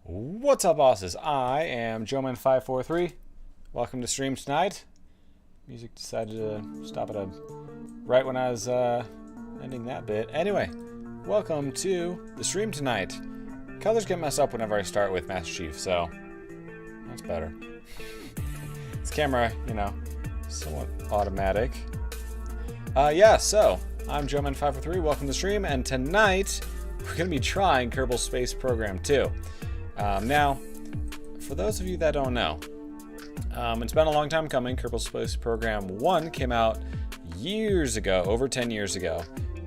What's up, bosses? I am JoeMan543. Welcome to stream tonight. Music decided to stop at right when I was ending that bit. Anyway, welcome to the stream tonight. Colors get messed up whenever I start with Master Chief, so that's better. This camera, you know, somewhat automatic. Yeah, so I'm JoeMan543. Welcome to the stream, and tonight we're going to be trying Kerbal Space Program 2. Now, for those of you that don't know, it's been a long time coming. Kerbal Space Program 1 came out years ago, over 10 years ago,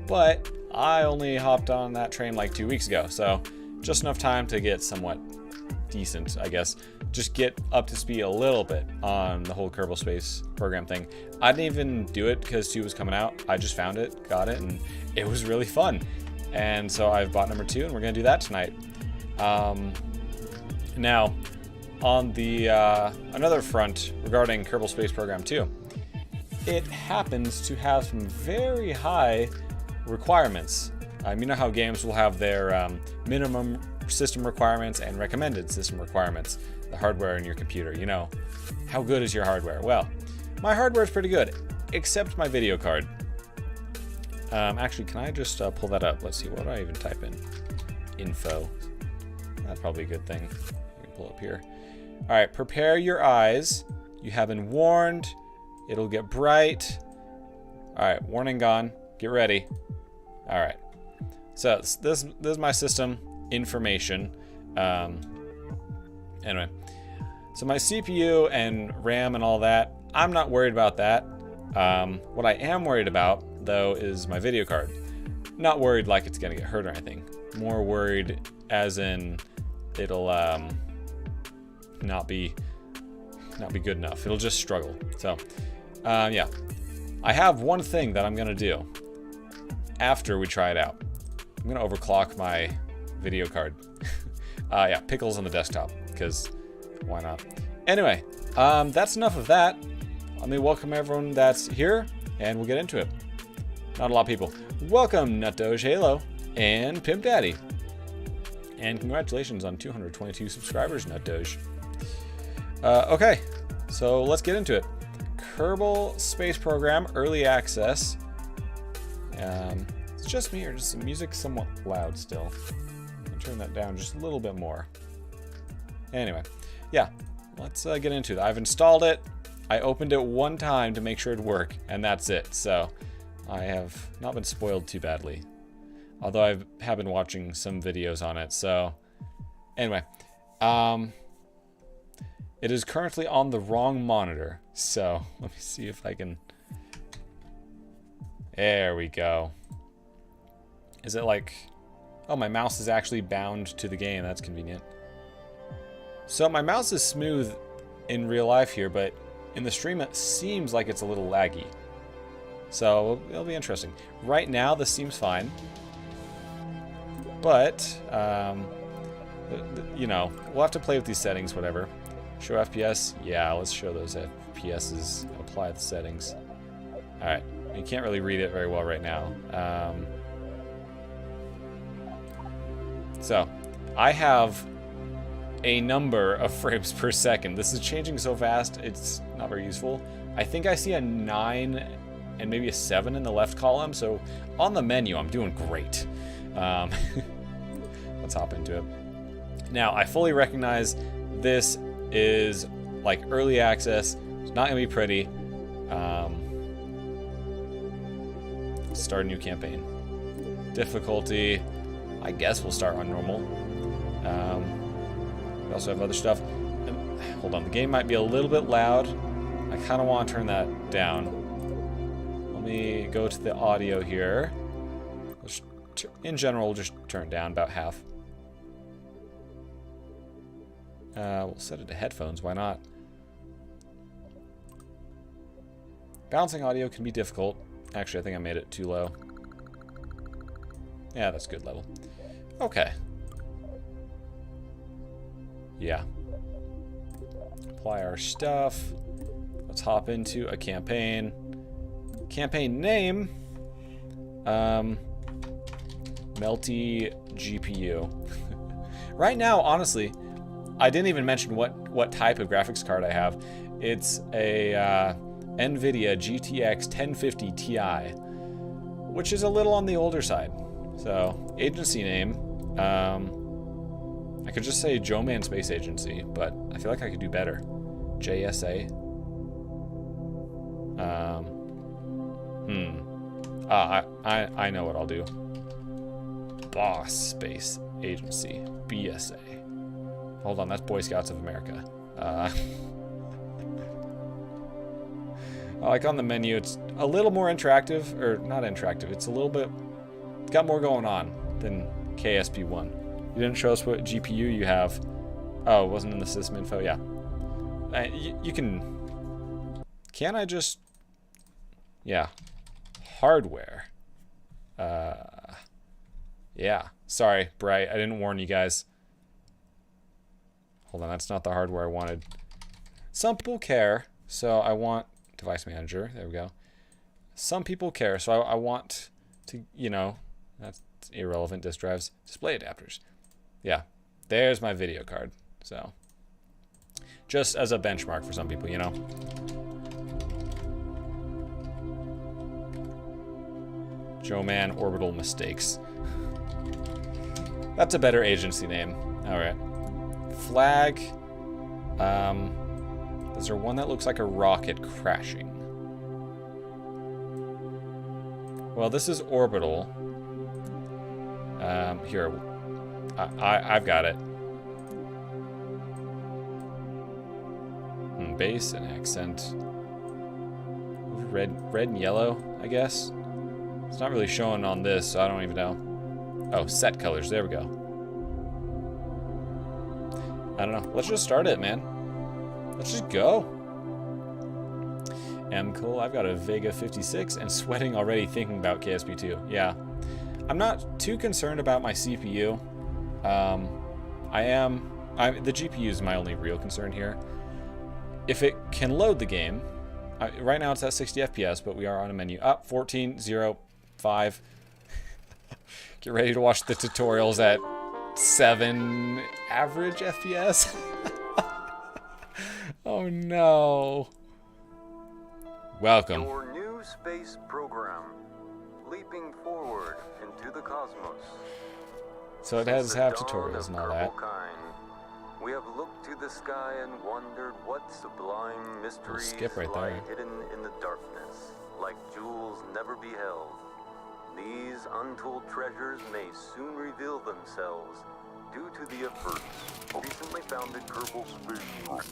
but I only hopped on that train like 2 weeks ago, so just enough time to get somewhat decent, I guess. Just get up to speed a little bit on the whole Kerbal Space Program thing. I didn't even do it because 2 was coming out. I just found it, got it, and it was really fun. And so I've bought number 2, and we're going to do that tonight. Now, on the another front regarding Kerbal Space Program 2, it happens to have some very high requirements. You know how games will have their minimum system requirements and recommended system requirements, the hardware in your computer. You know, how good is your hardware? Well, my hardware is pretty good, except my video card. Actually, can I just pull that up? Let's see, what do I even type in? Info. That's probably a good thing. I can pull up here. All right, prepare your eyes. You have been warned. It'll get bright. All right, warning gone. Get ready. All right. So this is my system information. Anyway, so my CPU and RAM and all that, I'm not worried about that. What I am worried about, though, is my video card. Not worried like it's gonna get hurt or anything. More worried as in it'll not be good enough. It'll just struggle. So yeah, I have one thing that I'm gonna do after we try it out. I'm gonna overclock my video card. Yeah, pickles on the desktop, because why not? Anyway, that's enough of that. Let me welcome everyone that's here, and we'll get into it. Not a lot of people. Welcome, NutDoge Halo and Pimp Daddy. And congratulations on 222 subscribers, NutDoge. Okay, so let's get into it. Kerbal Space Program Early Access. It's just me, or just the music somewhat loud still? I'll turn that down just a little bit more. Anyway, yeah, let's get into it. I've installed it. I opened it one time to make sure it'd work, and that's it. So I have not been spoiled too badly. Although I have been watching some videos on it. So anyway, it is currently on the wrong monitor. So let me see if I can. There we go. Is it like... Oh, my mouse is actually bound to the game. That's convenient. So my mouse is smooth in real life here, but in the stream it seems like it's a little laggy. So it'll be interesting. Right now this seems fine. But, you know, we'll have to play with these settings, whatever. Show FPS? Yeah, let's show those FPSs. Apply the settings. Alright, you can't really read it very well right now. So, I have a number of frames per second. This is changing so fast, it's not very useful. I think I see a 9 and maybe a 7 in the left column, so on the menu, I'm doing great. Let's hop into it. Now, I fully recognize this is like early access. It's not gonna be pretty. Start a new campaign. Difficulty, I guess we'll start on normal. We also have other stuff. Hold on, the game might be a little bit loud. I kind of want to turn that down. Let me go to the audio here. In general, we'll just turn it down about half. We'll set it to headphones, why not? Balancing audio can be difficult. Actually, I think I made it too low. Yeah, that's good level. Okay. Yeah. Apply our stuff. Let's hop into a campaign. Campaign name. Melty GPU. Right now, honestly, I didn't even mention what type of graphics card I have. It's a NVIDIA GTX 1050 Ti, which is a little on the older side. So, agency name. I could just say Joe-Man Space Agency, but I feel like I could do better. JSA. I know what I'll do. Boss Space Agency. BSA. Hold on, that's Boy Scouts of America. Like on the menu, it's a little more interactive, or not interactive, it's a little bit, it's got more going on than KSP1. You didn't show us what GPU you have. Oh, it wasn't in the system info, yeah. You can I just, yeah. Hardware. Yeah, sorry, Bright, I didn't warn you guys. Hold on, that's not the hardware I wanted. Some people care, so I want device manager. There we go. Some people care, so I want to, you know, that's irrelevant. Disk drives, display adapters. Yeah, there's my video card. So, just as a benchmark for some people, you know. Joe-Man Orbital Mistakes. That's a better agency name. All right. Flag. Is there one that looks like a rocket crashing? Well, this is orbital. Here. I've got it. Base and accent. Red and yellow, I guess. It's not really showing on this, so I don't even know. Oh, set colors. There we go. I don't know. Let's just start it, man. Let's just go. Cool. I've got a Vega 56 and sweating already thinking about KSP2. Yeah. I'm not too concerned about my CPU. The GPU is my only real concern here. If it can load the game, right now it's at 60 FPS, but we are on a menu. Up 14:05. Get ready to watch the tutorials at 7 average FPS. Oh no. Welcome. Your new space program, leaping forward into the cosmos. So it has have tutorials and all that. We have looked to the sky and wondered what sublime mysteries skip right lie there. hidden in the darkness, like jewels never beheld. These untold treasures may soon reveal themselves due to the efforts of recently founded Kerbal Space Program.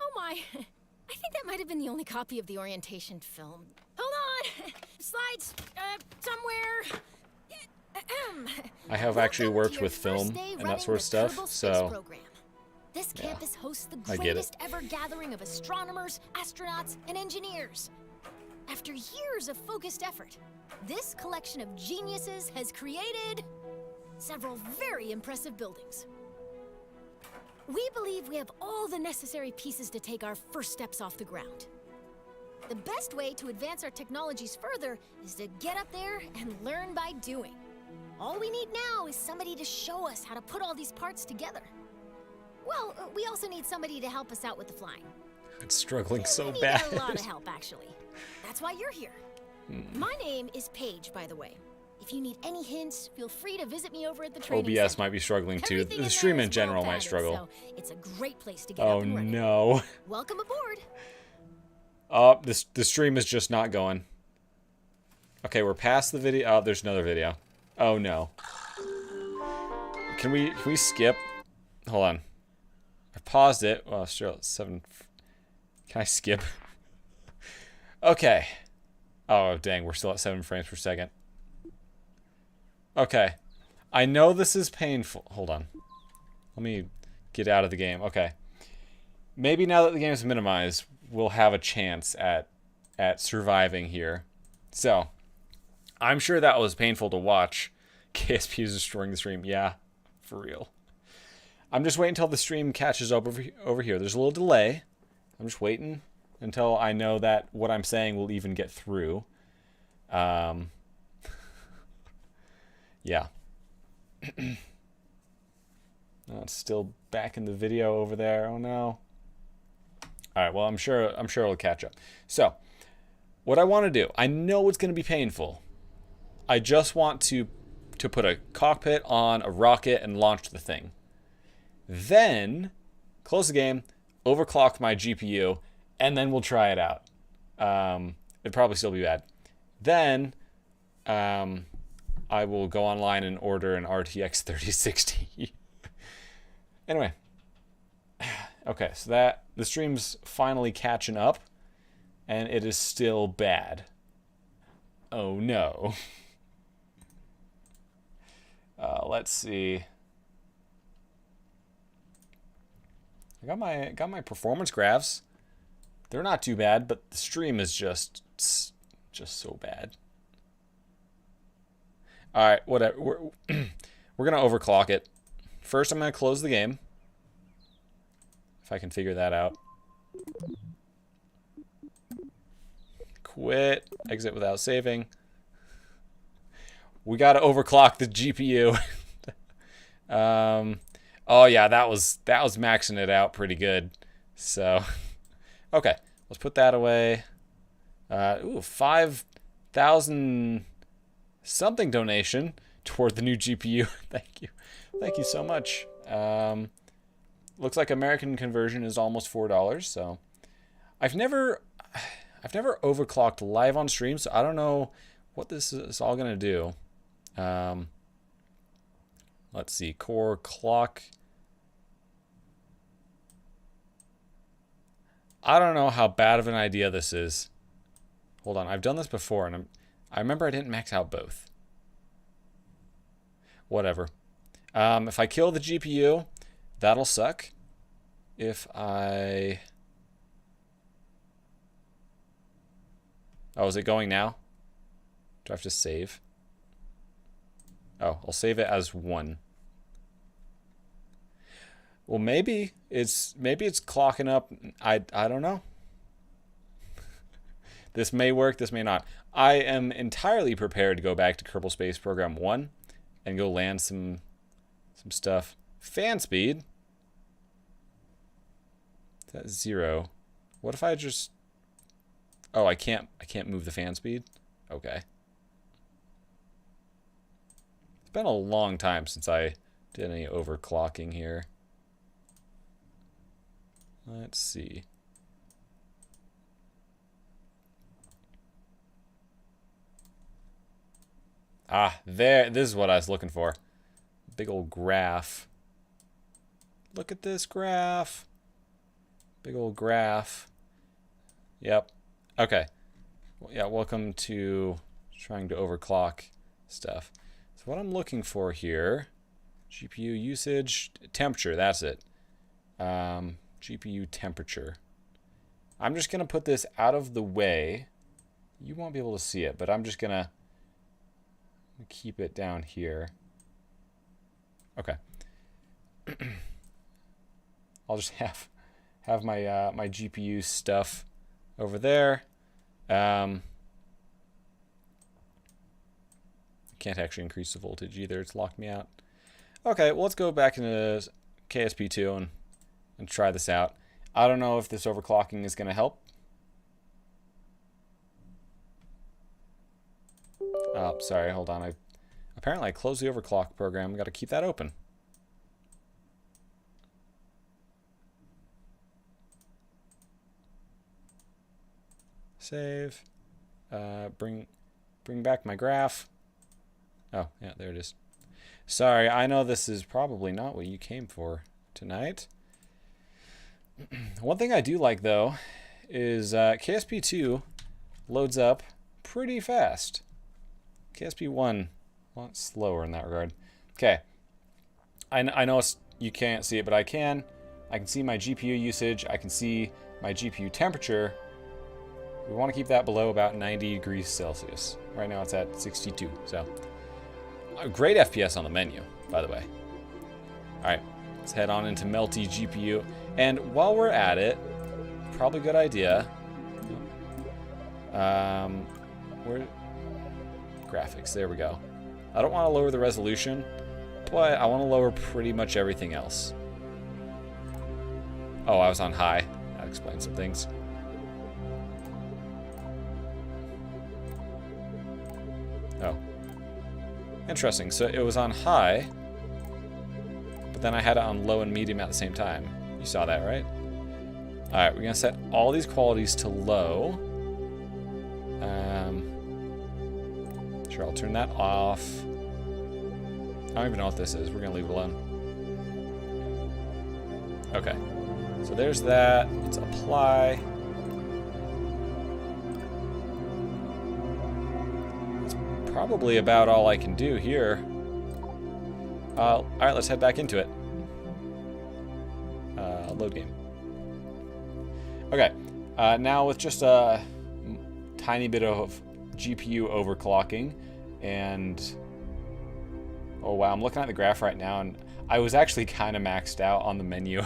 Oh my, I think that might have been the only copy of the orientation film. Hold on! Slides, somewhere. I have actually Welcome to worked your with film first day and that running sort of the stuff, Kerbal Space so Program. This yeah, campus hosts the I get it. greatest ever gathering of astronomers, astronauts, and engineers. After years of focused effort, this collection of geniuses has created several very impressive buildings. We believe we have all the necessary pieces to take our first steps off the ground. The best way to advance our technologies further is to get up there and learn by doing. All we need now is somebody to show us how to put all these parts together. Well, we also need somebody to help us out with the flying. It's struggling so We need bad. a lot of help, actually. That's why you're here. My name is Paige, by the way. If you need any hints, feel free to visit me over at the training OBS center. might be struggling too. Everything The in stream there in is general well might padded, struggle. so it's a great place to get Oh up and running. no. Welcome aboard. Oh, the stream is just not going. Okay, we're past the video. Oh, there's another video. Oh no. Can we skip? Hold on. I paused it. Well, sure, it's 7. Can I skip? Okay. Oh, dang, we're still at 7 frames per second. Okay. I know this is painful. Hold on. Let me get out of the game. Okay. Maybe now that the game is minimized, we'll have a chance at surviving here. So, I'm sure that was painful to watch. KSP is destroying the stream. Yeah, for real. I'm just waiting until the stream catches up over here. There's a little delay. I'm just waiting until I know that what I'm saying will even get through. Yeah. Oh, it's still back in the video over there. Oh no. All right, well, I'm sure it'll catch up. So, what I want to do, I know it's going to be painful. I just want to put a cockpit on a rocket and launch the thing. Then, close the game, overclock my GPU, and then we'll try it out. It'd probably still be bad. Then, I will go online and order an RTX 3060. Anyway. Okay, so the stream's finally catching up, and it is still bad. Oh no. Let's see. I got my performance graphs. They're not too bad, but the stream is just so bad. All right, whatever. We're gonna overclock it. First, I'm gonna close the game. If I can figure that out. Quit. Exit without saving. We gotta overclock the GPU. Oh yeah, that was maxing it out pretty good. So, okay, let's put that away. Ooh, 5,000 something donation toward the new GPU. Thank you so much. Looks like American conversion is almost $4. So, I've never overclocked live on stream, so I don't know what this is all gonna do. Let's see, core clock. I don't know how bad of an idea this is. Hold on, I've done this before, and I remember I didn't max out both. Whatever. If I kill the GPU, that'll suck. If I... Oh, is it going now? Do I have to save? Oh, I'll save it as 1. Well, maybe it's clocking up. I don't know. This may work, this may not. I am entirely prepared to go back to Kerbal Space Program 1 and go land some stuff. Fan speed. That's 0. What if I just... Oh, I can't move the fan speed? Okay. It's been a long time since I did any overclocking here. Let's see. Ah, there. This is what I was looking for. Big old graph. Look at this graph. Big old graph. Yep. Okay. Well, yeah, welcome to trying to overclock stuff. So what I'm looking for here, GPU usage, temperature, that's it. GPU temperature. I'm just going to put this out of the way. You won't be able to see it, but I'm just going to keep it down here. Okay. I'll just have my my GPU stuff over there. Can't actually increase the voltage either. It's locked me out. Okay, well, let's go back into KSP2 and try this out. I don't know if this overclocking is going to help. Oh, sorry, hold on. Apparently I closed the overclock program. Got to keep that open. Save. Bring back my graph. Oh, yeah, there it is. Sorry, I know this is probably not what you came for tonight. One thing I do like, though, is KSP2 loads up pretty fast. KSP1, a lot slower in that regard. Okay. I know you can't see it, but I can. I can see my GPU usage. I can see my GPU temperature. We want to keep that below about 90 degrees Celsius. Right now it's at 62, so... A great FPS on the menu, by the way. Alright, let's head on into Melty GPU. And while we're at it, probably a good idea. Where... Graphics, there we go. I don't want to lower the resolution, but I want to lower pretty much everything else. Oh, I was on high. That explains some things. Oh. Interesting. So it was on high, but then I had it on low and medium at the same time. You saw that, right? Alright, we're going to set all these qualities to low. Sure, I'll turn that off. I don't even know what this is. We're going to leave it alone. Okay. So there's that. Let's apply. That's probably about all I can do here. Alright, let's head back into it. Load game. Okay. Now with just a tiny bit of GPU overclocking and... Oh wow, I'm looking at the graph right now and I was actually kind of maxed out on the menu.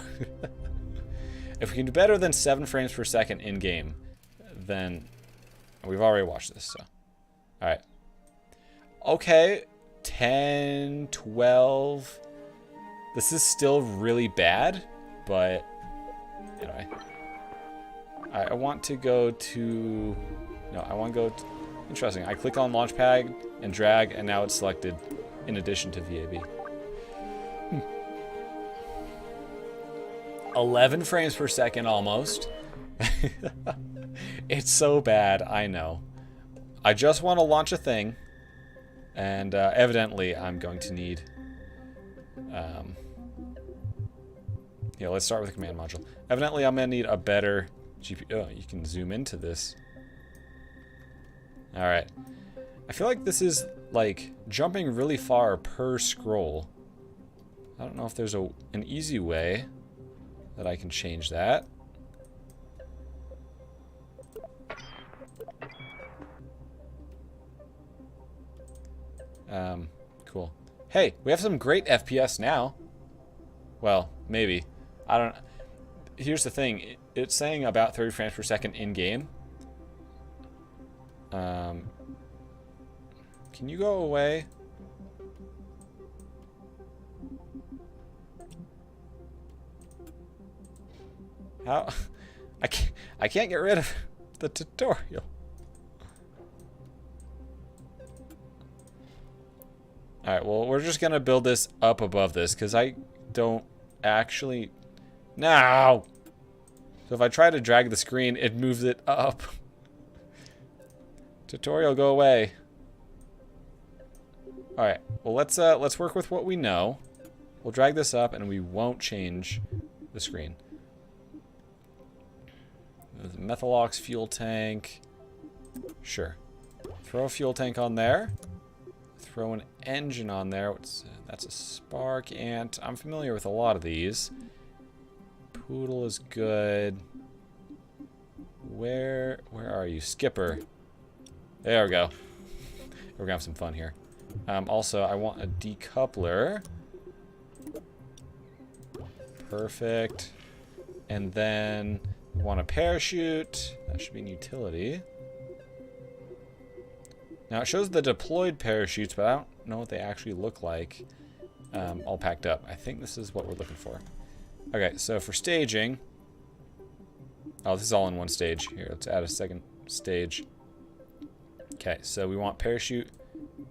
If we can do better than 7 frames per second in-game, then we've already watched this, so. Alright. Okay, 10, 12. This is still really bad, but anyway. I want to go to... No, I want to go to... Interesting. I click on Launchpad and drag, and now it's selected in addition to VAB. 11 frames per second almost. It's so bad, I know. I just want to launch a thing, and evidently I'm going to need... Yeah, let's start with the command module. Evidently I'm going to need a better GPU. Oh, you can zoom into this. Alright. I feel like this is, like, jumping really far per scroll. I don't know if there's an easy way that I can change that. Cool. Hey, we have some great FPS now. Well, maybe. I don't... Here's the thing. It's saying about 30 frames per second in-game. Can you go away? How? I can't get rid of the tutorial. Alright, well, we're just gonna build this up above this, because I don't actually... No! So if I try to drag the screen, it moves it up. Tutorial, go away. Alright, well, let's work with what we know. We'll drag this up, and we won't change the screen. The Methalox fuel tank. Sure. Throw a fuel tank on there. throw an engine on there. That's a spark ant. I'm familiar with a lot of these. Poodle is good. Where are you? Skipper. There we go. We're gonna have some fun here. Also, I want a decoupler. Perfect. And then we want a parachute. That should be an utility. Now it shows the deployed parachutes, but I don't know what they actually look like all packed up. I think this is what we're looking for. Okay, so for staging... Oh, this is all in one stage. Here, let's add a second stage. Okay, so we want parachute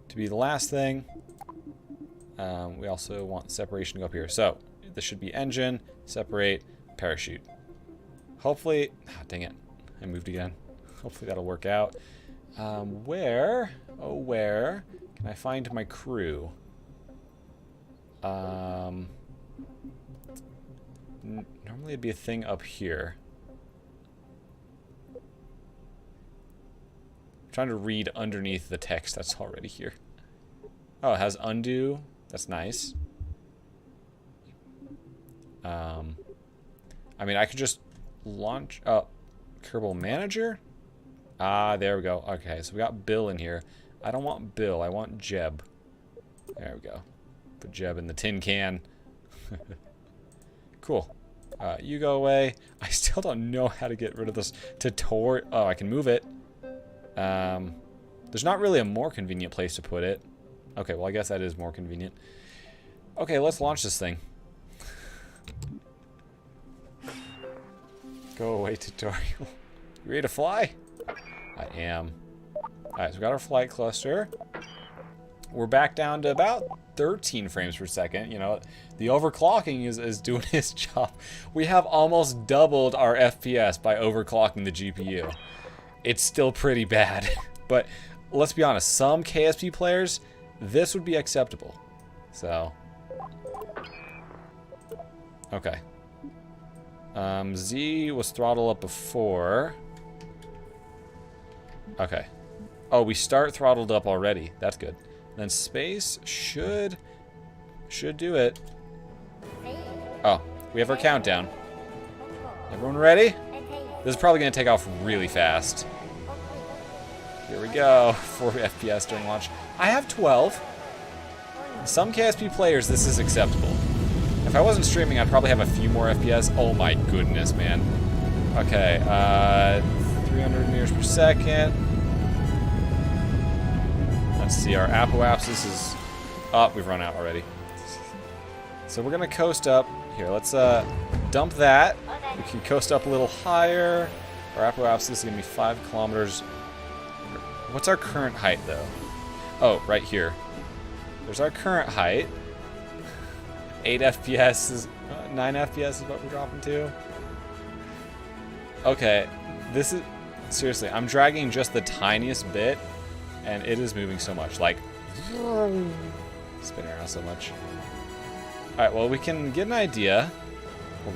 to be the last thing. We also want separation to go up here. So this should be engine, separate, parachute. Hopefully... Ah, dang it. I moved again. Hopefully that'll work out. Where can I find my crew? Normally it'd be a thing up here. I'm trying to read underneath the text that's already here. Oh, it has undo. That's nice. I mean, I could just launch... Oh, Kerbal Manager? Ah, there we go. Okay, so we got Bill in here. I don't want Bill. I want Jeb. There we go. Put Jeb in the tin can. Cool. You go away. I still don't know how to get rid of this tutorial. Oh, I can move it. There's not really a more convenient place to put it. Okay, well, I guess that is more convenient. Okay, let's launch this thing. Go away, tutorial. You ready to fly? I am. Alright, so we got our flight cluster. We're back down to about 13 frames per second. You know, the overclocking is doing its job. We have almost doubled our FPS by overclocking the GPU. It's still pretty bad. But let's be honest, some KSP players, this would be acceptable. So. Okay. Z was throttle up before. Okay. Oh, we start throttled up already. That's good. Then space should do it. Oh, we have our countdown. Everyone ready? This is probably going to take off really fast. Here we go. 4 FPS during launch. I have 12. Some KSP players, this is acceptable. If I wasn't streaming, I'd probably have a few more FPS. Oh my goodness, man. Okay, 300 meters per second. Let's see, our apoapsis is... Oh, we've run out already. So we're gonna coast up. Here, let's dump that. We can coast up a little higher. Our apoapsis is gonna be 5 kilometers. What's our current height, though? Oh, right here. There's our current height. 8 FPS is... 9 FPS is what we're dropping to. Okay, this is... Seriously, I'm dragging just the tiniest bit, and it is moving so much. Like... Spinning around so much. Alright, well, we can get an idea.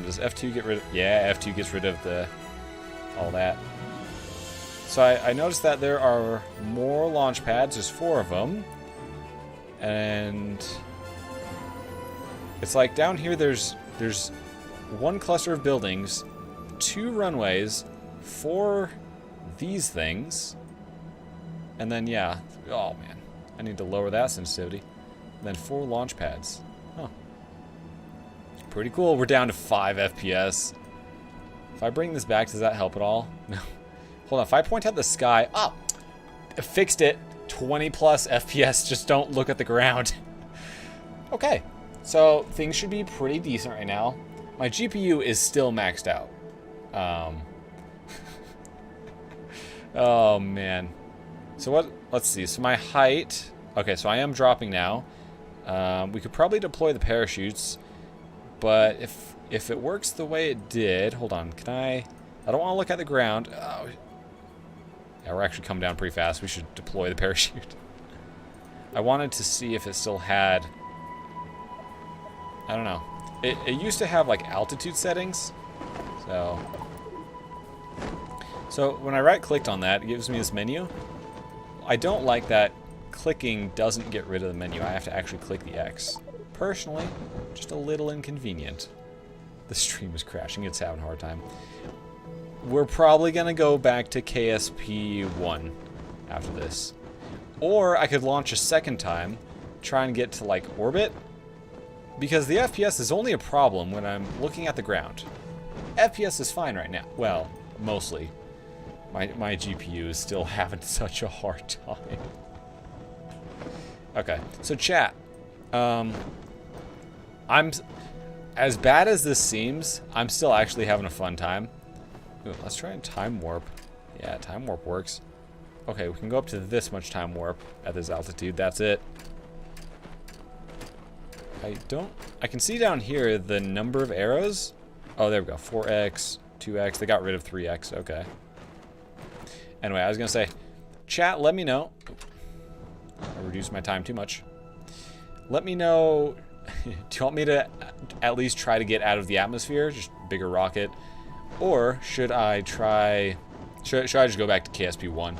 Does F2 get rid of... Yeah, F2 gets rid of the... all that. So I noticed that there are more launch pads. There's 4 of them. And... It's like down here there's 1 cluster of buildings, 2 runways, 4 these things, and then yeah, oh man, I need to lower that sensitivity. And then 4 launch pads. Huh. Pretty cool. We're down to 5 FPS. If I bring this back, does that help at all? No. Hold on, if I point at the sky, oh, I fixed it. 20 plus FPS, just don't look at the ground. Okay. So, things should be pretty decent right now. My GPU is still maxed out. Oh, man. So what, let's see. So my height, okay, so I am dropping now. We could probably deploy the parachutes, but if it works the way it did, hold on, can I don't want to look at the ground. Oh, yeah, we're actually coming down pretty fast. We should deploy the parachute. I wanted to see if it still had... I don't know. It used to have like altitude settings. So when I right-clicked on that, it gives me this menu. I don't like that clicking doesn't get rid of the menu. I have to actually click the X. Personally, just a little inconvenient. The stream is crashing. It's having a hard time. We're probably going to go back to KSP1 after this. Or I could launch a second time, try and get to, like, orbit. Because the FPS is only a problem when I'm looking at the ground. FPS is fine right now. Well, mostly. My GPU is still having such a hard time. Okay, so chat. I'm... As bad as this seems, I'm still actually having a fun time. Ooh, let's try and time warp. Yeah, time warp works. Okay, we can go up to this much time warp at this altitude. That's it. I can see down here the number of arrows. Oh, there we go. 4x, 2x. They got rid of 3x. Okay. Anyway, I was going to say, chat, let me know. I reduced my time too much. Let me know. Do you want me to at least try to get out of the atmosphere? Just bigger rocket. Or should I try... Should I just go back to KSP1?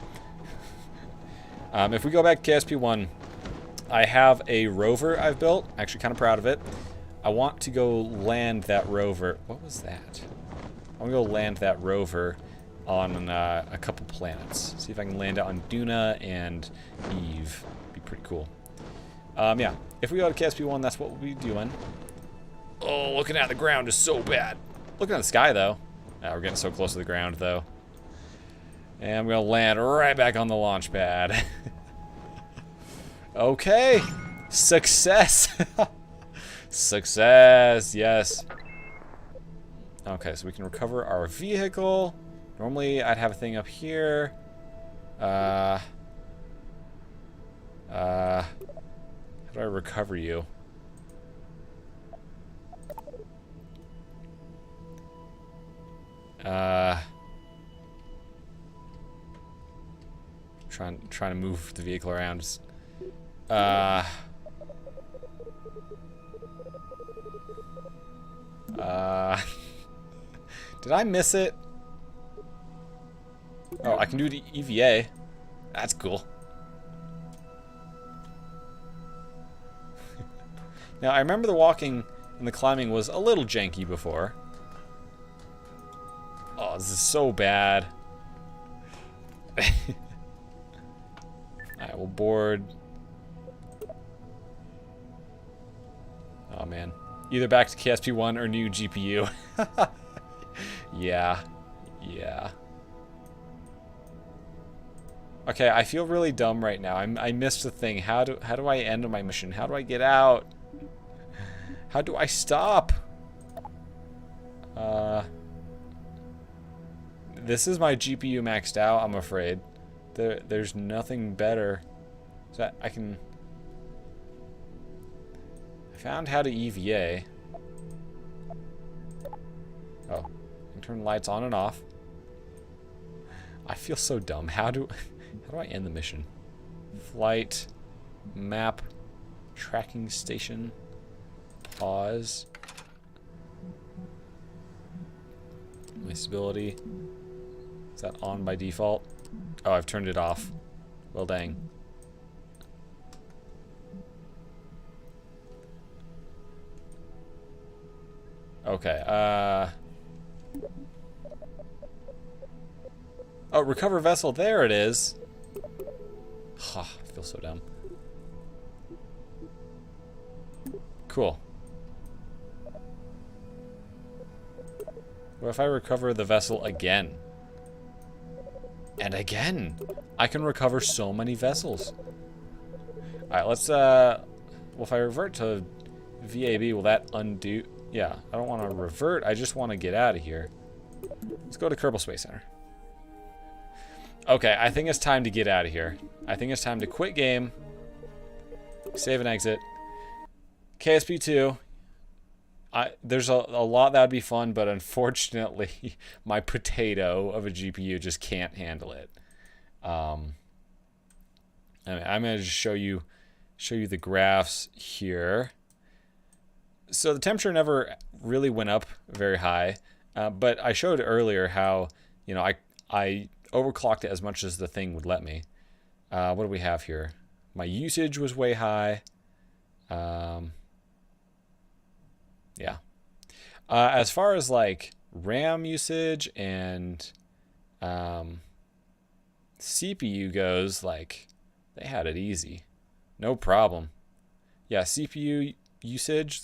If we go back to KSP1, I have a rover I've built. Actually, kind of proud of it. I want to go land that rover. What was that? I want to go land that rover on a couple planets. See if I can land it on Duna and Eve. Be pretty cool. Yeah, if we go to KSP1, that's what we'll be doing. Oh, looking at the ground is so bad. Looking at the sky, though. We're getting so close to the ground, though. And we're going to land right back on the launch pad. Okay. Success. Success, yes. Okay, so we can recover our vehicle. Normally, I'd have a thing up here. How do I recover you? Trying to move the vehicle around. Did I miss it? Oh, I can do the EVA. That's cool. Now, I remember the walking and the climbing was a little janky before. Oh, this is so bad. Alright, we'll board. Oh, man. Either back to KSP1 or new GPU. Yeah. Yeah. Okay, I feel really dumb right now. I missed the thing. How do I end my mission? How do I get out? How do I stop? This is my GPU maxed out, I'm afraid. There's nothing better. So I found how to EVA. Oh, I can turn lights on and off. I feel so dumb. How do I end the mission? Flight, map, tracking station, pause. My stability. Is that on by default? Oh, I've turned it off. Well, dang. Okay, oh, recover vessel, there it is. I feel so dumb. Cool. What if I recover the vessel again? And again! I can recover so many vessels. Alright, let's, well, if I revert to VAB, will that undo? Yeah, I don't want to revert, I just want to get out of here. Let's go to Kerbal Space Center. Okay, I think it's time to get out of here. I think it's time to quit game. Save and exit. KSP2. There's a lot that would be fun, but unfortunately, my potato of a GPU just can't handle it. I'm going to just show you the graphs here. So the temperature never really went up very high, but I showed earlier how, you know, I overclocked it as much as the thing would let me. What do we have here? My usage was way high. Yeah. As far as like RAM usage and CPU goes, like they had it easy. No problem. Yeah, CPU usage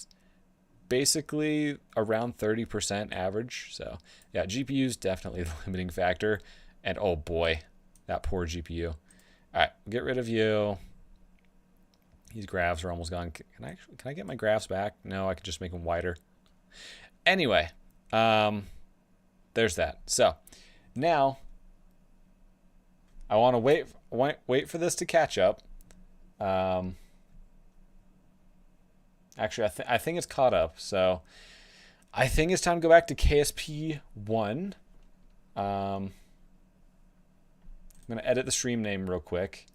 basically around 30% average. So yeah, GPU is definitely the limiting factor. And oh boy, that poor GPU. All right, get rid of you. These graphs are almost gone. Can I get my graphs back? No, I could just make them wider. Anyway, there's that. So now I want to wait for this to catch up. Actually, I think it's caught up. So I think it's time to go back to KSP1. I'm going to edit the stream name real quick.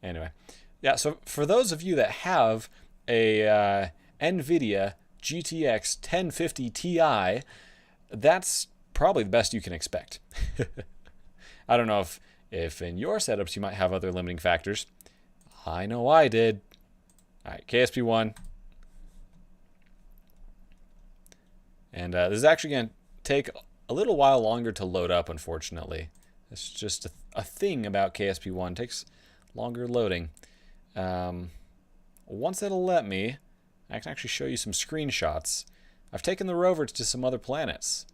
Anyway, yeah, so for those of you that have a NVIDIA GTX 1050 Ti, that's probably the best you can expect. I don't know if in your setups you might have other limiting factors. I know I did. All right, KSP1. And this is actually going to take a little while longer to load up, unfortunately. It's just a thing about KSP1. It takes longer loading. Once it'll let me, I can actually show you some screenshots. I've taken the rover to some other planets.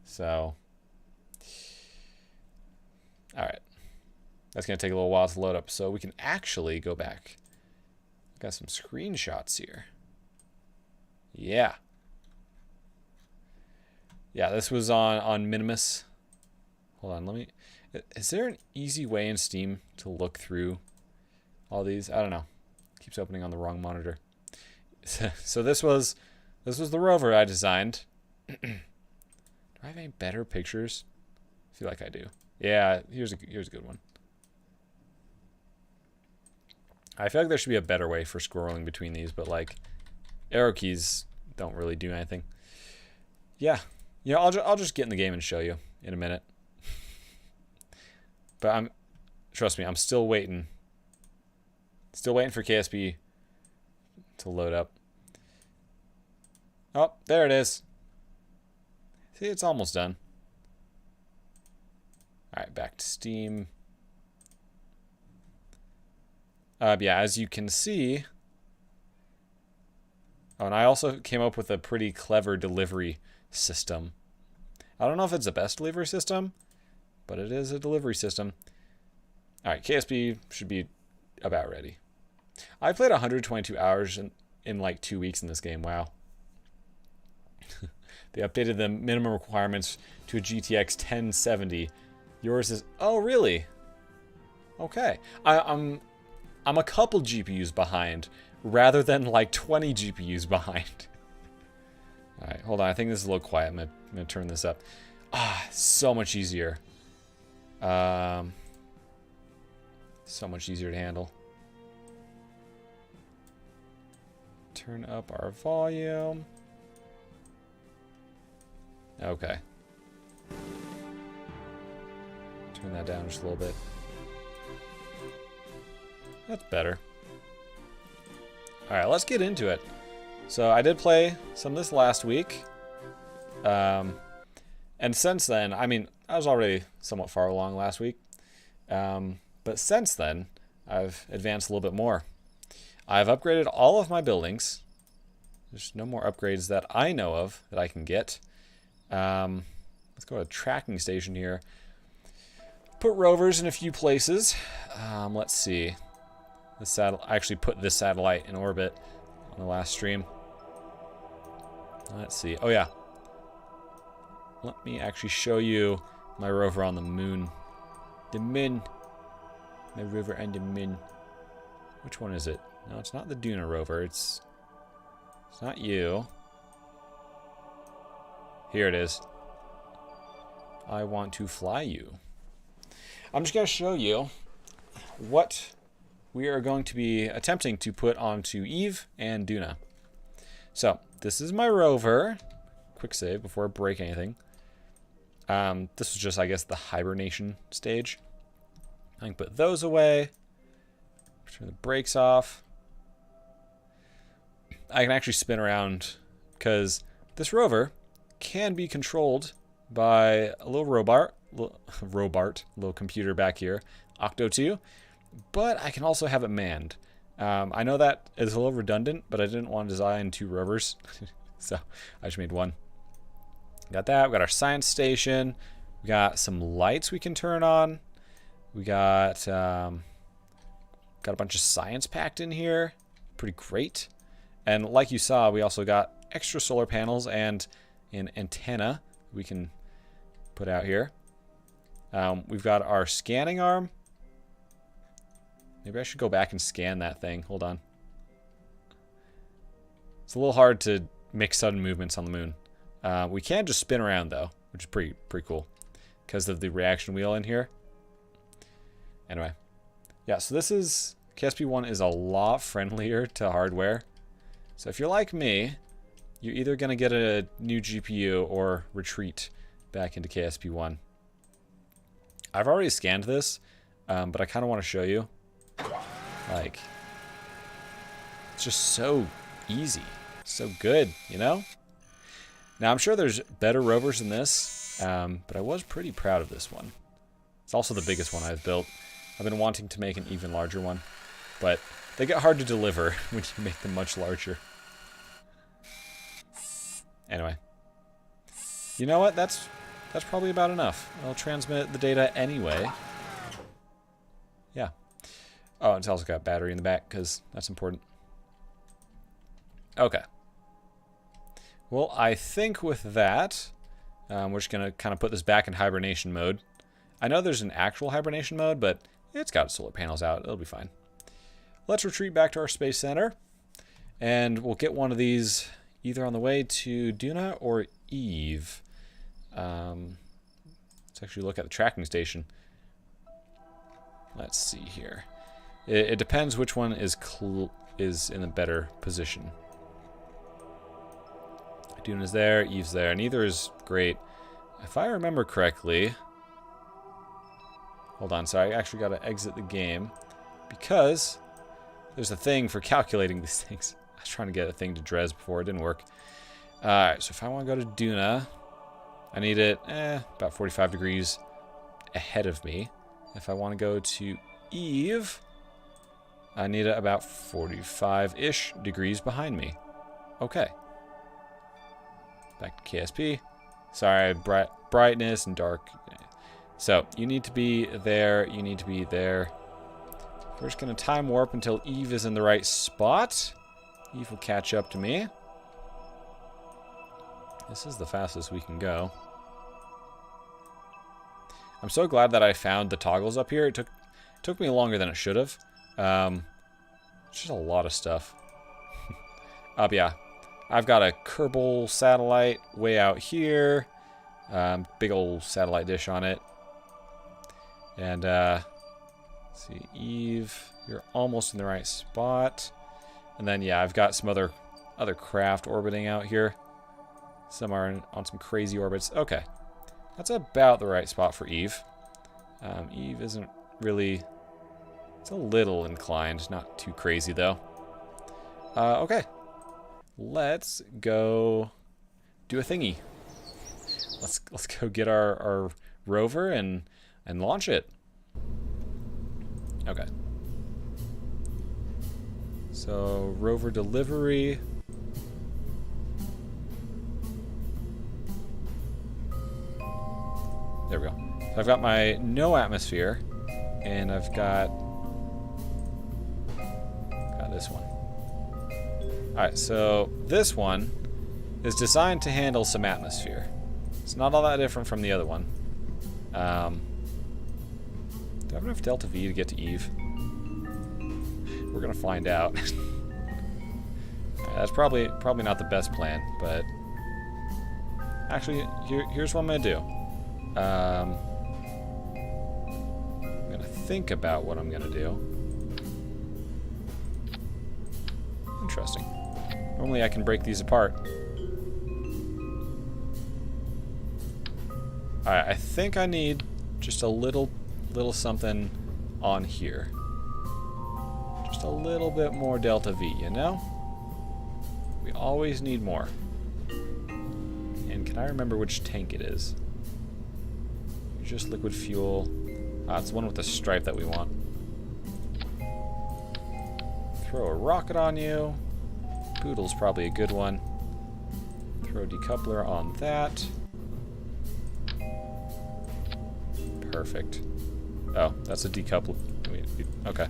So, all right. That's going to take a little while to load up. So we can actually go back. Got some screenshots here. Yeah. Yeah, this was on Minimus. Hold on, let me... Is there an easy way in Steam to look through all these? I don't know. Keeps opening on the wrong monitor. So this was the rover I designed. Do I have any better pictures? I feel like I do. Yeah, here's a good one. I feel like there should be a better way for scrolling between these, but like arrow keys don't really do anything. Yeah. You know, I'll just get in the game and show you in a minute. But trust me, I'm still waiting. Still waiting for KSP to load up. Oh, there it is. See, it's almost done. All right, back to Steam. Yeah, as you can see. Oh, and I also came up with a pretty clever delivery system. I don't know if it's the best delivery system, but it is a delivery system. All right, KSP should be about ready. I played 122 hours in like 2 weeks in this game. Wow. They updated the minimum requirements to a GTX 1070. Yours is... Oh, really? Okay. I'm a couple GPUs behind rather than like 20 GPUs behind. All right, hold on. I think this is a little quiet. I'm going to turn this up. So much easier. So much easier to handle. Turn up our volume. Okay. Turn that down just a little bit. That's better. All right, let's get into it. So I did play some of this last week. And since then, I mean, I was already somewhat far along last week. But since then, I've advanced a little bit more. I've upgraded all of my buildings. There's no more upgrades that I know of that I can get. Let's go to a tracking station here. Put rovers in a few places. Let's see. I actually put this satellite in orbit on the last stream. Let's see. Oh, yeah. Let me actually show you my rover on the moon. The moon. My rover and the moon. Which one is it? No, it's not the Duna rover. It's not you. Here it is. I want to fly you. I'm just going to show you what we are going to be attempting to put onto Eve and Duna. So, this is my rover. Quick save before I break anything. This was just, I guess, the hibernation stage. I can put those away. Turn the brakes off. I can actually spin around because this rover can be controlled by a little little computer back here, Octo2, but I can also have it manned. I know that is a little redundant, but I didn't want to design 2 rovers, so I just made 1. Got that. We got our science station. We got some lights we can turn on. We got a bunch of science packed in here. Pretty great. And like you saw, we also got extra solar panels and an antenna we can put out here. We've got our scanning arm. Maybe I should go back and scan that thing. Hold on. It's a little hard to make sudden movements on the moon. We can just spin around though, which is pretty cool because of the reaction wheel in here. Anyway, yeah, so this is KSP1 is a lot friendlier to hardware. So if you're like me, you're either going to get a new GPU or retreat back into KSP1. I've already scanned this, but I kind of want to show you. Like, it's just so easy, so good, you know? Now, I'm sure there's better rovers than this, but I was pretty proud of this one. It's also the biggest one I've built. I've been wanting to make an even larger one, but they get hard to deliver when you make them much larger. Anyway, you know what? That's probably about enough. I'll transmit the data anyway. Yeah. Oh, it's also got battery in the back because that's important. Okay. Well, I think with that, we're just going to kind of put this back in hibernation mode. I know there's an actual hibernation mode, but it's got solar panels out. It'll be fine. Let's retreat back to our space center, and we'll get one of these either on the way to Duna or Eve. Let's actually look at the tracking station. Let's see here. It depends which one is in a better position. Duna's there, Eve's there. Neither is great. If I remember correctly... Hold on, sorry. I actually got to exit the game because there's a thing for calculating these things. I was trying to get a thing to Dres before. It didn't work. Alright, so if I want to go to Duna, I need it about 45 degrees ahead of me. If I want to go to Eve, I need it about 45-ish degrees behind me. Okay. Back to KSP. Sorry, brightness and dark. So, you need to be there. You need to be there. We're just going to time warp until Eve is in the right spot. Eve will catch up to me. This is the fastest we can go. I'm so glad that I found the toggles up here. It took me longer than it should have. It's just a lot of stuff. Yeah. I've got a Kerbal satellite way out here. Big old satellite dish on it. And, let's see, Eve, you're almost in the right spot. And then, yeah, I've got some other craft orbiting out here. Some are on some crazy orbits. Okay. That's about the right spot for Eve. Eve isn't really... It's a little inclined. Not too crazy, though. Okay. Let's go do a thingy. Let's go get our rover and launch it. Okay. So, rover delivery. There we go. So I've got my no atmosphere, and I've got this one. Alright, so this one is designed to handle some atmosphere. It's not all that different from the other one. Do I have enough delta V to get to Eve? We're gonna find out. That's probably not the best plan, but actually, here's what I'm gonna do. I'm gonna think about what I'm gonna do. Interesting. Normally I can break these apart. Alright, I think I need just a little something on here. Just a little bit more delta V, you know? We always need more. And can I remember which tank it is? Just liquid fuel. Ah, it's the one with the stripe that we want. Throw a rocket on you. Poodle's probably a good one. Throw a decoupler on that. Perfect. Oh, that's a decoupler. Okay.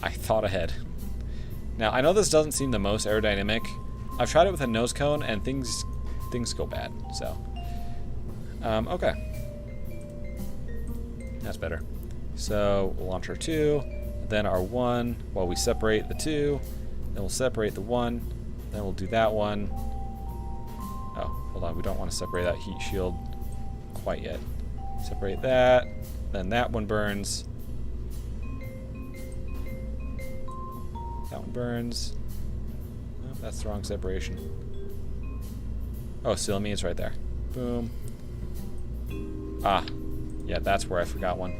I thought ahead. Now, I know this doesn't seem the most aerodynamic. I've tried it with a nose cone, and things go bad, so. Okay. That's better. So, we'll launch our 2, then our 1, while we separate the 2, then we'll separate the 1, then we'll do that one. Oh, hold on, we don't want to separate that heat shield quite yet. Separate that, then that one burns. That one burns. Oh, that's the wrong separation. Oh, Silmi, it's right there. Boom. Ah, yeah, that's where I forgot one.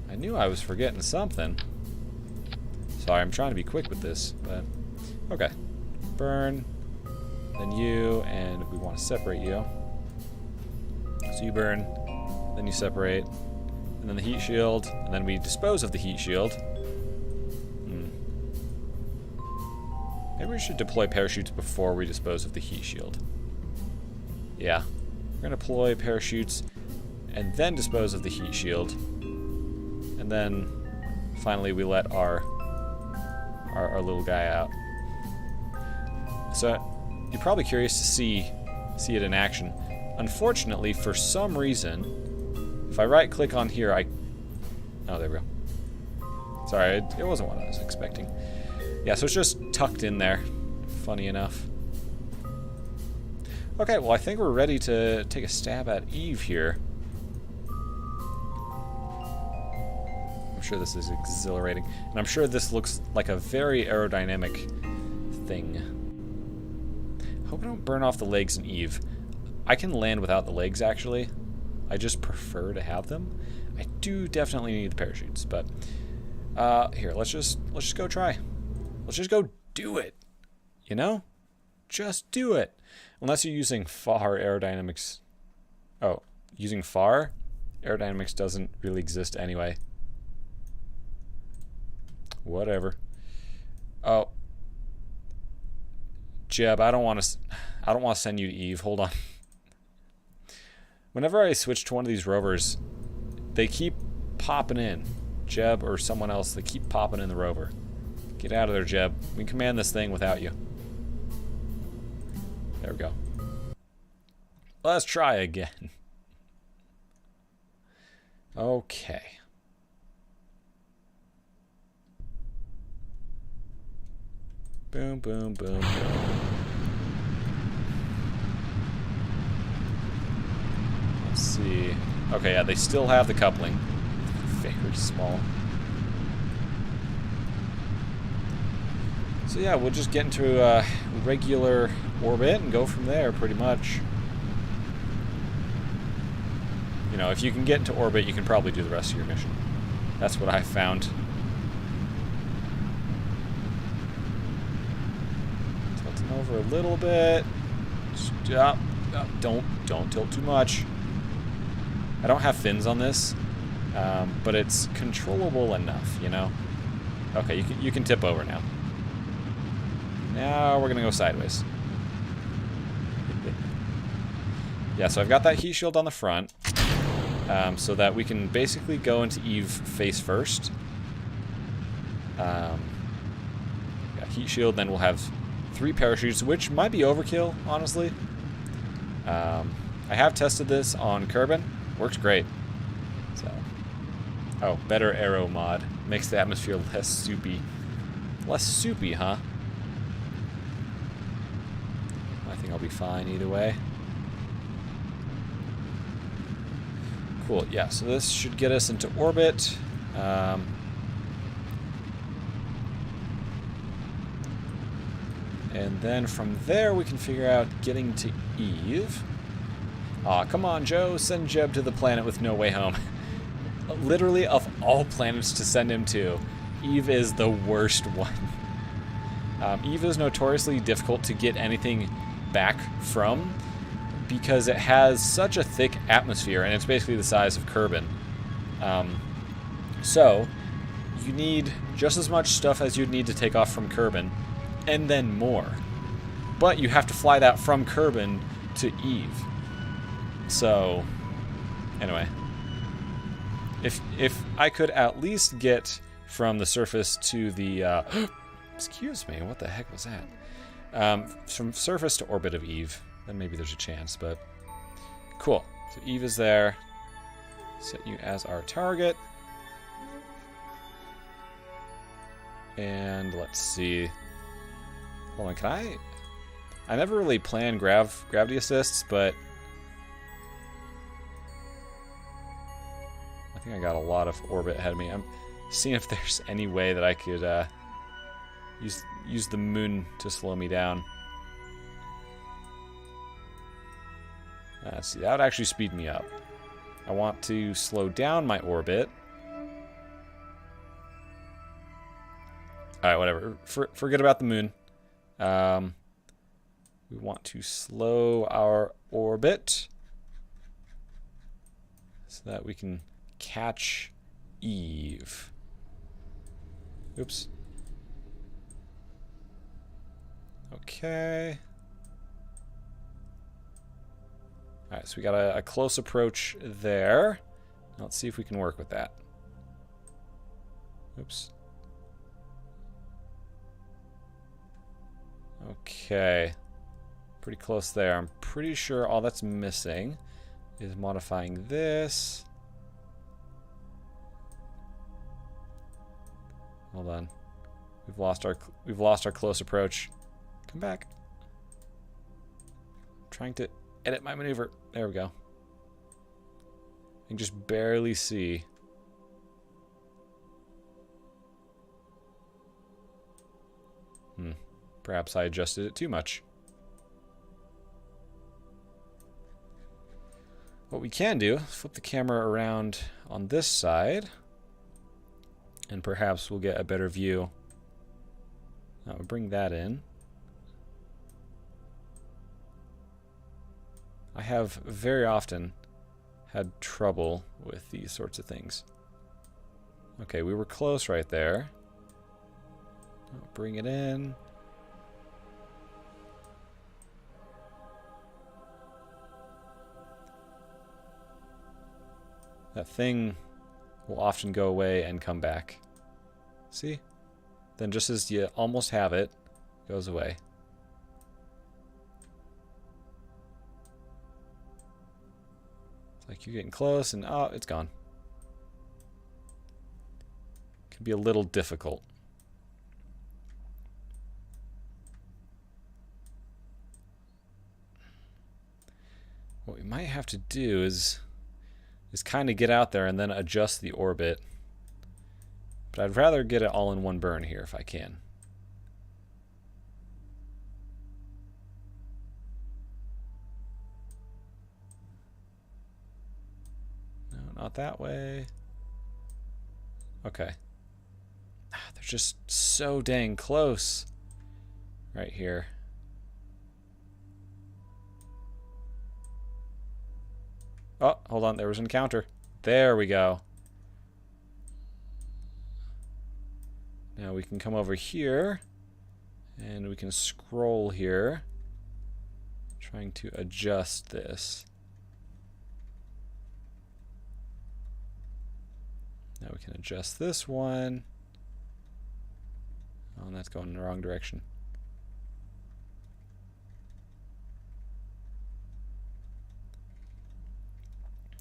I knew I was forgetting something. Sorry, I'm trying to be quick with this, but okay. Burn, then you, and we want to separate you. So you burn, then you separate, and then the heat shield, and then we dispose of the heat shield. Maybe we should deploy parachutes before we dispose of the heat shield. Yeah. We're going to deploy parachutes and then dispose of the heat shield. And then finally we let our little guy out. So you're probably curious to see it in action. Unfortunately, for some reason, if I right click on here, oh, there we go. Sorry, it wasn't what I was expecting. Yeah, so it's just tucked in there. Funny enough. Okay, well, I think we're ready to take a stab at Eve here. I'm sure this is exhilarating. And I'm sure this looks like a very aerodynamic thing. Hope I don't burn off the legs in Eve. I can land without the legs, actually. I just prefer to have them. I do definitely need the parachutes, but here, let's just go try. Let's just go do it. You know? Just do it. Unless you're using FAR aerodynamics. Oh, using FAR? Aerodynamics doesn't really exist anyway. Whatever. Oh. Jeb, I don't want to send you to Eve. Hold on. Whenever I switch to one of these rovers, they keep popping in. Jeb or someone else, they keep popping in the rover. Get out of there, Jeb. We can command this thing without you. There we go. Let's try again. Okay. Boom, boom, boom, boom. Let's see. Okay, yeah, they still have the coupling. Very small. So yeah, we'll just get into a regular orbit and go from there, pretty much. You know, if you can get into orbit, you can probably do the rest of your mission. That's what I found. Tilting over a little bit. Stop. Don't tilt too much. I don't have fins on this, but it's controllable enough, you know? Okay, you can tip over now. Now we're gonna go sideways. Yeah, so I've got that heat shield on the front, so that we can basically go into Eve face first. Yeah, heat shield, then we'll have 3 parachutes, which might be overkill, honestly. I have tested this on Kerbal. Works great. So, oh, better aero mod. Makes the atmosphere less soupy. Less soupy, huh? I think I'll be fine either way. Cool, yeah, so this should get us into orbit. And then from there we can figure out getting to Eve. Aw, come on, Joe. Send Jeb to the planet with no way home. Literally, of all planets to send him to, Eve is the worst one. Eve is notoriously difficult to get anything back from because it has such a thick atmosphere, and it's basically the size of Kerbin. So, you need just as much stuff as you'd need to take off from Kerbin, and then more. But you have to fly that from Kerbin to Eve. So, anyway. If I could at least get from the surface to the... excuse me, what the heck was that? From surface to orbit of Eve, then maybe there's a chance, but... Cool. So Eve is there. Set you as our target. And let's see. Hold on, can I never really planned gravity assists, but... I think I got a lot of orbit ahead of me. I'm seeing if there's any way that I could use the moon to slow me down. Let's see, that would actually speed me up. I want to slow down my orbit. Alright, whatever. Forget about the moon. We want to slow our orbit so that we can catch Eve. Oops. Okay. Alright, so we got a close approach there. Let's see if we can work with that. Oops. Okay. Pretty close there. I'm pretty sure all that's missing is modifying this. Hold on. We've lost our close approach. Come back. I'm trying to edit my maneuver. There we go. I can just barely see. Perhaps I adjusted it too much. What we can do is flip the camera around on this side, and perhaps we'll get a better view. We'll bring that in. I have very often had trouble with these sorts of things. Okay, we were close right there. I'll bring it in. That thing will often go away and come back. See? Then just as you almost have it, it goes away. It's like you're getting close and oh, it's gone. Can be a little difficult. What we might have to do is kind of get out there and then adjust the orbit. But I'd rather get it all in one burn here if I can. No, not that way. Okay. They're just so dang close right here. Oh, hold on. There was an encounter. There we go. Now we can come over here. And we can scroll here. Trying to adjust this. Now we can adjust this one. Oh, and that's going in the wrong direction.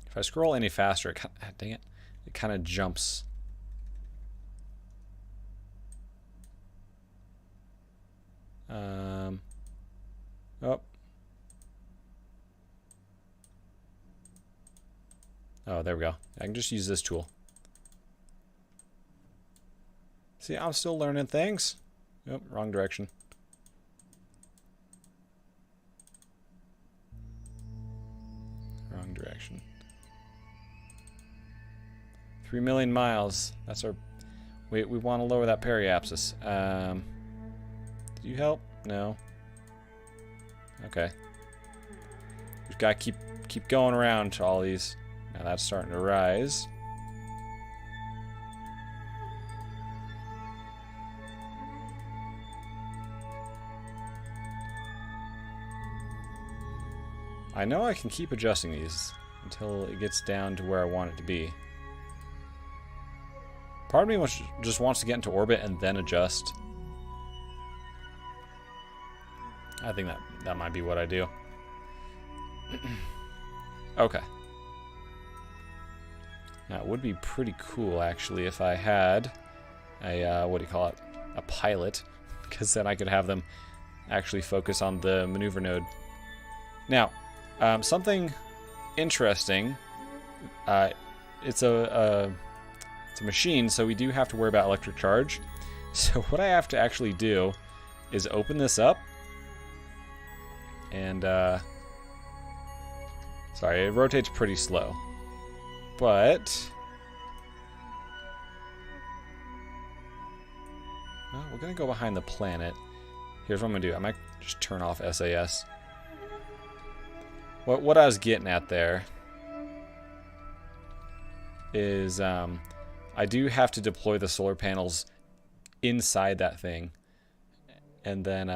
If I scroll any faster, dang it, it kind of jumps. Oh. Oh, there we go. I can just use this tool. See, I'm still learning things. Yep, wrong direction. Wrong direction. 3 million miles. That's our... We want to lower that periapsis. Did you help? No. Okay. We've got to keep going around to all these. Now that's starting to rise. I know I can keep adjusting these until it gets down to where I want it to be. Part of me just wants to get into orbit and then adjust. I think that might be what I do. Okay. Now, it would be pretty cool, actually, if I had a, what do you call it? A pilot. Because then I could have them actually focus on the maneuver node. Now, something interesting. It's a machine, so we do have to worry about electric charge. So what I have to actually do is open this up. And, sorry, it rotates pretty slow. But... well, we're going to go behind the planet. Here's what I'm going to do. I might just turn off SAS. What I was getting at there is I do have to deploy the solar panels inside that thing. And then,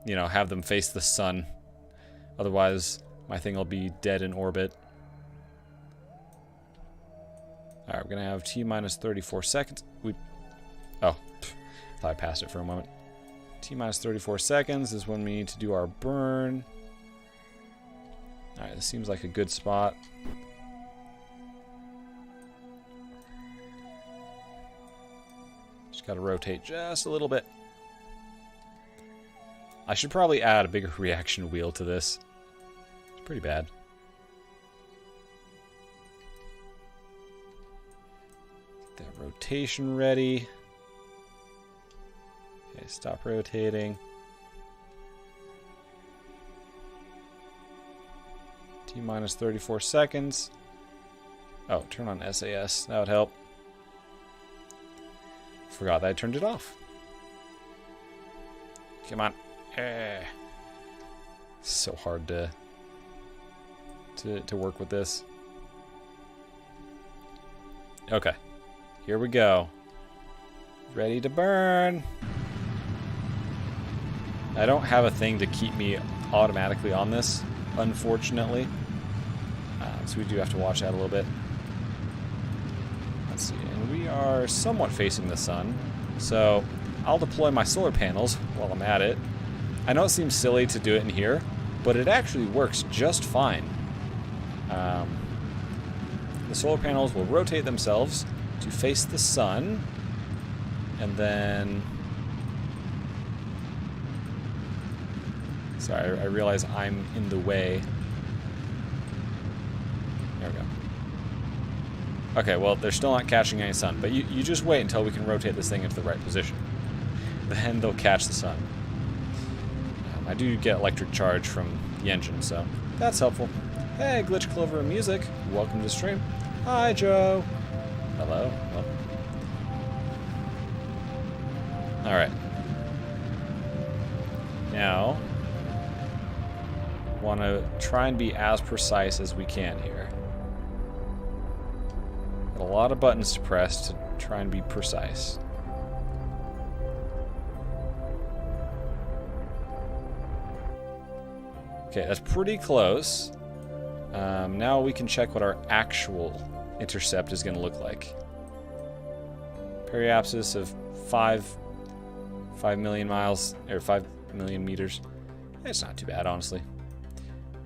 you know, have them face the sun. Otherwise, my thing will be dead in orbit. Alright, we're going to have T-minus 34 seconds. Oh, thought I passed it for a moment. T-minus 34 seconds is when we need to do our burn. Alright, this seems like a good spot. Just got to rotate just a little bit. I should probably add a bigger reaction wheel to this. It's pretty bad. Get that rotation ready. Okay, stop rotating. T-minus 34 seconds. Oh, turn on SAS. That would help. Forgot that I turned it off. Come on. So hard to work with this. Okay. Here we go. Ready to burn. I don't have a thing to keep me automatically on this, unfortunately. So we do have to watch that a little bit. Let's see. And we are somewhat facing the sun. So I'll deploy my solar panels while I'm at it. I know it seems silly to do it in here, but it actually works just fine. The solar panels will rotate themselves to face the sun, and then... Sorry, I realize I'm in the way. There we go. Okay, well, they're still not catching any sun, but you just wait until we can rotate this thing into the right position. Then they'll catch the sun. I do get electric charge from the engine, so that's helpful. Hey, Glitch Clover and Music, welcome to the stream. Hi, Joe. Hello. Well. All right. Now, want to try and be as precise as we can here. Got a lot of buttons to press to try and be precise. Okay, that's pretty close. Now we can check what our actual intercept is going to look like. Periapsis of 5 million miles, or 5 million meters. It's not too bad, honestly.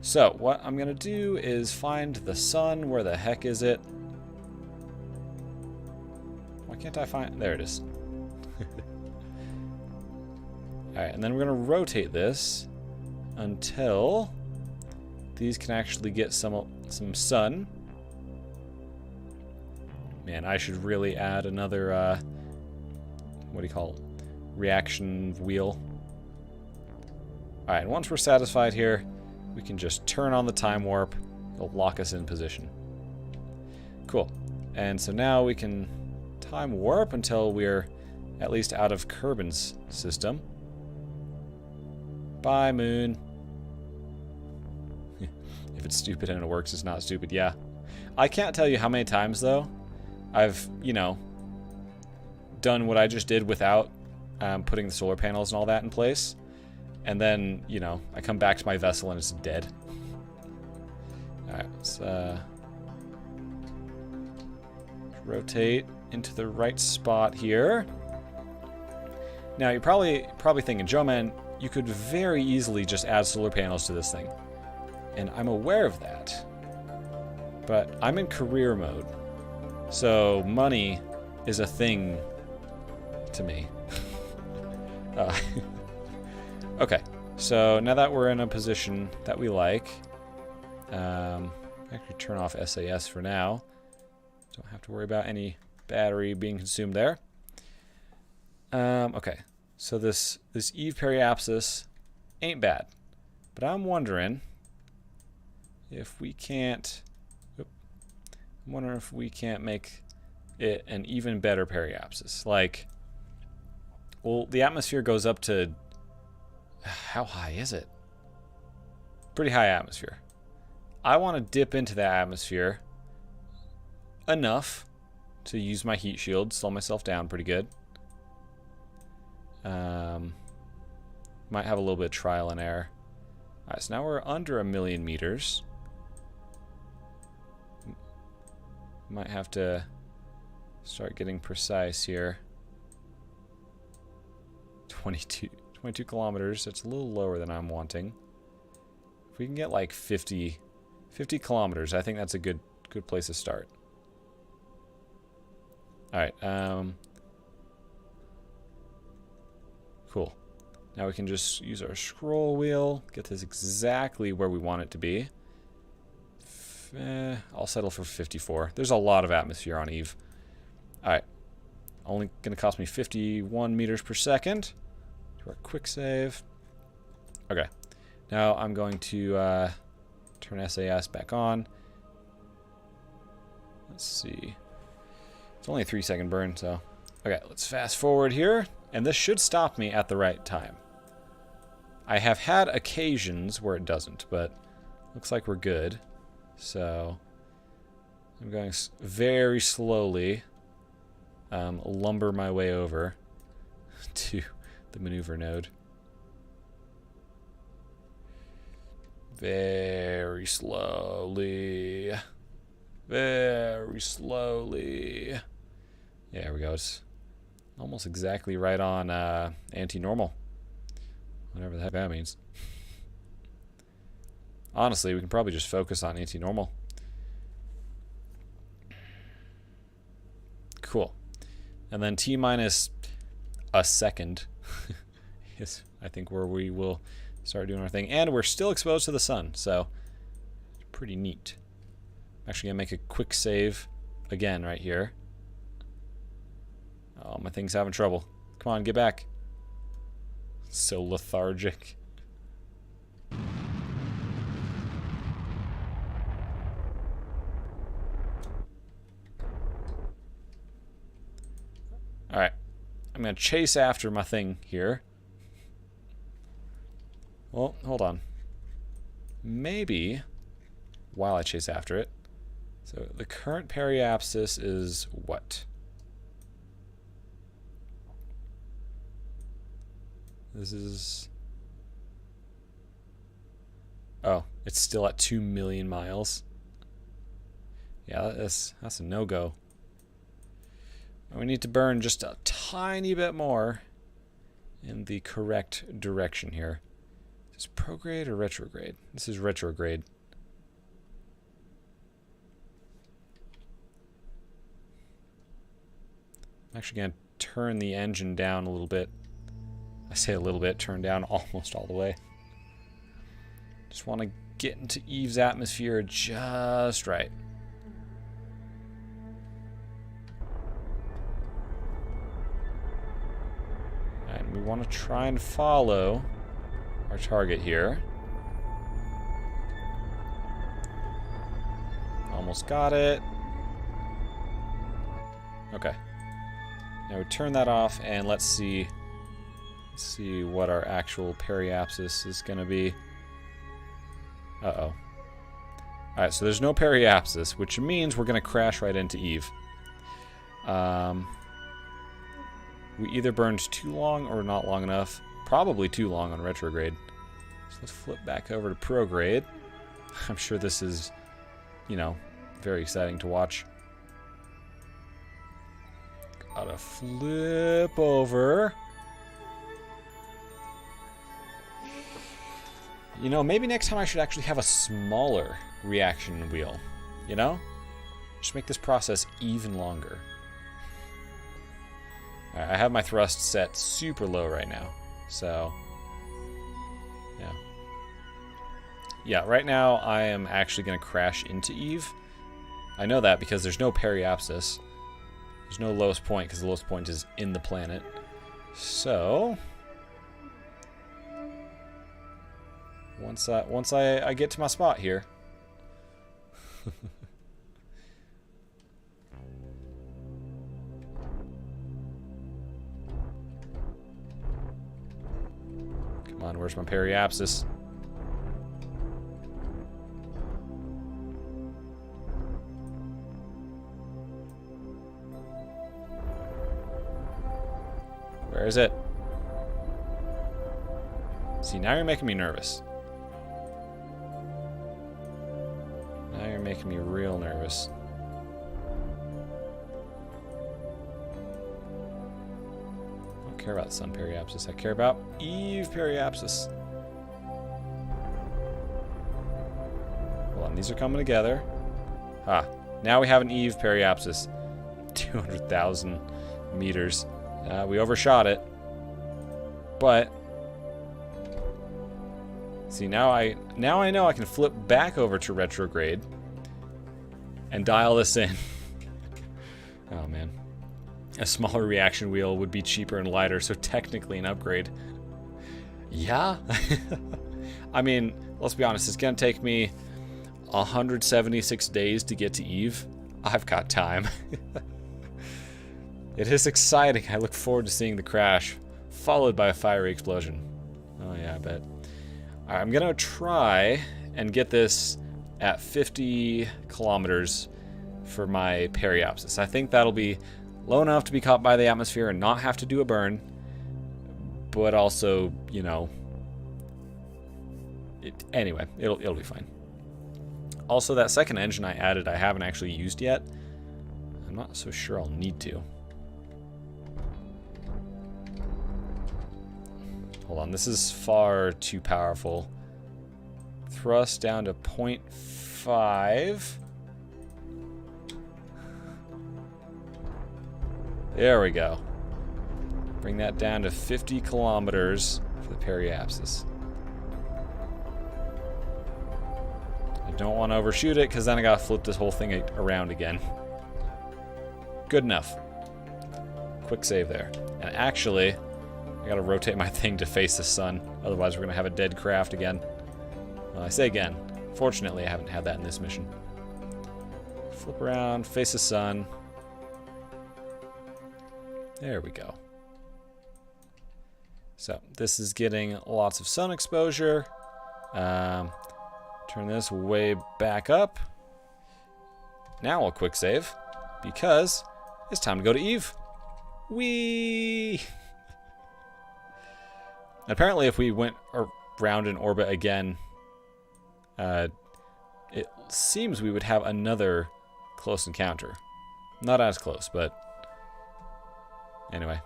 So, what I'm going to do is find the sun. Where the heck is it? Why can't I find... There it is. Alright, and then we're going to rotate this until these can actually get some sun. Man, I should really add another, what do you call it? Reaction wheel. Alright, once we're satisfied here, we can just turn on the time warp. It'll lock us in position. Cool. And so now we can time warp until we're at least out of Kerbin's system. Bye, moon. If it's stupid and it works, it's not stupid. Yeah. I can't tell you how many times, though, I've, you know, done what I just did without putting the solar panels and all that in place. And then, you know, I come back to my vessel and it's dead. Alright, let's rotate into the right spot here. Now, you're probably thinking, Joe, man, you could very easily just add solar panels to this thing. And I'm aware of that. But I'm in career mode. So money is a thing to me. Okay, so now that we're in a position that we like, actually turn off SAS for now. Don't have to worry about any battery being consumed there. Okay, so this Eve periapsis ain't bad, but I'm wondering if we can't. I'm wondering if we can't make it an even better periapsis. Like, well, the atmosphere goes up to, how high is it? Pretty high atmosphere. I want to dip into that atmosphere enough to use my heat shield, slow myself down pretty good. Might have a little bit of trial and error. Alright, so now we're under 1,000,000 meters. Might have to start getting precise here. 22 kilometers. That's a little lower than I'm wanting. If we can get like 50 kilometers, I think that's a good place to start. Alright, cool. Now we can just use our scroll wheel, get this exactly where we want it to be. I'll settle for 54. There's a lot of atmosphere on Eve. Alright. Only going to cost me 51 meters per second. Do our quick save. Okay. Now I'm going to turn SAS back on. Let's see. It's only a 3-second burn, so... Okay, let's fast forward here. And this should stop me at the right time. I have had occasions where it doesn't, but looks like we're good. So I'm going very slowly lumber my way over to the maneuver node. Very slowly. Very slowly. Yeah, there we go. It's almost exactly right on anti-normal. Whatever the heck that means. Honestly, we can probably just focus on anti-normal. Cool. And then T-minus a second is, I think, where we will start doing our thing. And we're still exposed to the sun, so it's pretty neat. I'm actually going to make a quick save again right here. Oh, my thing's having trouble. Come on, get back. So lethargic. Alright. I'm going to chase after my thing here. Well, hold on. Maybe, while I chase after it. So the current periapsis is what? This is... Oh, it's still at 2 million miles. Yeah, that's a no-go. We need to burn just a tiny bit more in the correct direction here. Is this prograde or retrograde? This is retrograde. I'm actually going to turn the engine down a little bit. I say a little bit, turn down almost all the way. Just want to get into Eve's atmosphere just right. And we want to try and follow our target here. Almost got it. Okay. Now we turn that off, and let's see what our actual periapsis is going to be. Uh-oh. Alright, so there's no periapsis, which means we're going to crash right into Eve. We either burned too long or not long enough. Probably too long on retrograde. So let's flip back over to prograde. I'm sure this is, you know, very exciting to watch. Gotta flip over. You know, maybe next time I should actually have a smaller reaction wheel. You know? Just make this process even longer. Alright, I have my thrust set super low right now. So, yeah. Yeah, right now I am actually going to crash into Eve. I know that because there's no periapsis. There's no lowest point because the lowest point is in the planet. So, once I get to my spot here. Come on, where's my periapsis? Where is it? See, now you're making me nervous. Now you're making me real nervous. I don't care about Sun periapsis. I care about Eve periapsis. Hold on, these are coming together. Ah, now we have an Eve periapsis. 200,000 meters. We overshot it, but see, now I know I can flip back over to retrograde and dial this in. Oh man, a smaller reaction wheel would be cheaper and lighter, so technically an upgrade. Yeah, I mean, let's be honest, it's gonna take me 176 days to get to Eve. I've got time. It is exciting. I look forward to seeing the crash, followed by a fiery explosion. Oh yeah, I bet. Alright, I'm gonna try and get this at 50 kilometers for my periapsis. I think that'll be low enough to be caught by the atmosphere and not have to do a burn, but also, you know, anyway, it'll be fine. Also, that second engine I added, I haven't actually used yet. I'm not so sure I'll need to. Hold on, this is far too powerful. Thrust down to 0.5. There we go. Bring that down to 50 kilometers for the periapsis. I don't want to overshoot it because then I gotta flip this whole thing around again. Good enough. Quick save there. And actually, I gotta rotate my thing to face the sun, otherwise we're gonna have a dead craft again. Well, I say again. Fortunately, I haven't had that in this mission. Flip around, face the sun. There we go. So, this is getting lots of sun exposure. Turn this way back up. Now I'll quick save, because it's time to go to Eve. Whee! Apparently, if we went around in orbit again, it seems we would have another close encounter. Not as close, but anyway.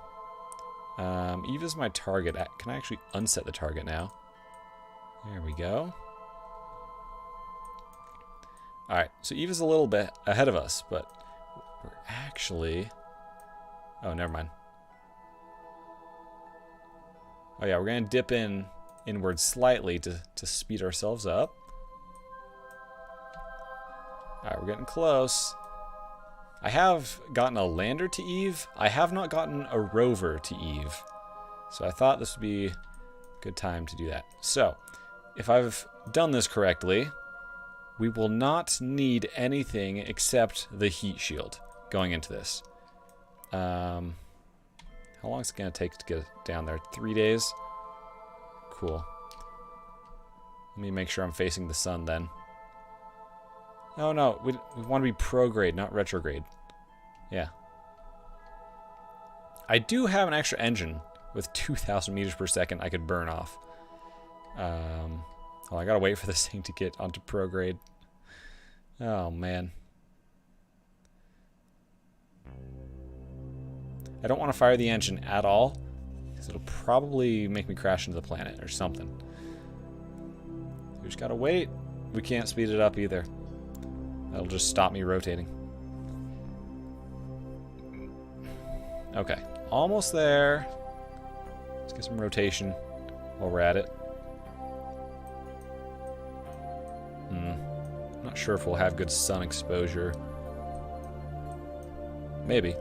Eve is my target. Can I actually unset the target now? There we go. Alright, so Eve is a little bit ahead of us, but we're actually... Oh, never mind. Oh yeah, we're going to dip inward slightly to speed ourselves up. Alright, we're getting close. I have gotten a lander to Eve. I have not gotten a rover to Eve. So I thought this would be a good time to do that. So, if I've done this correctly, we will not need anything except the heat shield going into this. How long is it going to take to get down there? 3 days? Cool. Let me make sure I'm facing the sun then. Oh no, we want to be prograde, not retrograde. Yeah. I do have an extra engine with 2,000 meters per second I could burn off. Well, I gotta wait for this thing to get onto prograde. Oh man. I don't want to fire the engine at all, because it'll probably make me crash into the planet or something. We just gotta wait. We can't speed it up either. That'll just stop me rotating. Okay, almost there. Let's get some rotation while we're at it. Not sure if we'll have good sun exposure. Maybe.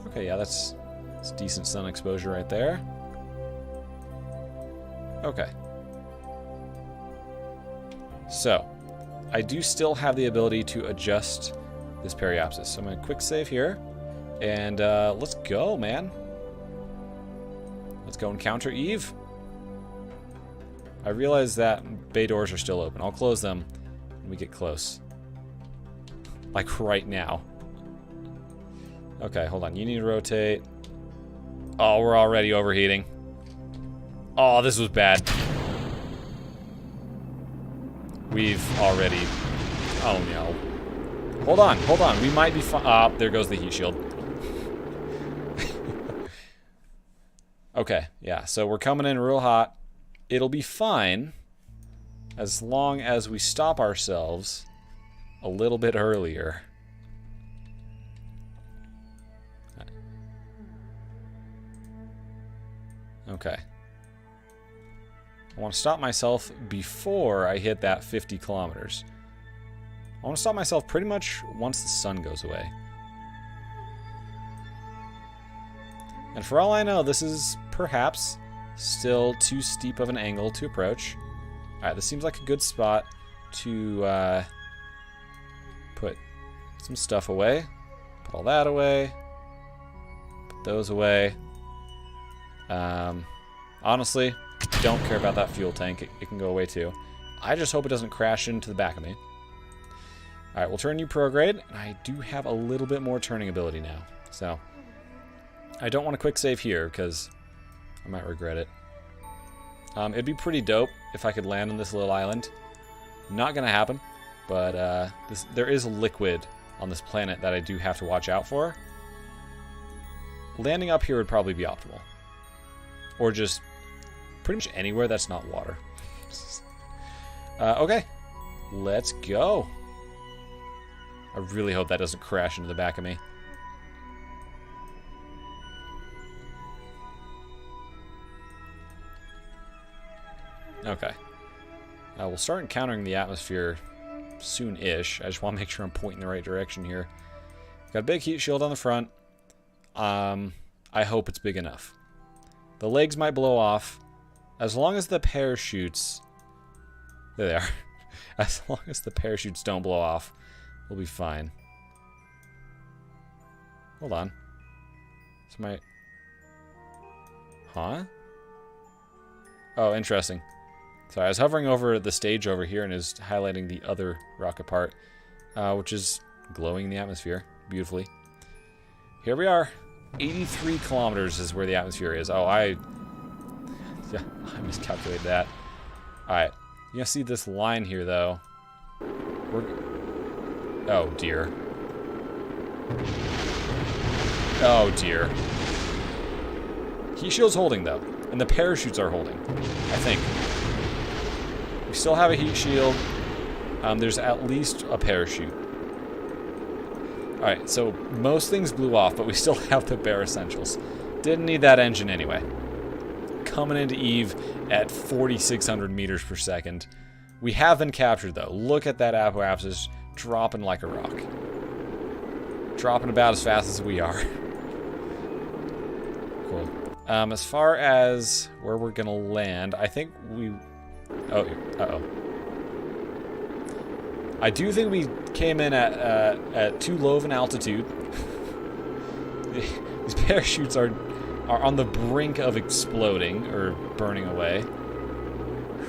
Okay, yeah, that's decent sun exposure right there. Okay. So, I do still have the ability to adjust this periapsis. So I'm going to quick save here. And let's go, man. Let's go encounter Eve. I realize that bay doors are still open. I'll close them when we get close. Like right now. Okay, hold on. You need to rotate. Oh, we're already overheating. Oh, this was bad. We've already... Oh, no. Hold on, hold on. We might be fine. Ah, there goes the heat shield. Okay, yeah. So we're coming in real hot. It'll be fine as long as we stop ourselves a little bit earlier. Okay. I want to stop myself before I hit that 50 kilometers. I want to stop myself pretty much once the sun goes away. And for all I know, this is perhaps still too steep of an angle to approach. Alright, this seems like a good spot to put some stuff away. Put all that away. Put those away. Honestly, don't care about that fuel tank. It can go away too. I just hope it doesn't crash into the back of me. Alright, we'll turn you prograde. And I do have a little bit more turning ability now. So, I don't want to quick save here because I might regret it. It'd be pretty dope if I could land on this little island. Not going to happen, but there is liquid on this planet that I do have to watch out for. Landing up here would probably be optimal. Or just pretty much anywhere that's not water. Okay, let's go. I really hope that doesn't crash into the back of me. Okay. We'll start encountering the atmosphere soon-ish. I just want to make sure I'm pointing the right direction here. Got a big heat shield on the front. I hope it's big enough. The legs might blow off. As long as the parachutes... There they are. As long as the parachutes don't blow off, we'll be fine. Hold on. Is my... Huh? Oh, interesting. Sorry, I was hovering over the stage over here and is highlighting the other rocket part, which is glowing in the atmosphere beautifully. Here we are. 83 kilometers is where the atmosphere is. Oh, I miscalculated that. Alright. You see this line here, though. Oh, dear. Oh, dear. Heat shield's holding, though. And the parachutes are holding, I think. We still have a heat shield. There's at least a parachute. Alright, so most things blew off, but we still have the bare essentials. Didn't need that engine anyway. Coming into Eve at 4,600 meters per second. We have been captured, though. Look at that apoapsis dropping like a rock. Dropping about as fast as we are. Cool. As far as where we're gonna land, I think we... Oh, uh-oh. I do think we came in at too low of an altitude. These parachutes are on the brink of exploding or burning away.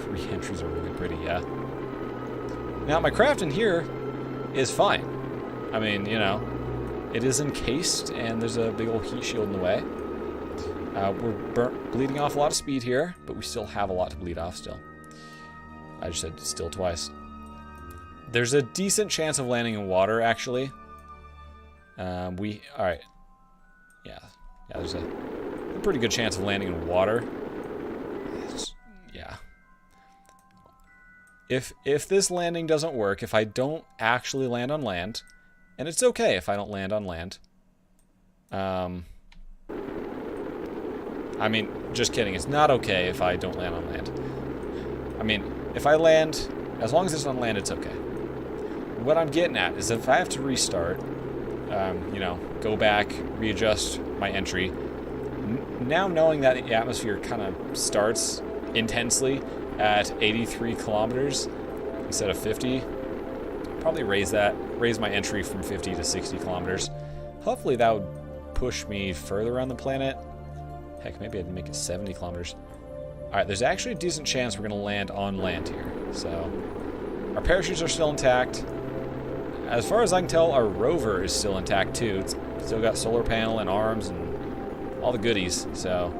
Re-entries are really pretty, yeah. Now, my craft in here is fine. I mean, you know, it is encased, and there's a big old heat shield in the way. We're bleeding off a lot of speed here, but we still have a lot to bleed off still. I just said still twice. There's a decent chance of landing in water, actually. Alright. Yeah, there's a pretty good chance of landing in water. Yeah. If this landing doesn't work, if I don't actually land on land, and it's okay if I don't land on land. I mean, just kidding. It's not okay if I don't land on land. I mean, if I land, as long as it's on land, it's okay. What I'm getting at is if I have to restart, you know, go back, readjust my entry, now knowing that the atmosphere kind of starts intensely at 83 kilometers instead of 50, probably raise my entry from 50 to 60 kilometers. Hopefully that would push me further around the planet. Heck, maybe I'd make it 70 kilometers. Alright, there's actually a decent chance we're going to land on land here. So, our parachutes are still intact. As far as I can tell, our rover is still intact too. It's still got solar panel and arms and all the goodies. So,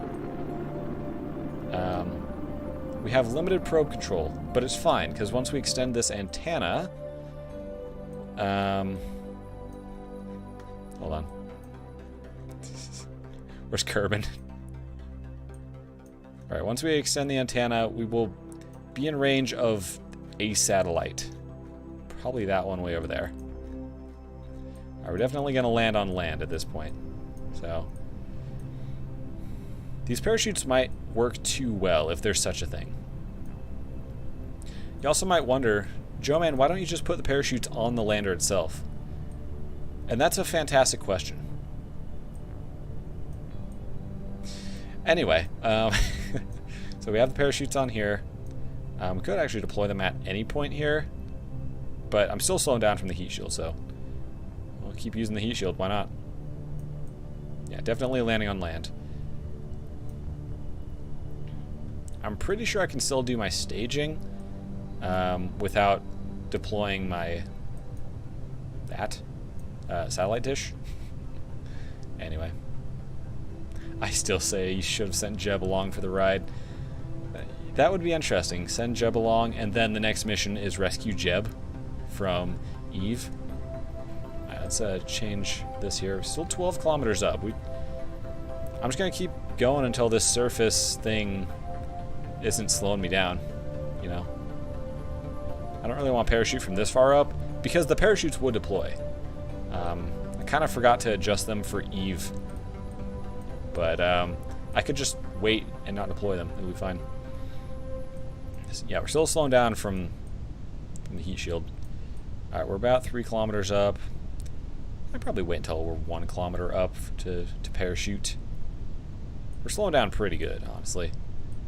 we have limited probe control, but it's fine because once we extend this antenna, hold on. Where's Kerbin? Alright, once we extend the antenna, we will be in range of a satellite. Probably that one way over there. Alright, we're definitely going to land on land at this point. So, these parachutes might work too well, if there's such a thing. You also might wonder, Joe Man, why don't you just put the parachutes on the lander itself? And that's a fantastic question. Anyway, so we have the parachutes on here. We could actually deploy them at any point here, but I'm still slowing down from the heat shield, so we'll keep using the heat shield. Why not? Yeah, definitely landing on land. I'm pretty sure I can still do my staging without deploying my satellite dish. Anyway. I still say you should have sent Jeb along for the ride. That would be interesting. Send Jeb along, and then the next mission is rescue Jeb from Eve. Right, let's change this here. Still 12 kilometers up. I'm just going to keep going until this surface thing isn't slowing me down, you know? I don't really want to parachute from this far up, because the parachutes would deploy. I kind of forgot to adjust them for Eve. But I could just wait and not deploy them. It'll be fine. Yeah, we're still slowing down from the heat shield. Alright, we're about 3 kilometers up. I'd probably wait until we're 1 kilometer up to parachute. We're slowing down pretty good, honestly.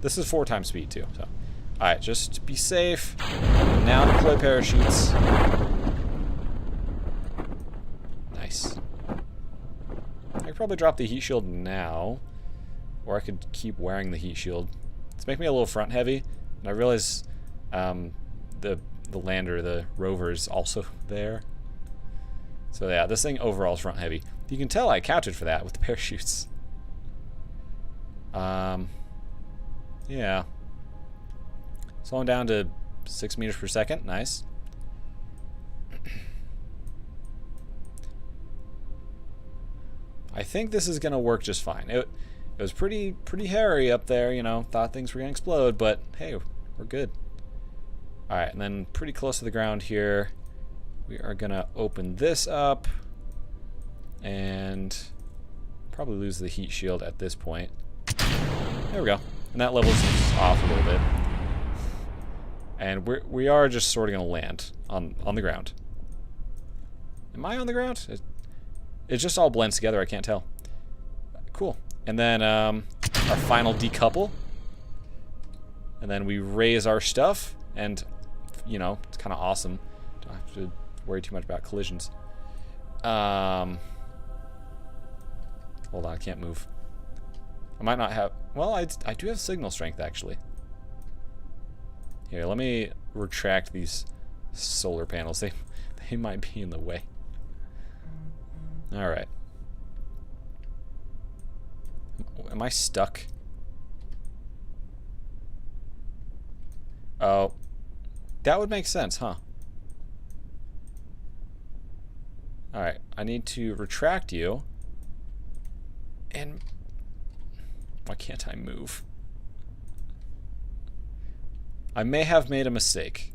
This is 4 times speed, too. So, alright, just be safe. Now deploy parachutes. Nice. I could probably drop the heat shield now, or I could keep wearing the heat shield. It's making me a little front heavy, and I realize the lander, the rover, is also there. So yeah, this thing overall is front heavy. You can tell I accounted for that with the parachutes. Yeah. Slowing down to 6 meters per second. Nice. I think this is going to work just fine. It was pretty hairy up there, you know. Thought things were going to explode, but hey, we're good. Alright, and then pretty close to the ground here, we are going to open this up and probably lose the heat shield at this point. There we go. And that levels off a little bit. And we are just sort of going to land on the ground. Am I on the ground? It just all blends together. I can't tell. Cool. And then our final decouple. And then we raise our stuff, and, you know, it's kind of awesome. Don't have to worry too much about collisions. Hold on, I can't move. I might not have... Well, I do have signal strength, actually. Here, let me retract these solar panels. They might be in the way. Alright. Am I stuck? Oh. That would make sense, huh? Alright, I need to retract you. And... why can't I move? I may have made a mistake.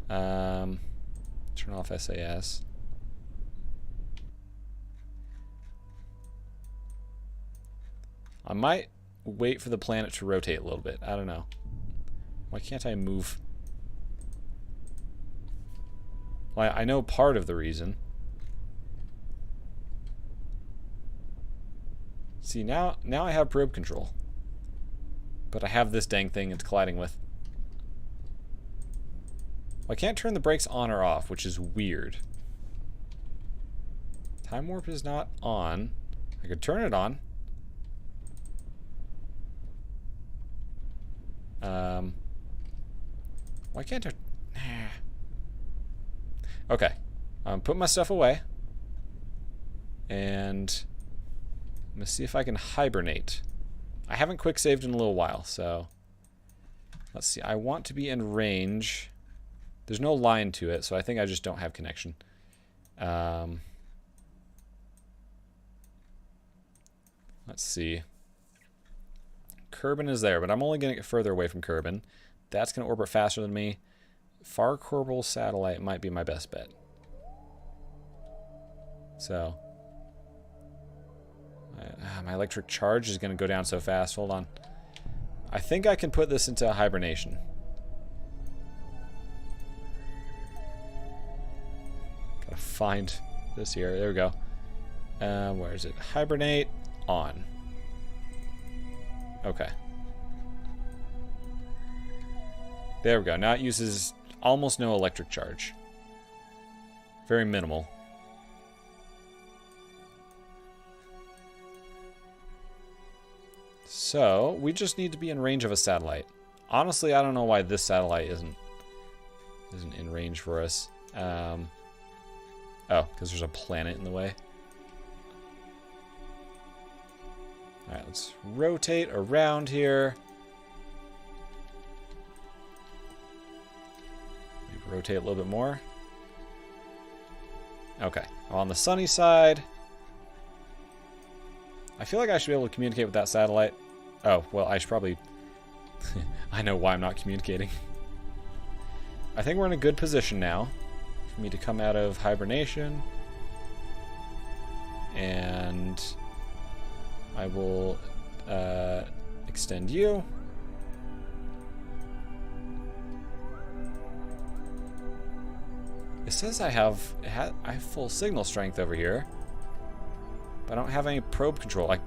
Turn off SAS. I might wait for the planet to rotate a little bit. I don't know. Why can't I move? Well, I know part of the reason. See, now I have probe control. But I have this dang thing it's colliding with. Well, I can't turn the brakes on or off, which is weird. Time warp is not on. I could turn it on. Why can't I... Okay. Put my stuff away. And I'm going to see if I can hibernate. I haven't quick saved in a little while, so let's see. I want to be in range. There's no line to it, so I think I just don't have connection. Let's see. Kerbin is there, but I'm only going to get further away from Kerbin. That's going to orbit faster than me. Far Kerbal satellite might be my best bet. So, my electric charge is going to go down so fast. Hold on. I think I can put this into hibernation. Gotta find this here. There we go. Where is it? Hibernate on. Okay. There we go. Now it uses almost no electric charge. Very minimal. So, we just need to be in range of a satellite. Honestly, I don't know why this satellite isn't in range for us. Oh, because there's a planet in the way. Alright, let's rotate around here. Maybe rotate a little bit more. Okay, I'm on the sunny side. I feel like I should be able to communicate with that satellite. Oh, well, I should probably... I know why I'm not communicating. I think we're in a good position now for me to come out of hibernation. And I will extend you. It says I have full signal strength over here. But I don't have any probe control. I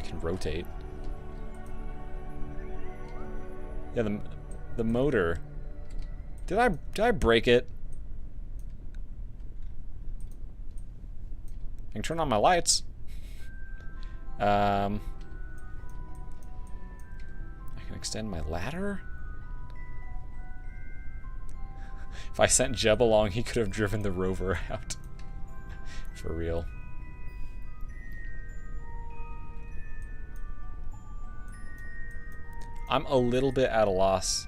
can rotate. Yeah, the motor. Did I break it? I can turn on my lights. I can extend my ladder. If I sent Jeb along, he could have driven the rover out. For real. I'm a little bit at a loss.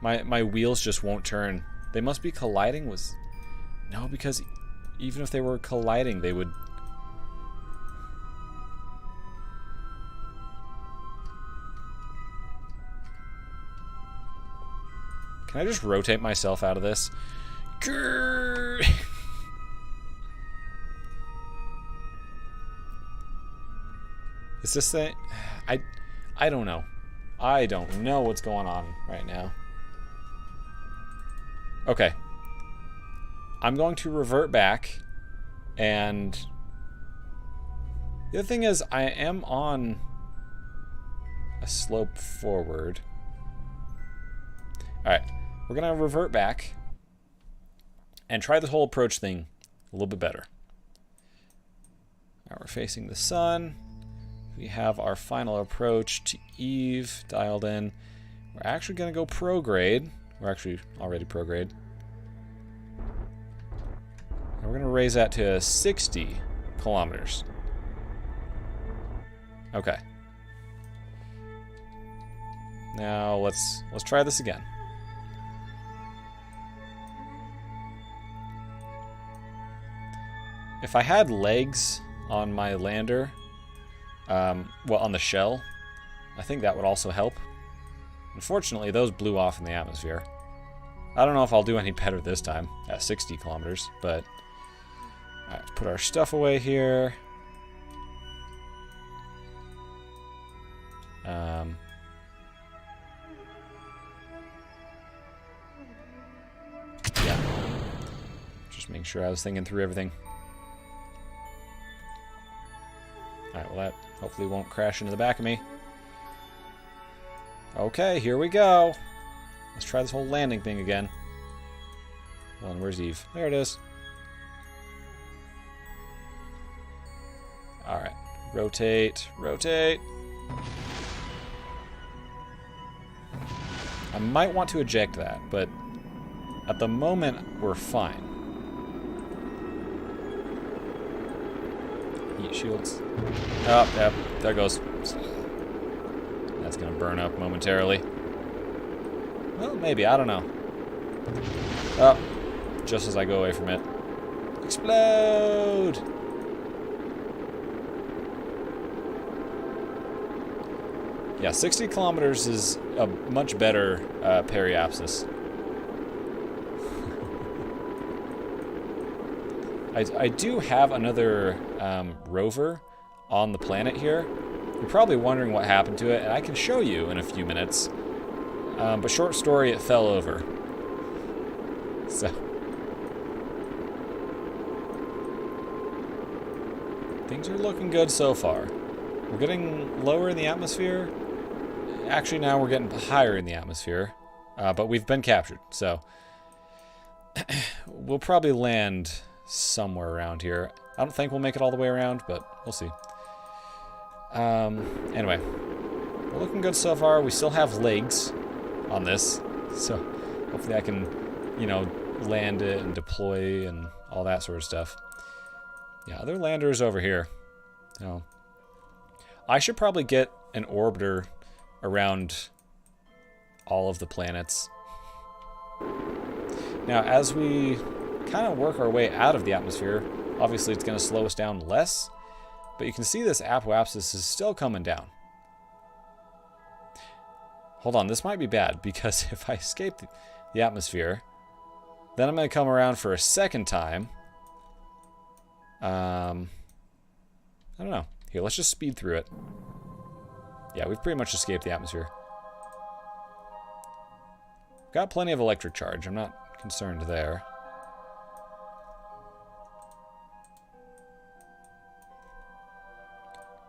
My wheels just won't turn. They must be colliding with... No, because even if they were colliding, they would... Can I just rotate myself out of this? Grrr! Is this thing... I don't know. I don't know what's going on right now. Okay. I'm going to revert back and The other thing is, I am on a slope forward. Alright, we're going to revert back and try this whole approach thing a little bit better. Alright, we're facing the sun. We have our final approach to Eve dialed in. We're actually going to go prograde. We're actually already prograde. And we're going to raise that to 60 kilometers. Okay. Now let's try this again. If I had legs on my lander, well, on the shell, I think that would also help. Unfortunately, those blew off in the atmosphere. I don't know if I'll do any better this time at 60 kilometers, but alright, let's put our stuff away here. Yeah. Just making sure I was thinking through everything. Alright, well that hopefully won't crash into the back of me. Okay, here we go. Let's try this whole landing thing again. Hold on, where's Eve? There it is. Alright, rotate, rotate. I might want to eject that, but at the moment, we're fine. Heat shields. Oh, yep, there it goes. That's gonna burn up momentarily. Well, maybe, I don't know. Oh, just as I go away from it. Explode! Yeah, 60 kilometers is a much better periapsis. I do have another rover on the planet here. You're probably wondering what happened to it, and I can show you in a few minutes. But short story, it fell over. So. Things are looking good so far. We're getting lower in the atmosphere. Actually, now we're getting higher in the atmosphere. But we've been captured, so. We'll probably land somewhere around here. I don't think we'll make it all the way around, but we'll see. Anyway. We're looking good so far. We still have legs on this, so hopefully I can, you know, land it and deploy and all that sort of stuff. Yeah, other landers over here. Oh. I should probably get an orbiter around all of the planets. Now, as we kind of work our way out of the atmosphere, obviously it's going to slow us down less, but you can see this apoapsis is still coming down. Hold on, this might be bad, because if I escape the atmosphere, then I'm going to come around for a second time. I don't know. Here, let's just speed through it. Yeah, we've pretty much escaped the atmosphere. Got plenty of electric charge. I'm not concerned there.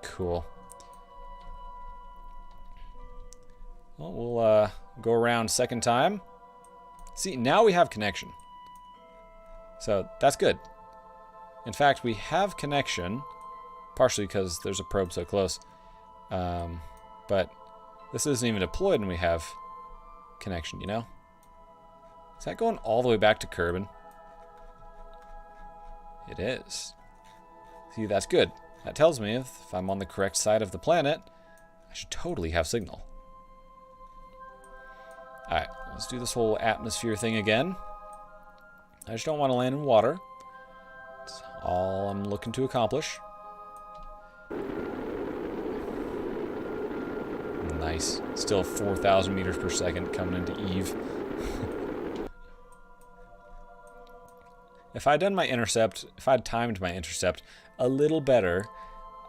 Cool. Well, we'll go around second time. See, now we have connection. So that's good. In fact, we have connection, partially because there's a probe so close. But this isn't even deployed and we have connection, you know? Is that going all the way back to Kerbin? It is. See, that's good. That tells me if I'm on the correct side of the planet, I should totally have signal. Alright, let's do this whole atmosphere thing again. I just don't want to land in water. That's all I'm looking to accomplish. Nice. Still 4,000 meters per second coming into Eve. If I'd done my intercept, if I'd timed my intercept a little better,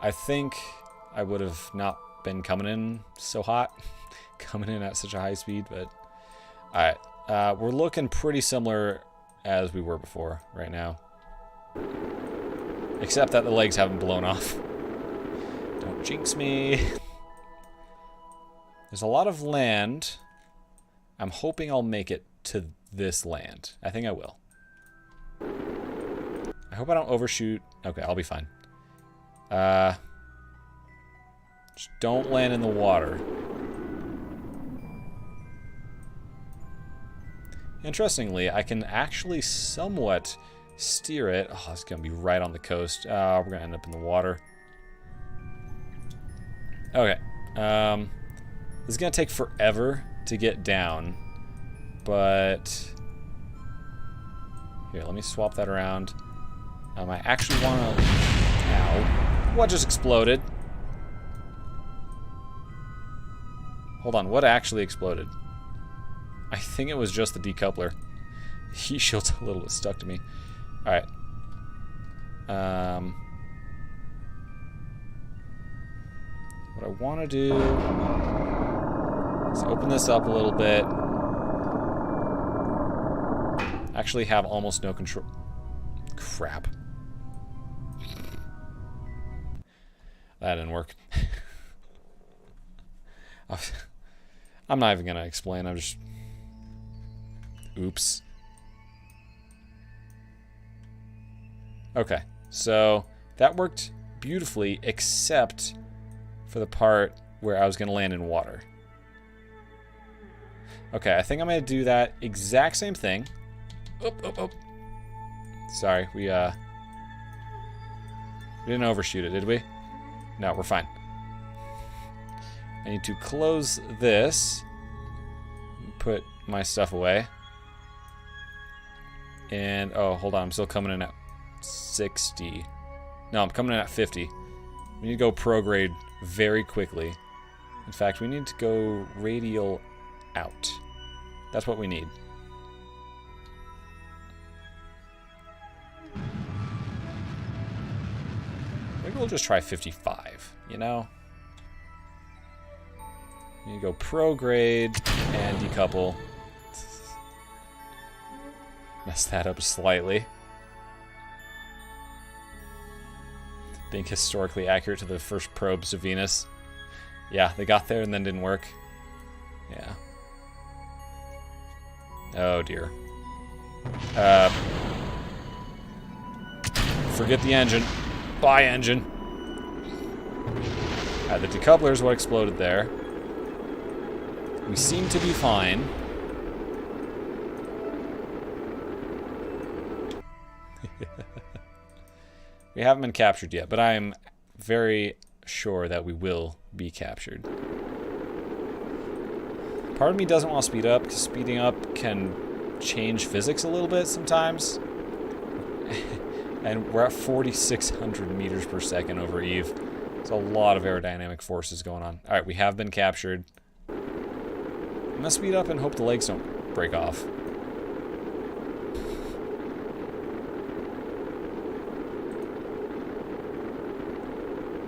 I think I would have not been coming in so hot. Coming in at such a high speed, but... Alright, we're looking pretty similar as we were before right now. Except that the legs haven't blown off. jinx me. There's a lot of land. I'm hoping I'll make it to this land. I think I will. I hope I don't overshoot. Okay, I'll be fine. Just don't land in the water. Interestingly, I can actually somewhat steer it. Oh, it's going to be right on the coast. We're going to end up in the water. Okay. This is going to take forever to get down. But... Here, let me swap that around. I actually want to... Ow. What just exploded? Hold on, what actually exploded? I think it was just the decoupler. Heat shield's a little bit stuck to me. Alright. What I want to do is open this up a little bit. Actually have almost no control. Crap. That didn't work. I'm not even going to explain. I'm just... Oops. Okay, so that worked beautifully, except for the part where I was going to land in water. Okay, I think I'm going to do that exact same thing. Oh. Sorry, we didn't overshoot it, did we? No, we're fine. I need to close this. Put my stuff away. And, oh, hold on. I'm still coming in at 60. No, I'm coming in at 50. We need to go prograde very quickly. In fact, we need to go radial out. That's what we need. Maybe we'll just try 55, you know? You need to go prograde and decouple. Messed that up slightly. Being historically accurate to the first probes of Venus. Yeah, they got there and then didn't work. Yeah. Oh dear. Forget the engine. Bye, engine. The decoupler is what exploded there. We seem to be fine. We haven't been captured yet, but I'm very sure that we will be captured. Part of me doesn't want to speed up, because speeding up can change physics a little bit sometimes. And we're at 4,600 meters per second over Eve. There's a lot of aerodynamic forces going on. Alright, we have been captured. I'm gonna speed up and hope the legs don't break off.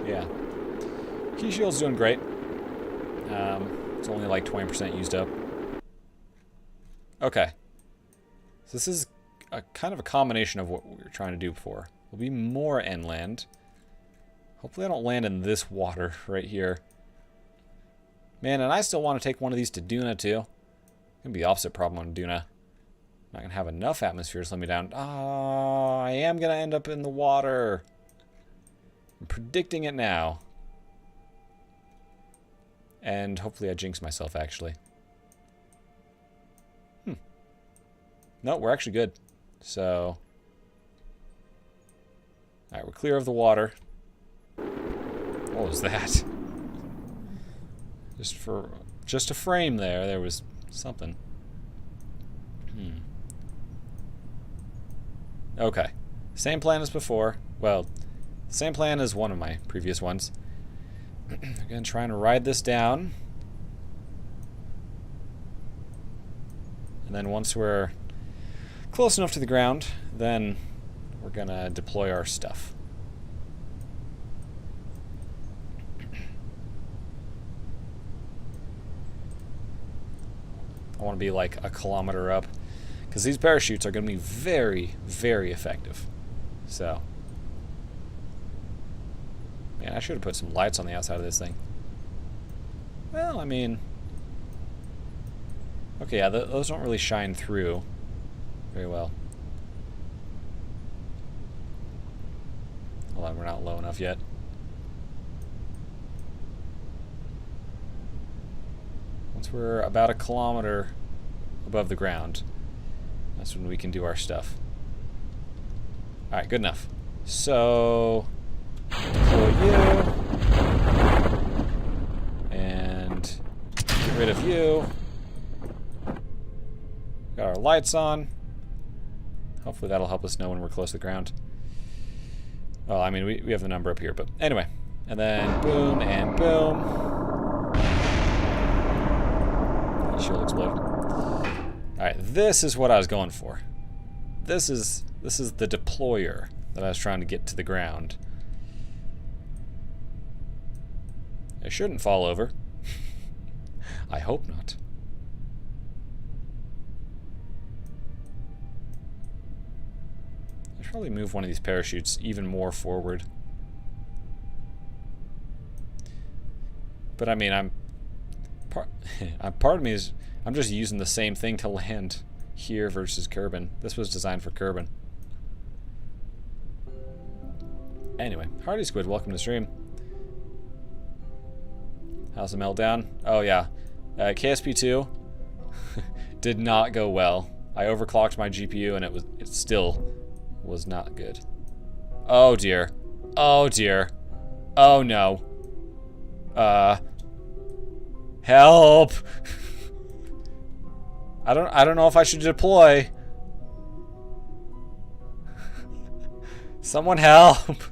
Yeah. Key shield's doing great. It's only like 20% used up. Okay. So this is a kind of a combination of what we were trying to do before. There'll be more inland. Hopefully I don't land in this water right here. Man, and I still want to take one of these to Duna too. It's gonna be the opposite problem on Duna. I'm not gonna have enough atmosphere to slow me down. Oh, I am gonna end up in the water. I'm predicting it now. And hopefully I jinx myself, actually. No, we're actually good. So... Alright, we're clear of the water. What was that? Just a frame there was something. Okay. Same plan as before. Well, same plan as one of my previous ones. Again, trying to ride this down. And then once we're close enough to the ground, then we're gonna deploy our stuff. I want to be like a kilometer up, because these parachutes are going to be very, very effective. So, Man, I should have put some lights on the outside of this thing. Well, I mean... Okay, yeah, those don't really shine through very well. Hold on, we're not low enough yet. Once we're about 1 kilometer above the ground, that's when we can do our stuff. Alright, good enough. So, deploy you. And get rid of you. Got our lights on. Hopefully that'll help us know when we're close to the ground. Well, I mean, we have the number up here, but anyway. And then boom and boom. She'll explode. Alright, this is what I was going for. This is the deployer that I was trying to get to the ground. It shouldn't fall over. I hope not. I should probably move one of these parachutes even more forward. But I mean, part of me is I'm just using the same thing to land here versus Kerbin. This was designed for Kerbin. Anyway, Hardy Squid, welcome to the stream. How's the meltdown? Oh yeah, KSP2 did not go well. I overclocked my GPU and it still was not good. Oh dear. Oh dear. Oh no. Help! I don't know if I should deploy. Someone help!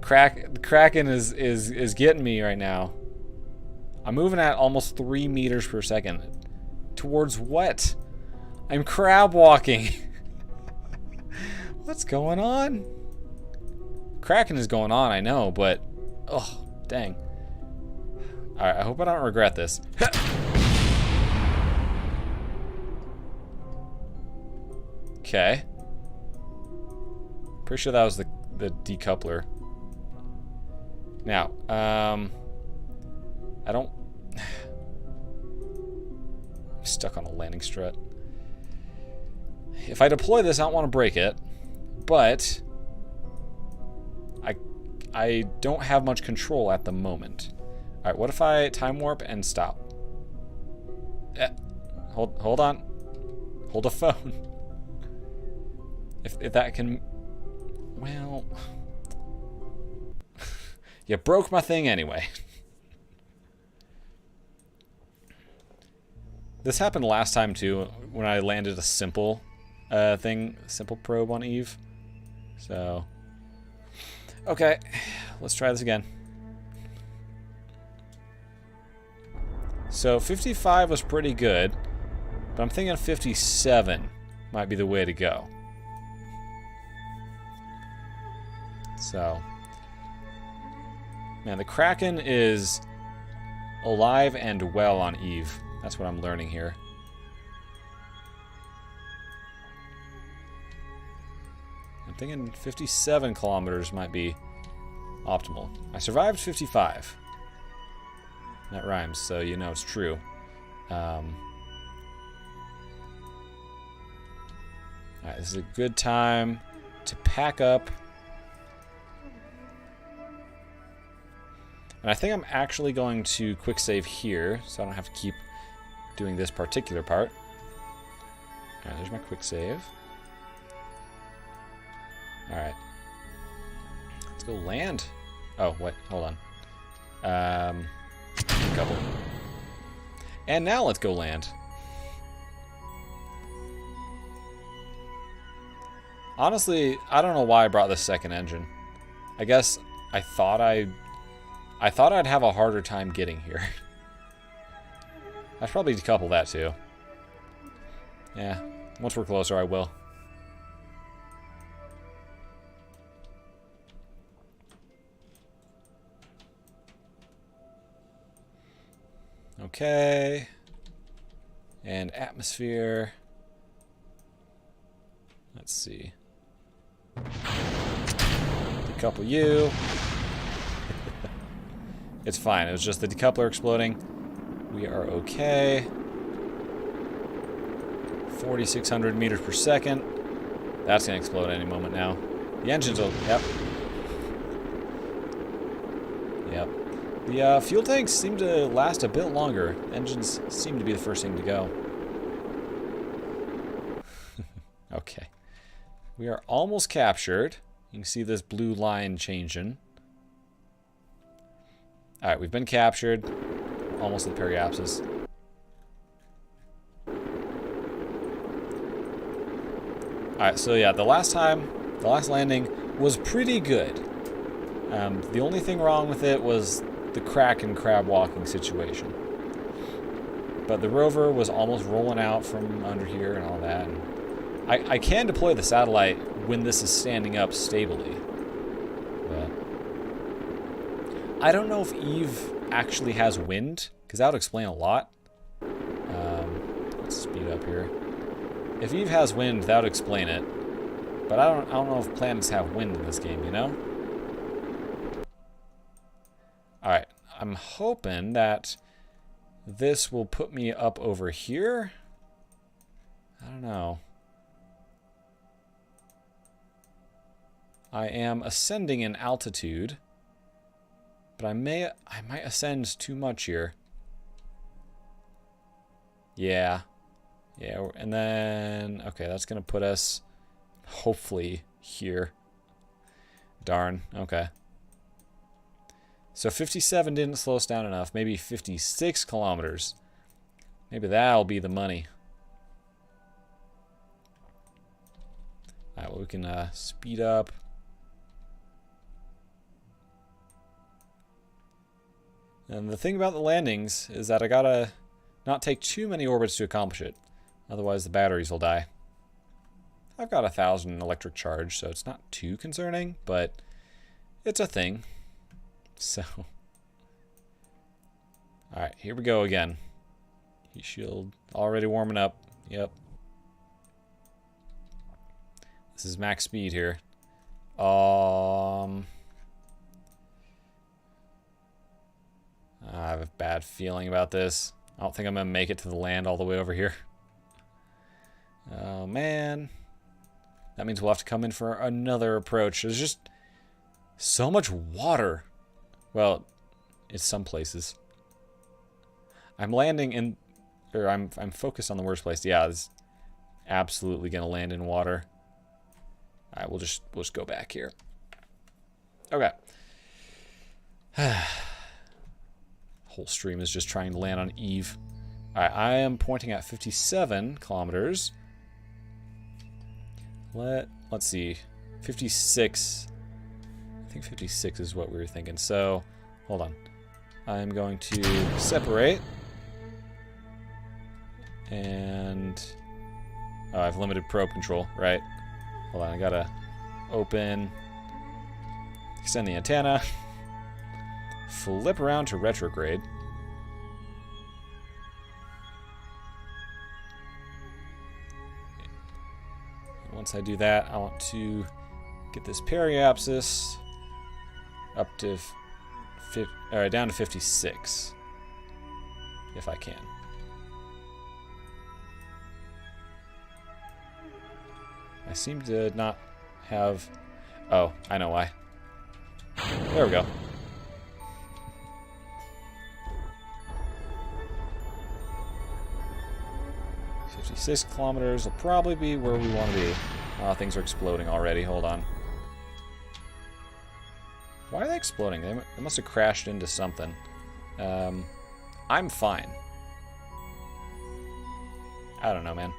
The Kraken is getting me right now. I'm moving at almost 3 meters per second. Towards what? I'm crab walking. What's going on? Kraken is going on, I know, but oh, dang. Alright, I hope I don't regret this. Okay. Pretty sure that was the decoupler. Now, I don't... I'm stuck on a landing strut. If I deploy this, I don't want to break it, but I don't have much control at the moment. Alright, what if I time warp and stop? Hold on. Hold a phone. If that can... Well... You broke my thing anyway. This happened last time too, when I landed a simple simple probe on Eve. So... Okay, let's try this again. So 55 was pretty good, but I'm thinking 57 might be the way to go. So, man, the Kraken is alive and well on Eve. That's what I'm learning here. I'm thinking 57 kilometers might be optimal. I survived 55. That rhymes, so you know it's true. Alright, this is a good time to pack up. And I think I'm actually going to quick save here, so I don't have to keep doing this particular part. Alright, there's my quick save. Alright. Let's go land. Oh, wait, hold on. Couple. And now let's go land. Honestly, I don't know why I brought this second engine. I guess I thought I'd have a harder time getting here. I should probably decouple that too. Yeah, once we're closer, I will. Okay. And atmosphere. Let's see. decouple you. It's fine. It was just the decoupler exploding. We are okay. 4,600 meters per second. That's going to explode any moment now. The engines will... Yep. Yep. The fuel tanks seem to last a bit longer. Engines seem to be the first thing to go. Okay. We are almost captured. You can see this blue line changing. Alright, we've been captured. We're almost at the periapsis. Alright, so yeah, the last landing was pretty good. The only thing wrong with it was the crack and crab walking situation. But the rover was almost rolling out from under here and all that. And I can deploy the satellite when this is standing up stably. But I don't know if Eve actually has wind, because that would explain a lot. Let's speed up here. If Eve has wind, that would explain it. But I don't know if planets have wind in this game, you know? Alright, I'm hoping that this will put me up over here. I don't know. I am ascending in altitude, but I might ascend too much here. Yeah. Yeah, and then, okay, that's going to put us, hopefully, here. Darn, okay. So 57 didn't slow us down enough. Maybe 56 kilometers. Maybe that'll be the money. Alright, well, we can speed up. And the thing about the landings is that I gotta not take too many orbits to accomplish it. Otherwise the batteries will die. I've got 1,000 electric charge, so it's not too concerning, but it's a thing. So, alright, here we go again. Heat shield already warming up. Yep. This is max speed here. I have a bad feeling about this. I don't think I'm going to make it to the land all the way over here. Oh, man. That means we'll have to come in for another approach. There's just so much water. Well, it's some places. I'm landing in... Or I'm focused on the worst place. Yeah, this is absolutely going to land in water. Alright, we'll just go back here. Okay. Whole stream is just trying to land on Eve. Alright, I am pointing at 57 kilometers. Let's see. 56. I think 56 is what we were thinking. So, hold on. I'm going to separate. And... Oh, I have limited probe control, right? Hold on, I gotta open... Extend the antenna. Flip around to retrograde. Once I do that, I want to get this periapsis up to down to 56, if I can. I seem to not have... Oh, I know why. There we go. 56 kilometers will probably be where we want to be. Oh, things are exploding already. Hold on. Why are they exploding? They must have crashed into something. I'm fine. I don't know, man.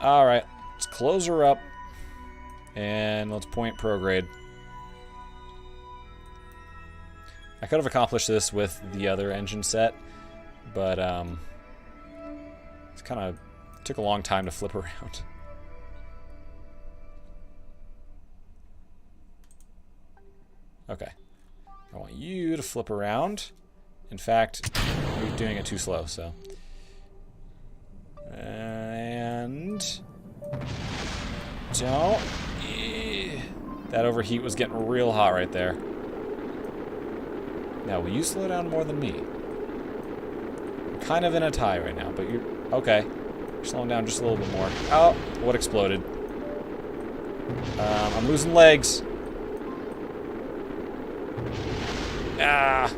Alright, let's close her up. And let's point prograde. I could have accomplished this with the other engine set, but it's kind of took a long time to flip around. Okay. I want you to flip around. In fact, you're doing it too slow, so. And... Don't... That overheat was getting real hot right there. Now, will you slow down more than me? I'm kind of in a tie right now, but you're... Okay. You're slowing down just a little bit more. Oh, what exploded? I'm losing legs. Ah.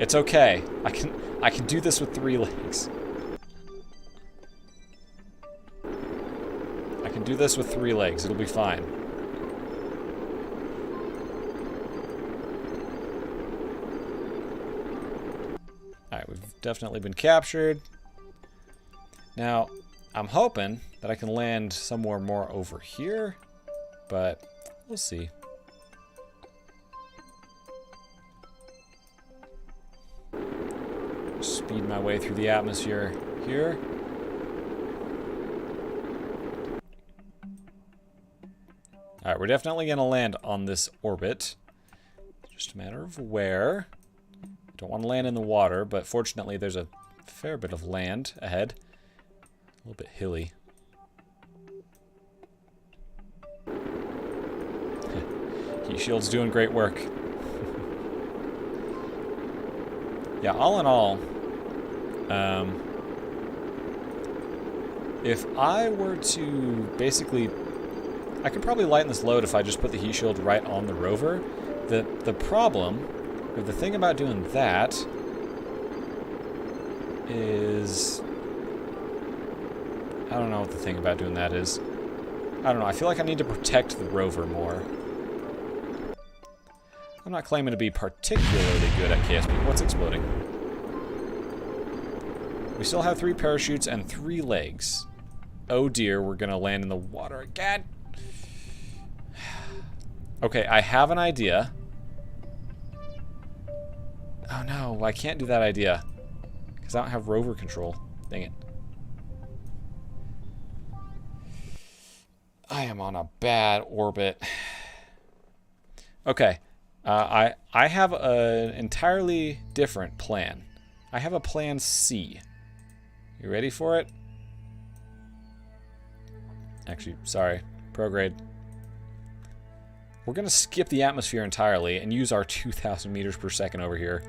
It's okay. I can do this with 3 legs. I can do this with 3 legs. It'll be fine. Alright, we've definitely been captured. Now, I'm hoping that I can land somewhere more over here, but we'll see. Speed my way through the atmosphere here. Alright, we're definitely going to land on this orbit. Just a matter of where. Don't want to land in the water, but fortunately there's a fair bit of land ahead. A little bit hilly. Heat shield's doing great work. Yeah, all in all, if I were to basically... I could probably lighten this load if I just put the heat shield right on the rover. The problem, or the thing about doing that, is... I don't know what the thing about doing that is. I don't know, I feel like I need to protect the rover more. I'm not claiming to be particularly good at KSP. What's exploding? We still have 3 parachutes and 3 legs. Oh dear, we're gonna land in the water again. Okay, I have an idea. Oh no, I can't do that idea. Because I don't have rover control. Dang it. I am on a bad orbit. Okay. I have an entirely different plan. I have a plan C. You ready for it? Actually, sorry. Prograde. We're going to skip the atmosphere entirely and use our 2,000 meters per second over here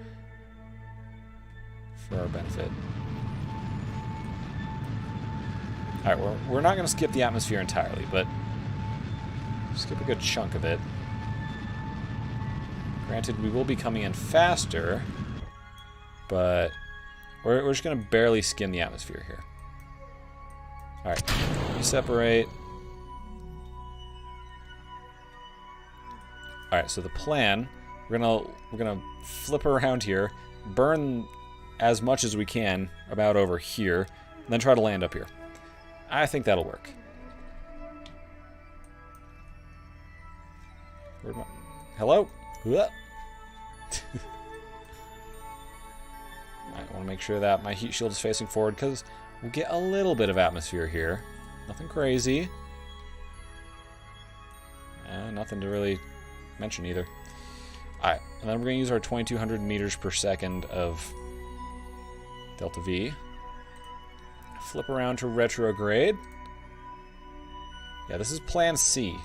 for our benefit. Alright, we're not going to skip the atmosphere entirely, but skip a good chunk of it. Granted, we will be coming in faster, but we're just going to barely skim the atmosphere here. Alright, you separate. Alright, so the plan, we're gonna flip around here, burn as much as we can about over here, and then try to land up here. I think that'll work. Where'd my... Hello? I want to make sure that my heat shield is facing forward because we'll get a little bit of atmosphere here. Nothing crazy. Nothing to really mention either. Alright, and then we're going to use our 2200 meters per second of delta V. Flip around to retrograde. Yeah, this is plan C.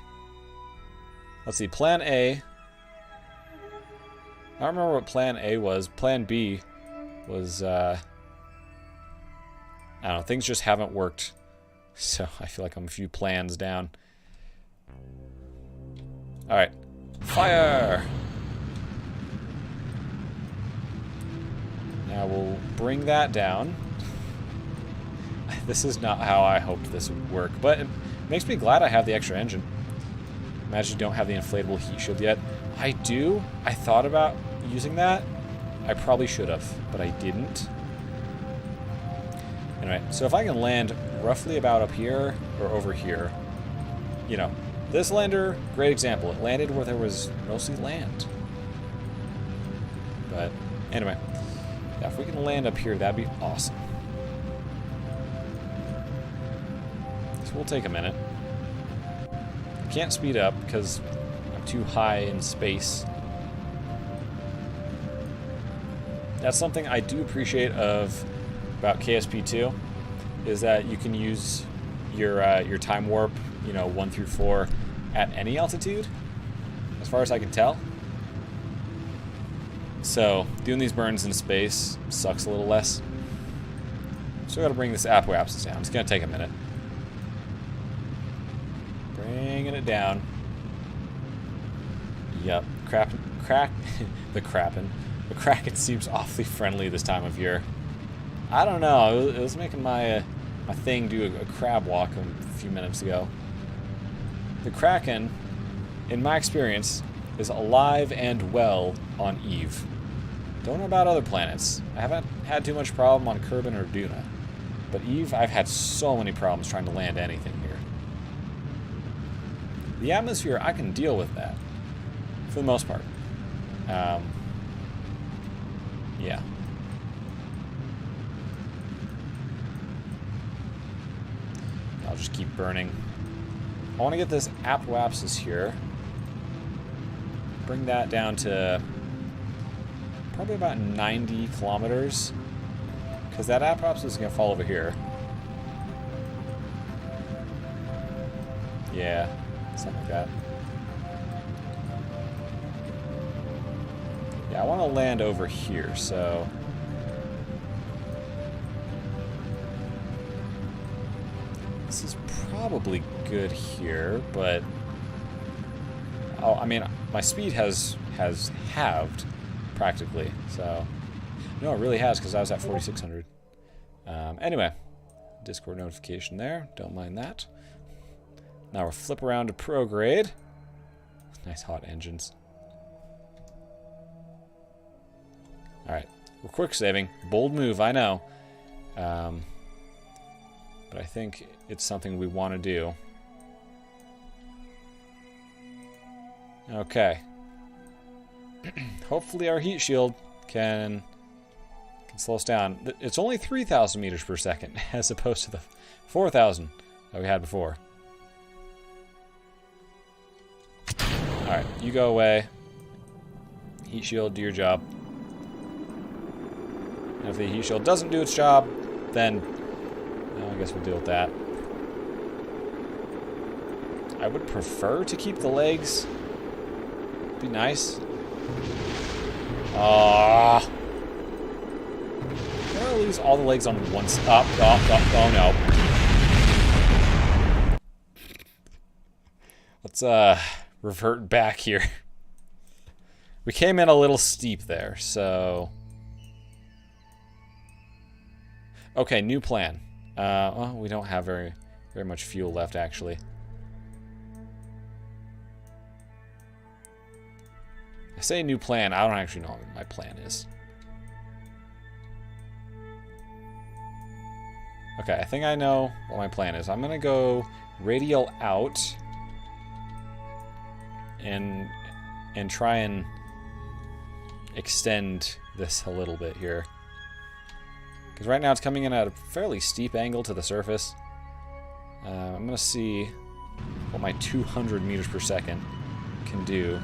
Let's see, plan A. I don't remember what plan A was. Plan B was, I don't know, things just haven't worked. So I feel like I'm a few plans down. Alright. Fire! Now we'll bring that down. This is not how I hoped this would work, but it makes me glad I have the extra engine. Imagine you don't have the inflatable heat shield yet. I do. I thought about using that. I probably should have, but I didn't. Anyway, so if I can land roughly about up here or over here, you know, this lander, great example. It landed where there was mostly land. But anyway, yeah, if we can land up here, that'd be awesome. So we'll take a minute. I can't speed up because I'm too high in space. That's something I do appreciate about KSP2 is that you can use your time warp, you know, 1 through 4, at any altitude, as far as I can tell. So doing these burns in space sucks a little less. Still gotta bring this apoapsis down. It's gonna take a minute. Bringing it down. Yep. The Kraken seems awfully friendly this time of year. I don't know. It was making my thing do a crab walk a few minutes ago. The Kraken, in my experience, is alive and well on Eve. Don't know about other planets. I haven't had too much problem on Kerbin or Duna. But Eve, I've had so many problems trying to land anything here. The atmosphere, I can deal with that. For the most part. Yeah. I'll just keep burning. I want to get this apoapsis here. Bring that down to probably about 90 kilometers. Because that apoapsis is going to fall over here. Yeah, something like that. Yeah, I want to land over here, so... This is probably good here, but... Oh, I mean, my speed has halved, practically, so... No, it really has, because I was at 4,600. Anyway, Discord notification there. Don't mind that. Now we'll flip around to prograde. Nice hot engines. Alright, we're quick saving. Bold move, I know. But I think it's something we want to do. Okay. Hopefully our heat shield can slow us down. It's only 3,000 meters per second as opposed to the 4,000 that we had before. Alright, you go away. Heat shield, do your job. And if the heat shield doesn't do its job, then I guess we'll deal with that. I would prefer to keep the legs. Be nice. Ah. Did I lose all the legs on one stop? Oh no. Let's revert back here. We came in a little steep there, so... Okay, new plan. Well, we don't have very much fuel left, actually. I say new plan, I don't actually know what my plan is. Okay, I think I know what my plan is. I'm gonna go radial out and try and extend this a little bit here. Because right now it's coming in at a fairly steep angle to the surface. I'm going to see what my 200 meters per second can do.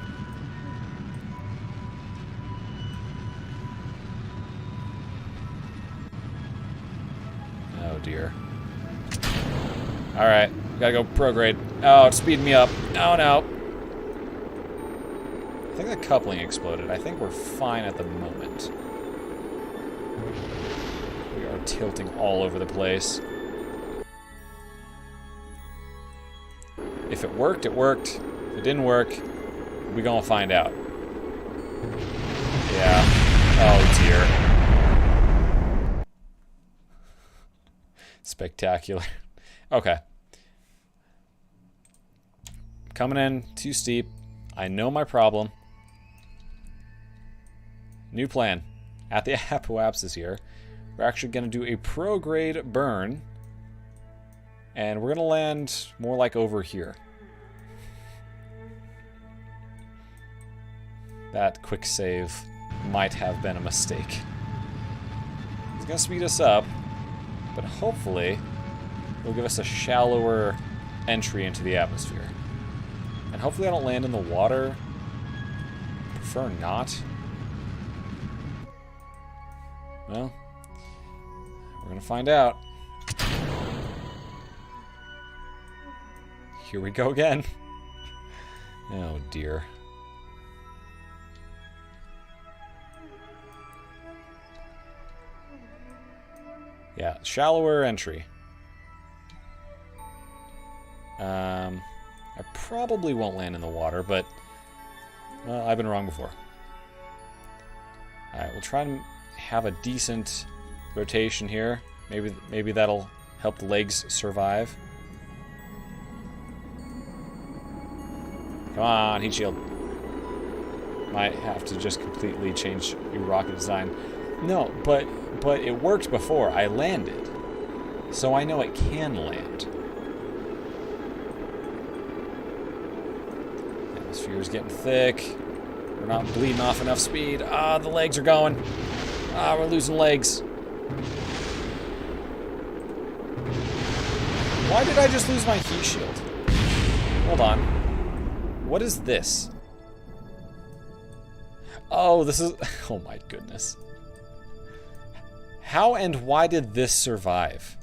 Oh dear. Alright, gotta go prograde. Oh, it's speeding me up. Oh no. I think the coupling exploded. I think we're fine at the moment. We are tilting all over the place. If it worked, it worked. If it didn't work, we gonna find out. Yeah. Oh dear. Spectacular. Okay. Coming in too steep. I know my problem. New plan. At the apoapsis here, we're actually going to do a prograde burn. And we're going to land more like over here. That quick save might have been a mistake. It's going to speed us up, but hopefully it'll give us a shallower entry into the atmosphere. And hopefully I don't land in the water. Prefer not. Well, we're gonna find out. Here we go again. Oh dear. Yeah, shallower entry. I probably won't land in the water, but well, I've been wrong before. Alright, we'll try and have a decent rotation here. Maybe that'll help the legs survive. Come on, heat shield. Might have to just completely change your rocket design. No, but it worked before. I landed. So I know it can land. Atmosphere's getting thick. We're not bleeding off enough speed. Ah, the legs are going. Ah, we're losing legs. Why did I just lose my heat shield? Hold on. What is this? Oh, this is... Oh my goodness. How and why did this survive?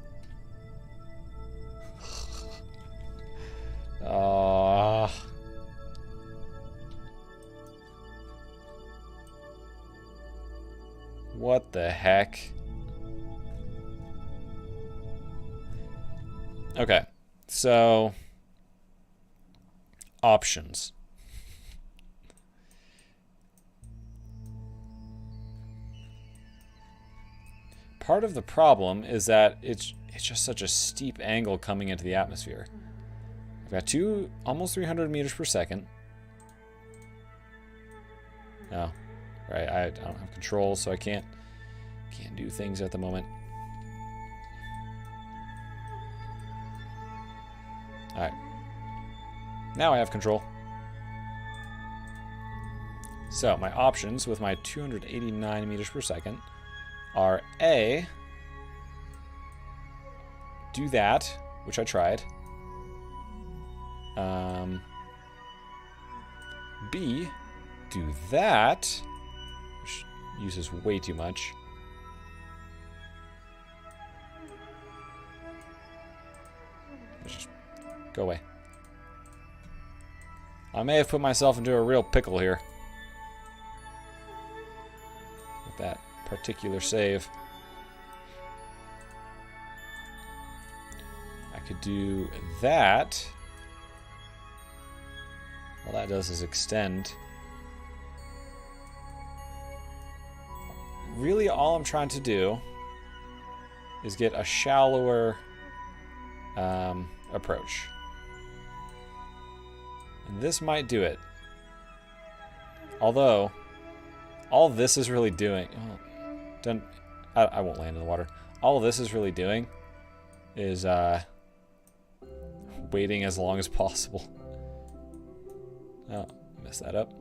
What the heck? Okay, so options. Part of the problem is that it's just such a steep angle coming into the atmosphere. I've got almost 300 meters per second. Oh, right. I don't have control, so I can't do things at the moment. All right. Now I have control. So my options with my 289 meters per second are A, do that, which I tried. B, do that, which uses way too much. Just go away. I may have put myself into a real pickle here with that particular save. I could do that. All that does is extend. Really, all I'm trying to do is get a shallower approach. And this might do it. Although, all this is really doing... Oh, I won't land in the water. All this is really doing is waiting as long as possible. Oh, messed that up.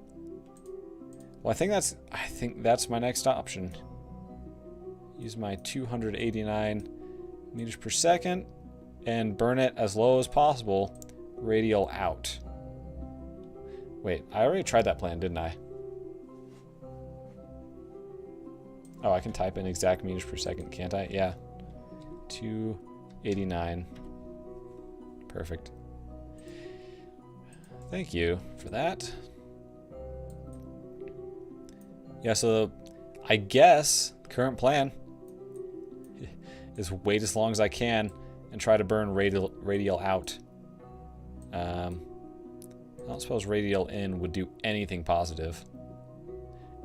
Well, I think that's my next option. Use my 289 meters per second and burn it as low as possible, radial out. Wait, I already tried that plan, didn't I? Oh, I can type in exact meters per second, can't I? Yeah. 289. Perfect. Thank you for that. Yeah, so I guess the current plan is wait as long as I can and try to burn radial out. I don't suppose radial in would do anything positive.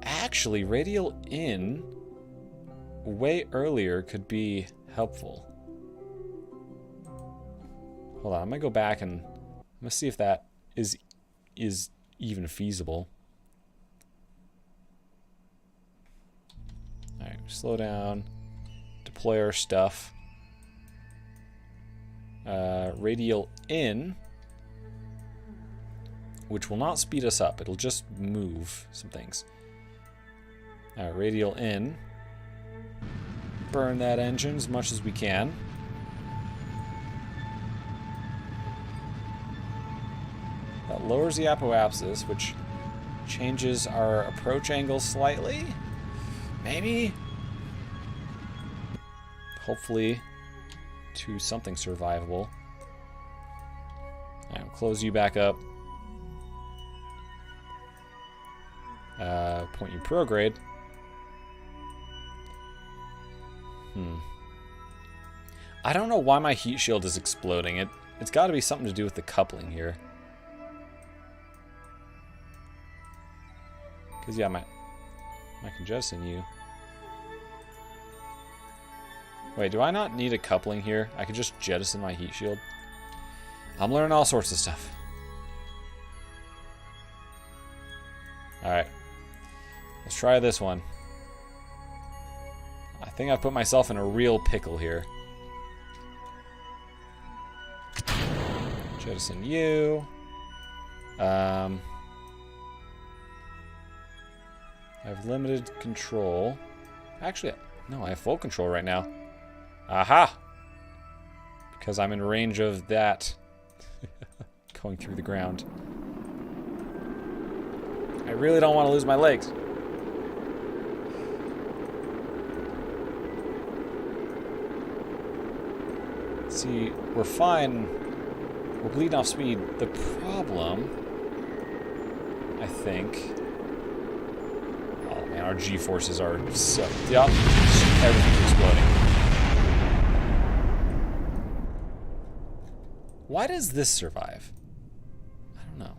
Actually, radial in way earlier could be helpful. Hold on, I'm gonna go back and I'm gonna see if that is even feasible. All right, slow down, deploy our stuff. Radial in, which will not speed us up. It'll just move some things. All right, radial in. Burn that engine as much as we can. That lowers the apoapsis, which changes our approach angle slightly. Maybe. Hopefully to something survivable. Alright, we'll close you back up. Point you prograde. I don't know why my heat shield is exploding. It's got to be something to do with the coupling here. Because, yeah, I can jettison you. Wait, do I not need a coupling here? I could just jettison my heat shield. I'm learning all sorts of stuff. Alright. Let's try this one. I think I've put myself in a real pickle here. Jettison you. I have limited control. Actually, no, I have full control right now. Aha! Because I'm in range of that going through the ground. I really don't want to lose my legs. See, we're fine. We're bleeding off speed. The problem, I think... Oh man, our G-forces are so... Yup, everything's exploding. Why does this survive? I don't know.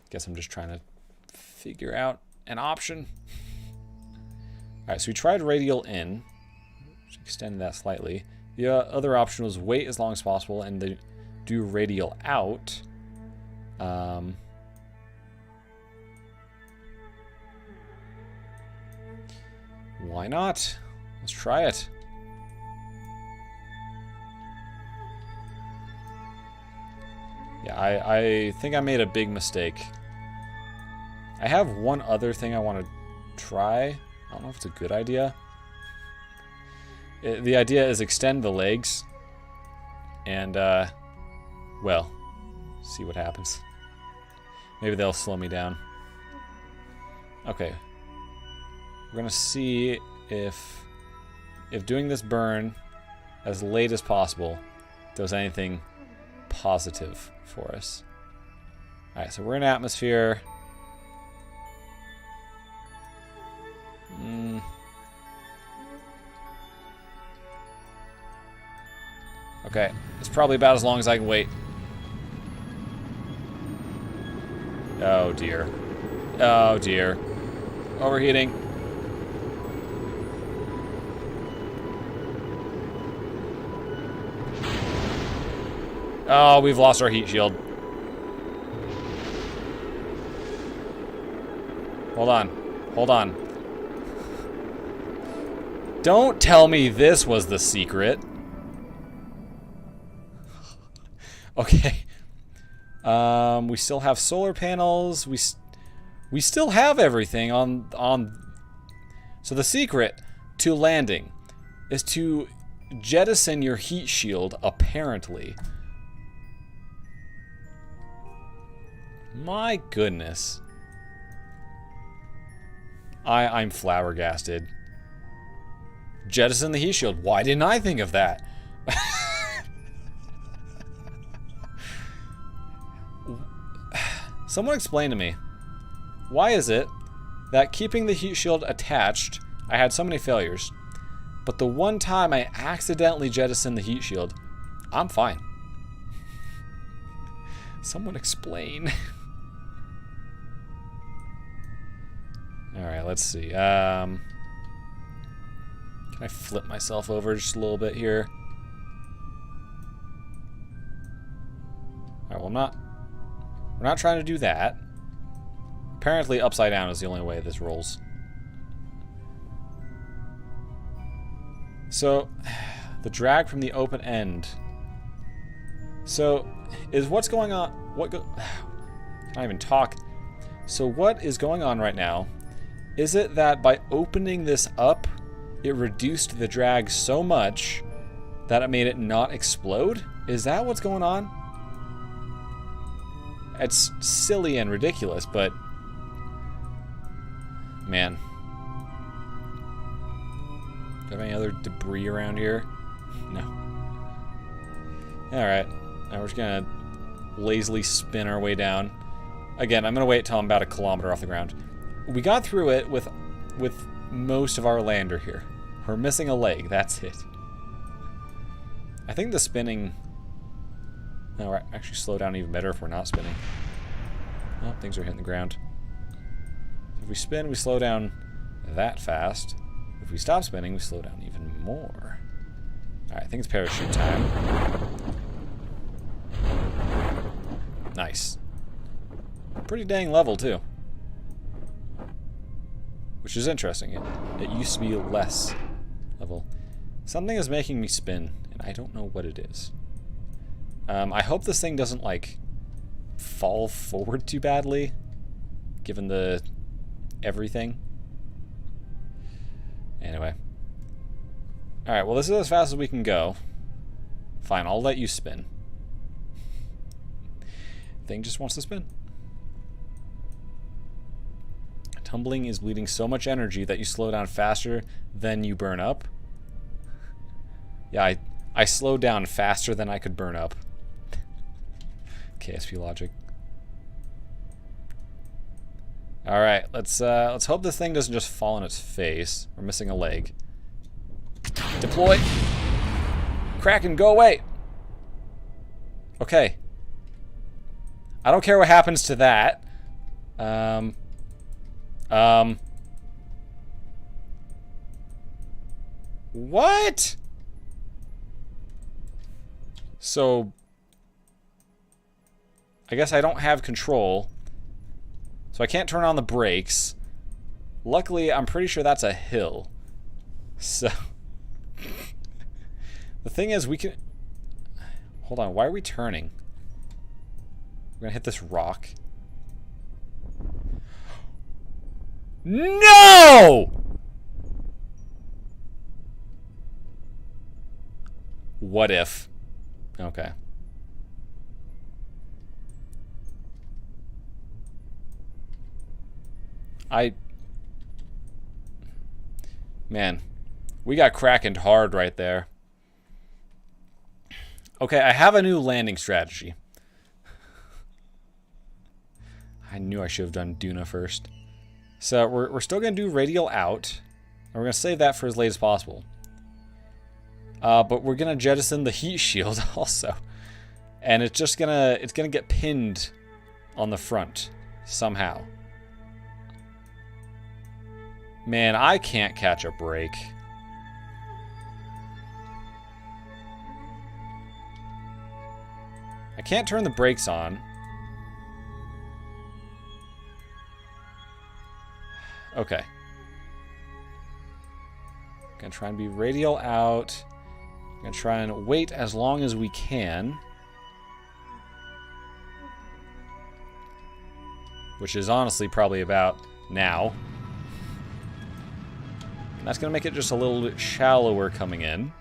Guess I'm just trying to figure out an option. Alright, so we tried radial in. Just extend that slightly. The other option was wait as long as possible and do radial out. Why not? Let's try it. Yeah, I think I made a big mistake. I have one other thing I want to try. I don't know if it's a good idea. The idea is extend the legs and, well, see what happens. Maybe they'll slow me down. Okay. We're gonna see if doing this burn as late as possible does anything positive for us. Alright, so we're in atmosphere. Okay, it's probably about as long as I can wait. Oh dear. Oh dear. Overheating. Oh, we've lost our heat shield. Hold on. Hold on. Don't tell me this was the secret. Okay. We still have solar panels. We still have everything on. So the secret to landing is to jettison your heat shield, apparently. My goodness. I'm flabbergasted. Jettison the heat shield. Why didn't I think of that? Someone explain to me. Why is it that keeping the heat shield attached, I had so many failures, but the one time I accidentally jettisoned the heat shield, I'm fine. Someone explain. Alright, let's see. Can I flip myself over just a little bit here? Alright, well, we're not trying to do that. Apparently upside down is the only way this rolls. So, the drag from the open end. So, is what's going on... Can't even talk. So what is going on right now? Is it that by opening this up, it reduced the drag so much that it made it not explode? Is that what's going on? It's silly and ridiculous, but... Man. Do I have any other debris around here? No. Alright. Now we're just gonna lazily spin our way down. Again, I'm gonna wait till I'm about 1 kilometer off the ground. We got through it with most of our lander here. We're missing a leg, that's it. I think the spinning... No, we're actually slow down even better if we're not spinning. Oh, things are hitting the ground. If we spin, we slow down that fast. If we stop spinning, we slow down even more. Alright, I think it's parachute time. Nice. Pretty dang level, too. Which is interesting. It used to be less level. Something is making me spin, and I don't know what it is. I hope this thing doesn't, like, fall forward too badly, given the everything. Anyway. Alright, well, this is as fast as we can go. Fine, I'll let you spin. Thing just wants to spin. Tumbling is bleeding so much energy that you slow down faster than you burn up. Yeah, I slowed down faster than I could burn up. KSP logic. Alright, let's hope this thing doesn't just fall on its face. We're missing a leg. Deploy! Kraken, go away! Okay. I don't care what happens to that. What? So, I guess I don't have control. So I can't turn on the brakes. Luckily, I'm pretty sure that's a hill. So, the thing is, we can... Hold on, why are we turning? We're gonna hit this rock. No! What if? Okay. Man, we got krakened hard right there. Okay, I have a new landing strategy. I knew I should have done Duna first. So we're still gonna do radial out, and we're gonna save that for as late as possible. But we're gonna jettison the heat shield also, and it's gonna get pinned on the front somehow. Man, I can't catch a break. I can't turn the brakes on. Okay. Gonna try and be radial out. Gonna try and wait as long as we can. Which is honestly probably about now. And that's gonna make it just a little bit shallower coming in.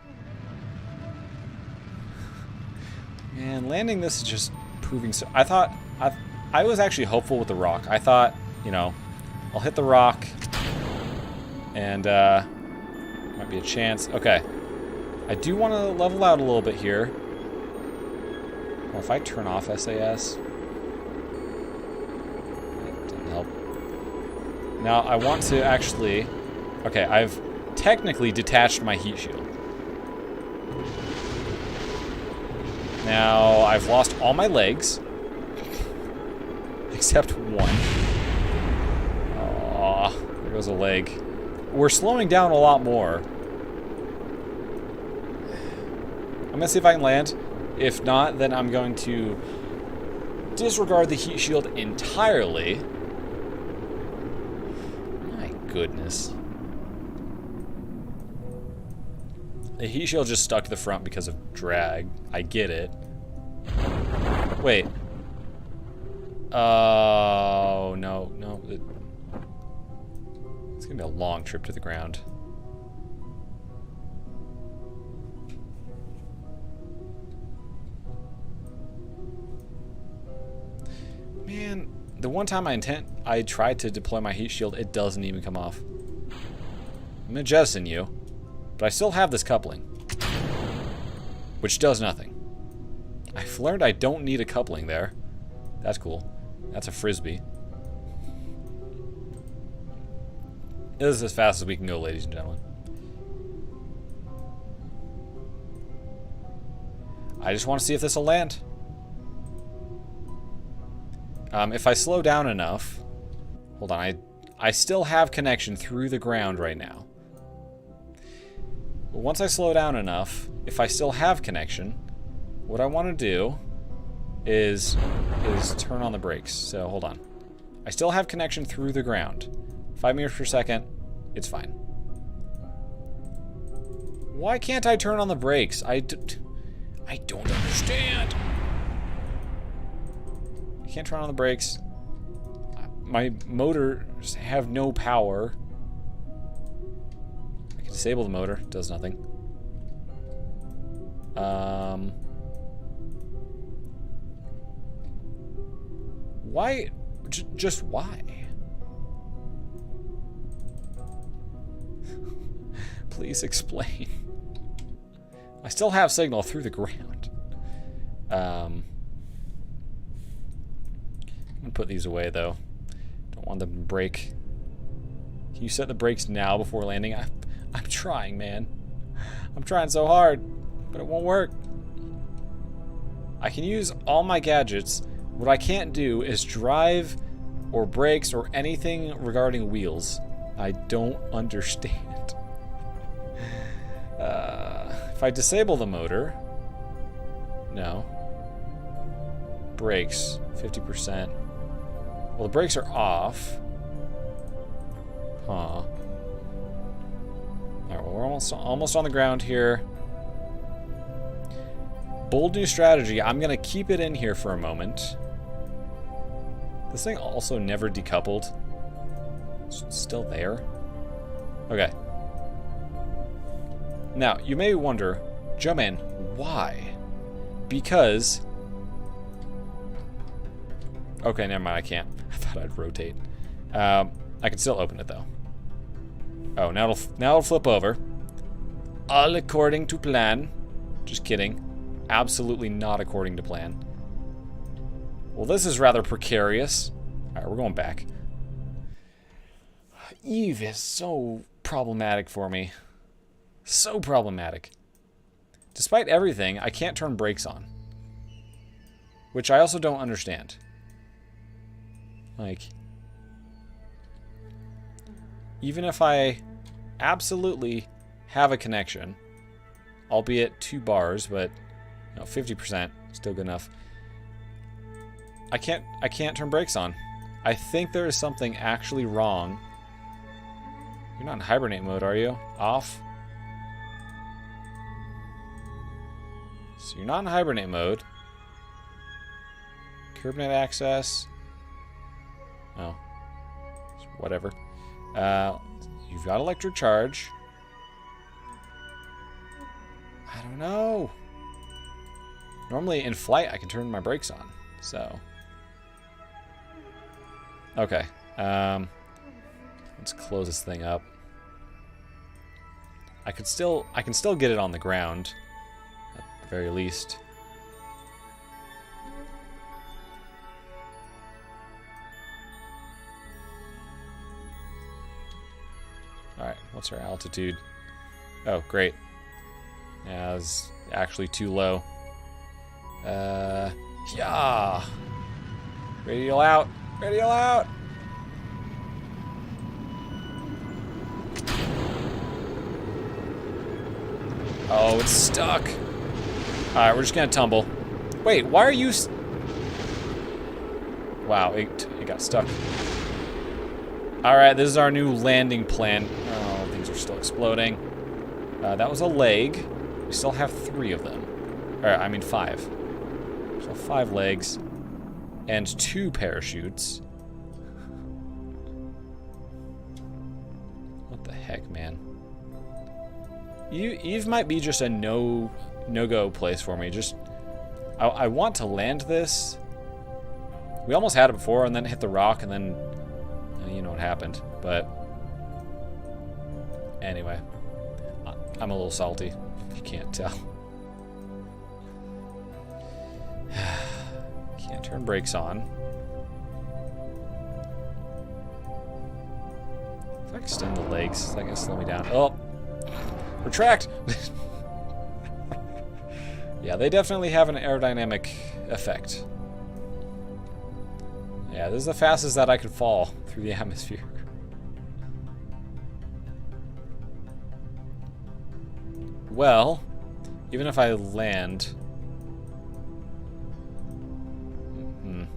Man, landing this is just proving so... I was actually hopeful with the rock. I thought, you know, I'll hit the rock and might be a chance. Okay. I do want to level out a little bit here. Well, if I turn off SAS... That didn't help. Now, I want to actually... Okay, I've technically detached my heat shield. Now, I've lost all my legs. Except one. Aww, there goes a leg. We're slowing down a lot more. I'm gonna see if I can land. If not, then I'm going to disregard the heat shield entirely. My goodness. The heat shield just stuck to the front because of drag. I get it. Wait. Oh, no, no. It's gonna be a long trip to the ground. Man, the one time I tried to deploy my heat shield, it doesn't even come off. I'm gonna jettison you, but I still have this coupling, which does nothing. I've learned I don't need a coupling there. That's cool. That's a frisbee. This is as fast as we can go, ladies and gentlemen. I just want to see if this will land. If I slow down enough... Hold on, I still have connection through the ground right now. But once I slow down enough, if I still have connection, what I want to do is turn on the brakes. So, hold on. I still have connection through the ground. 5 meters per second, it's fine. Why can't I turn on the brakes? I don't understand. I can't turn on the brakes. My motors have no power. I can disable the motor. It does nothing. Why? Just why? Please explain. I still have signal through the ground. I'm gonna put these away though. Don't want them to break. Can you set the brakes now before landing? I'm trying, man. I'm trying so hard, but it won't work. I can use all my gadgets. What I can't do is drive or brakes or anything regarding wheels. I don't understand. If I disable the motor... No. Brakes, 50%. Well, the brakes are off. Huh. Alright, well, we're almost on the ground here. Bold new strategy. I'm going to keep it in here for a moment. This thing also never decoupled. It's still there. Okay. Now, you may wonder, Jumpman, why? Because... Okay, never mind, I can't. I thought I'd rotate. I can still open it, though. Oh, now it'll flip over. All according to plan. Just kidding. Absolutely not according to plan. Well, this is rather precarious. Alright, we're going back. Eve is so problematic for me. So problematic. Despite everything, I can't turn brakes on. Which I also don't understand. Like, even if I absolutely have a connection, albeit 2 bars, but you know, 50%, still good enough. I can't turn brakes on. I think there is something actually wrong. You're not in hibernate mode, are you? Off? So you're not in hibernate mode. CurbNet access. Oh. Whatever. You've got electric charge. I don't know. Normally in flight I can turn my brakes on. So. Okay. Let's close this thing up. I can still get it on the ground. At the very least. Alright, what's our altitude? Oh, great. Yeah, it's actually too low. Yeah! Radial out! Radial out! Oh, it's stuck. Alright, we're just gonna tumble. Wait, why are you... Wow, it got stuck. Alright, this is our new landing plan. Oh, things are still exploding. That was a leg. We still have 3 of them. Alright, I mean 5. So 5 legs. And 2 parachutes. What the heck, man? Eve might be just a no-go place for me. Just, I want to land this. We almost had it before, and then it hit the rock, and then you know what happened. But anyway, I'm a little salty. If you can't tell. Can't turn brakes on. If I extend the legs, is that gonna slow me down? Oh! Retract! Yeah, they definitely have an aerodynamic effect. Yeah, this is the fastest that I could fall through the atmosphere. Well, even if I land...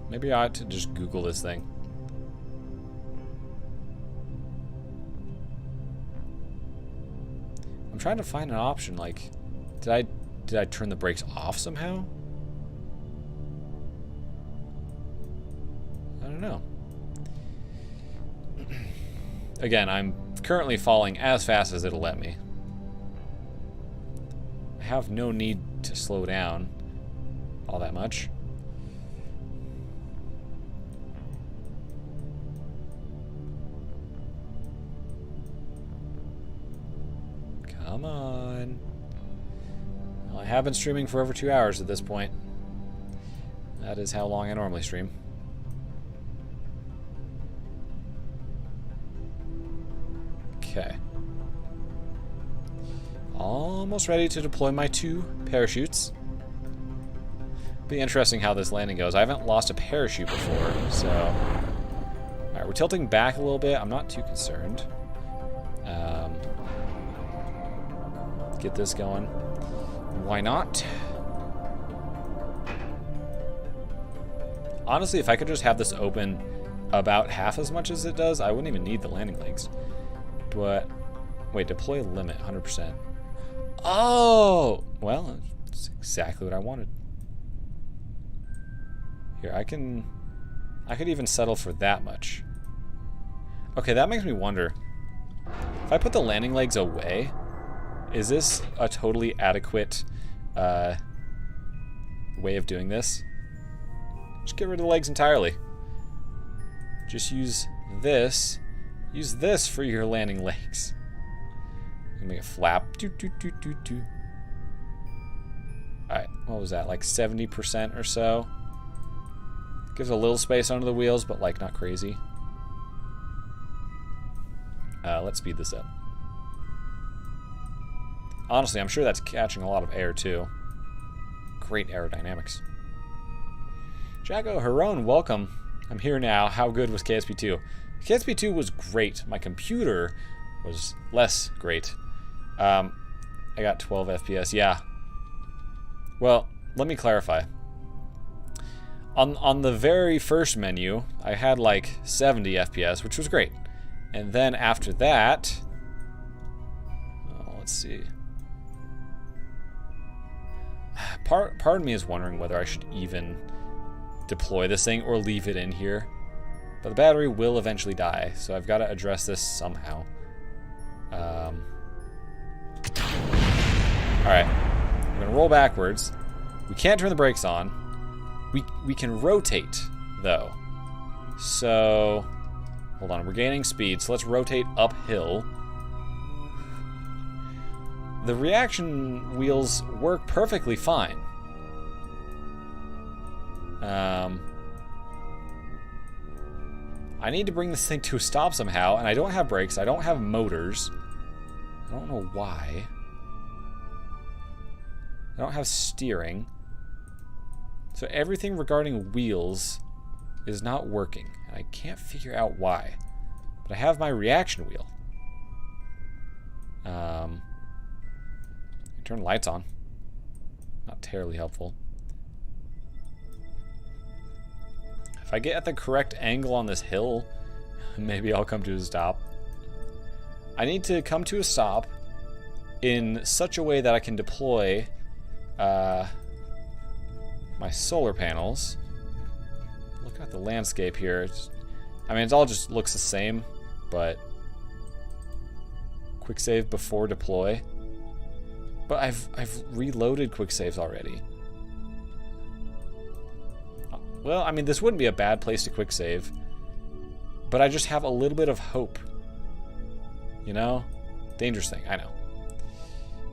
maybe I ought to just Google this thing. I'm trying to find an option, like... Did I turn the brakes off somehow? I don't know. Again, I'm currently falling as fast as it'll let me. I have no need to slow down all that much. Come on. Well, I have been streaming for over 2 hours at this point. That is how long I normally stream. Okay. Almost ready to deploy my 2 parachutes. Be interesting how this landing goes. I haven't lost a parachute before, so... Alright, we're tilting back a little bit. I'm not too concerned. Get this going. Why not? Honestly, if I could just have this open about half as much as it does, I wouldn't even need the landing legs. But, wait, deploy limit, 100%. Oh! Well, that's exactly what I wanted. Here, I could even settle for that much. Okay, that makes me wonder. If I put the landing legs away, is this a totally adequate way of doing this? Just get rid of the legs entirely. Just use this. Use this for your landing legs. Make a flap. Alright, what was that? Like 70% or so? Gives a little space under the wheels, but like not crazy. Let's speed this up. Honestly, I'm sure that's catching a lot of air too. Great aerodynamics. Jago Heron, welcome. I'm here now. How good was KSP2? KSP2 was great. My computer was less great. I got 12 FPS. Yeah. Well, let me clarify. On the very first menu, I had like 70 FPS, which was great. And then after that, let's see. Part of me is wondering whether I should even deploy this thing or leave it in here. But the battery will eventually die, so I've got to address this somehow. Alright, we're going to roll backwards. We can't turn the brakes on. We can rotate, though. So, hold on, we're gaining speed, so let's rotate uphill. The reaction wheels work perfectly fine. I need to bring this thing to a stop somehow, and I don't have brakes, I don't have motors. I don't know why. I don't have steering. So everything regarding wheels is not working, and I can't figure out why. But I have my reaction wheel. Turn the lights on. Not terribly helpful. If I get at the correct angle on this hill, maybe I'll come to a stop. I need to come to a stop in such a way that I can deploy my solar panels. Looking at the landscape here, I mean, it all just looks the same, but quick save before deploy. But I've reloaded quick saves already. Well, I mean, this wouldn't be a bad place to quick save, but I just have a little bit of hope. You know? Dangerous thing, I know.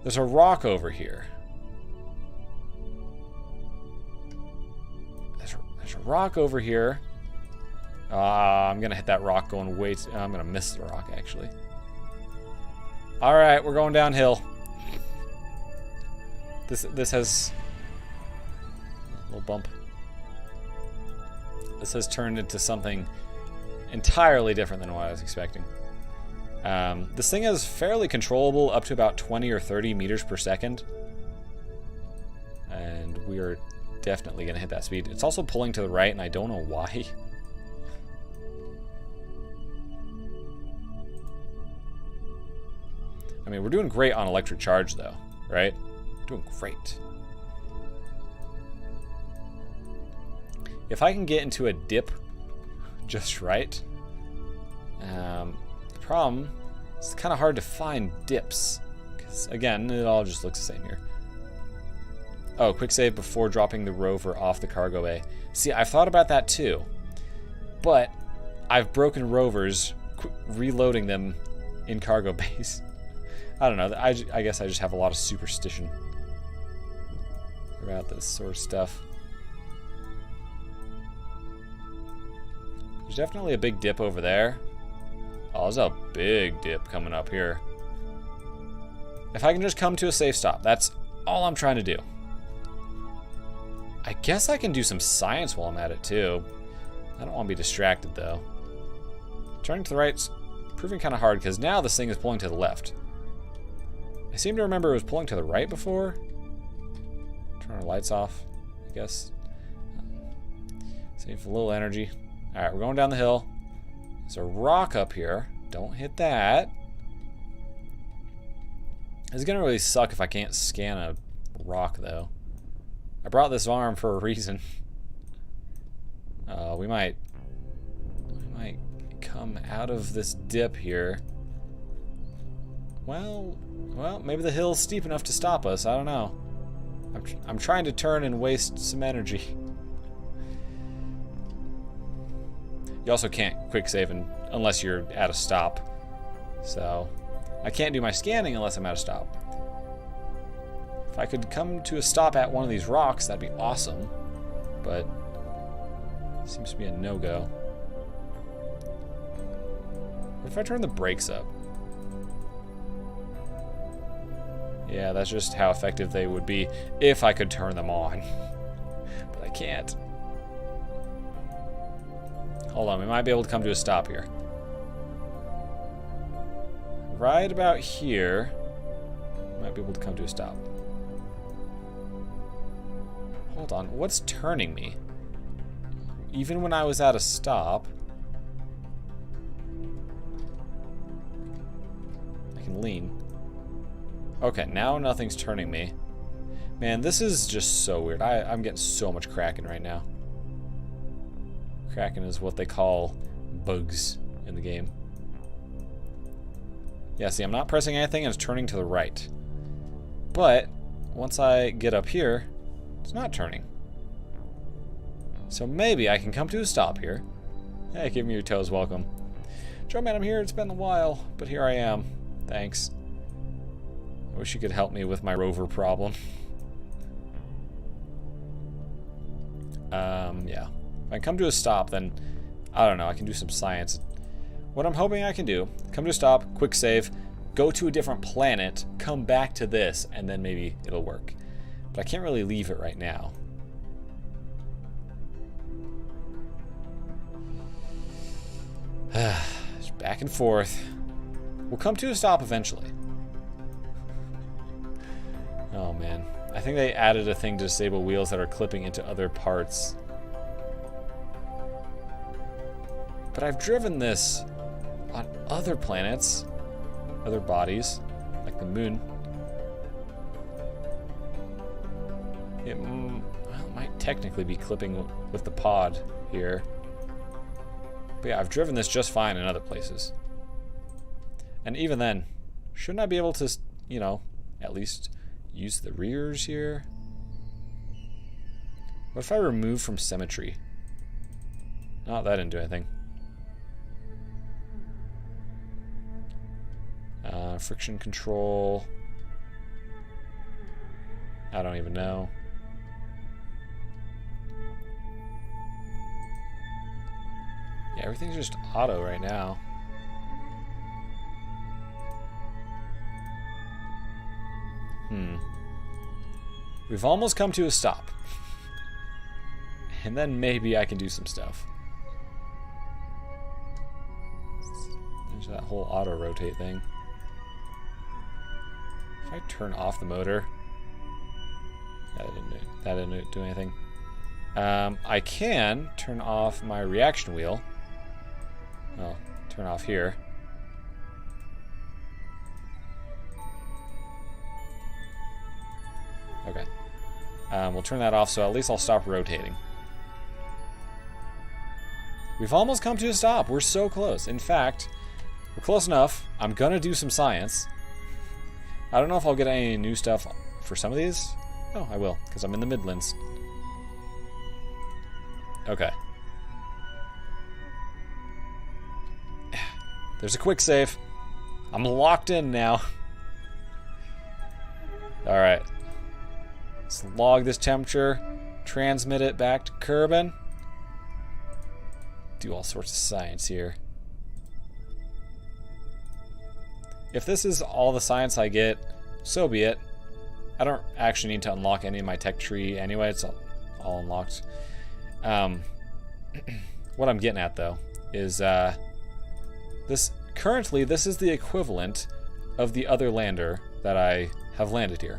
There's a rock over here. There's a rock over here. I'm gonna hit that rock going way too, I'm gonna miss the rock actually. Alright, we're going downhill. This has a little bump. This has turned into something entirely different than what I was expecting. This thing is fairly controllable up to about 20 or 30 meters per second. And we are definitely going to hit that speed. It's also pulling to the right, and I don't know why. I mean, we're doing great on electric charge, though, right? Doing great. If I can get into a dip just right, the problem is it's kind of hard to find dips. Because, again, it all just looks the same here. Oh, quick save before dropping the rover off the cargo bay. See, I've thought about that too. But I've broken rovers reloading them in cargo bays. I don't know. I guess I just have a lot of superstition about this sort of stuff. There's definitely a big dip over there. Oh, there's a big dip coming up here. If I can just come to a safe stop, that's all I'm trying to do. I guess I can do some science while I'm at it too. I don't want to be distracted though. Turning to the right's proving kind of hard because now this thing is pulling to the left. I seem to remember it was pulling to the right before. Turn our lights off, I guess. Save a little energy. Alright, we're going down the hill. There's a rock up here. Don't hit that. It's gonna really suck if I can't scan a rock though. I brought this arm for a reason. We might come out of this dip here. Well, maybe the hill's steep enough to stop us. I don't know. I'm trying to turn and waste some energy. You also can't quick save unless you're at a stop. So, I can't do my scanning unless I'm at a stop. If I could come to a stop at one of these rocks, that'd be awesome. But, it seems to be a no-go. What if I turn the brakes up? Yeah, that's just how effective they would be if I could turn them on. But I can't. Hold on, we might be able to come to a stop here. Right about here, we might be able to come to a stop. Hold on, what's turning me? Even when I was at a stop, I can lean. Okay, now nothing's turning me. Man, this is just so weird. I'm getting so much Kraken right now. Kraken is what they call bugs in the game. Yeah, see, I'm not pressing anything and it's turning to the right. But once I get up here, it's not turning. So maybe I can come to a stop here. Hey, give me your toes, welcome. Joe man, I'm here. It's been a while, but here I am. Thanks. I wish you could help me with my rover problem. Yeah. If I come to a stop, then I don't know, I can do some science. What I'm hoping I can do, come to a stop, quick save, go to a different planet, come back to this, and then maybe it'll work. But I can't really leave it right now. Just back and forth. We'll come to a stop eventually. Oh man. I think they added a thing to disable wheels that are clipping into other parts. But I've driven this on other planets, other bodies, like the moon. It might technically be clipping with the pod here. But yeah, I've driven this just fine in other places. And even then, shouldn't I be able to, you know, at least use the rears here? What if I remove from symmetry? Oh, that didn't do anything. Friction control. I don't even know. everything's just auto right now. We've almost come to a stop. And then maybe I can do some stuff. There's that whole auto rotate thing. If I turn off the motor, that didn't do anything. I can turn off my reaction wheel. Well, turn off here. Okay. We'll turn that off, so at least I'll stop rotating. We've almost come to a stop. We're so close. In fact, we're close enough. I'm gonna do some science. I don't know if I'll get any new stuff for some of these. Oh, I will, because I'm in the Midlands. Okay. There's a quick save. I'm locked in now. Alright. Let's log this temperature. Transmit it back to Kerbin. Do all sorts of science here. If this is all the science I get, so be it. I don't actually need to unlock any of my tech tree anyway. It's all unlocked. What I'm getting at, though, is currently this is the equivalent of the other lander that I have landed here.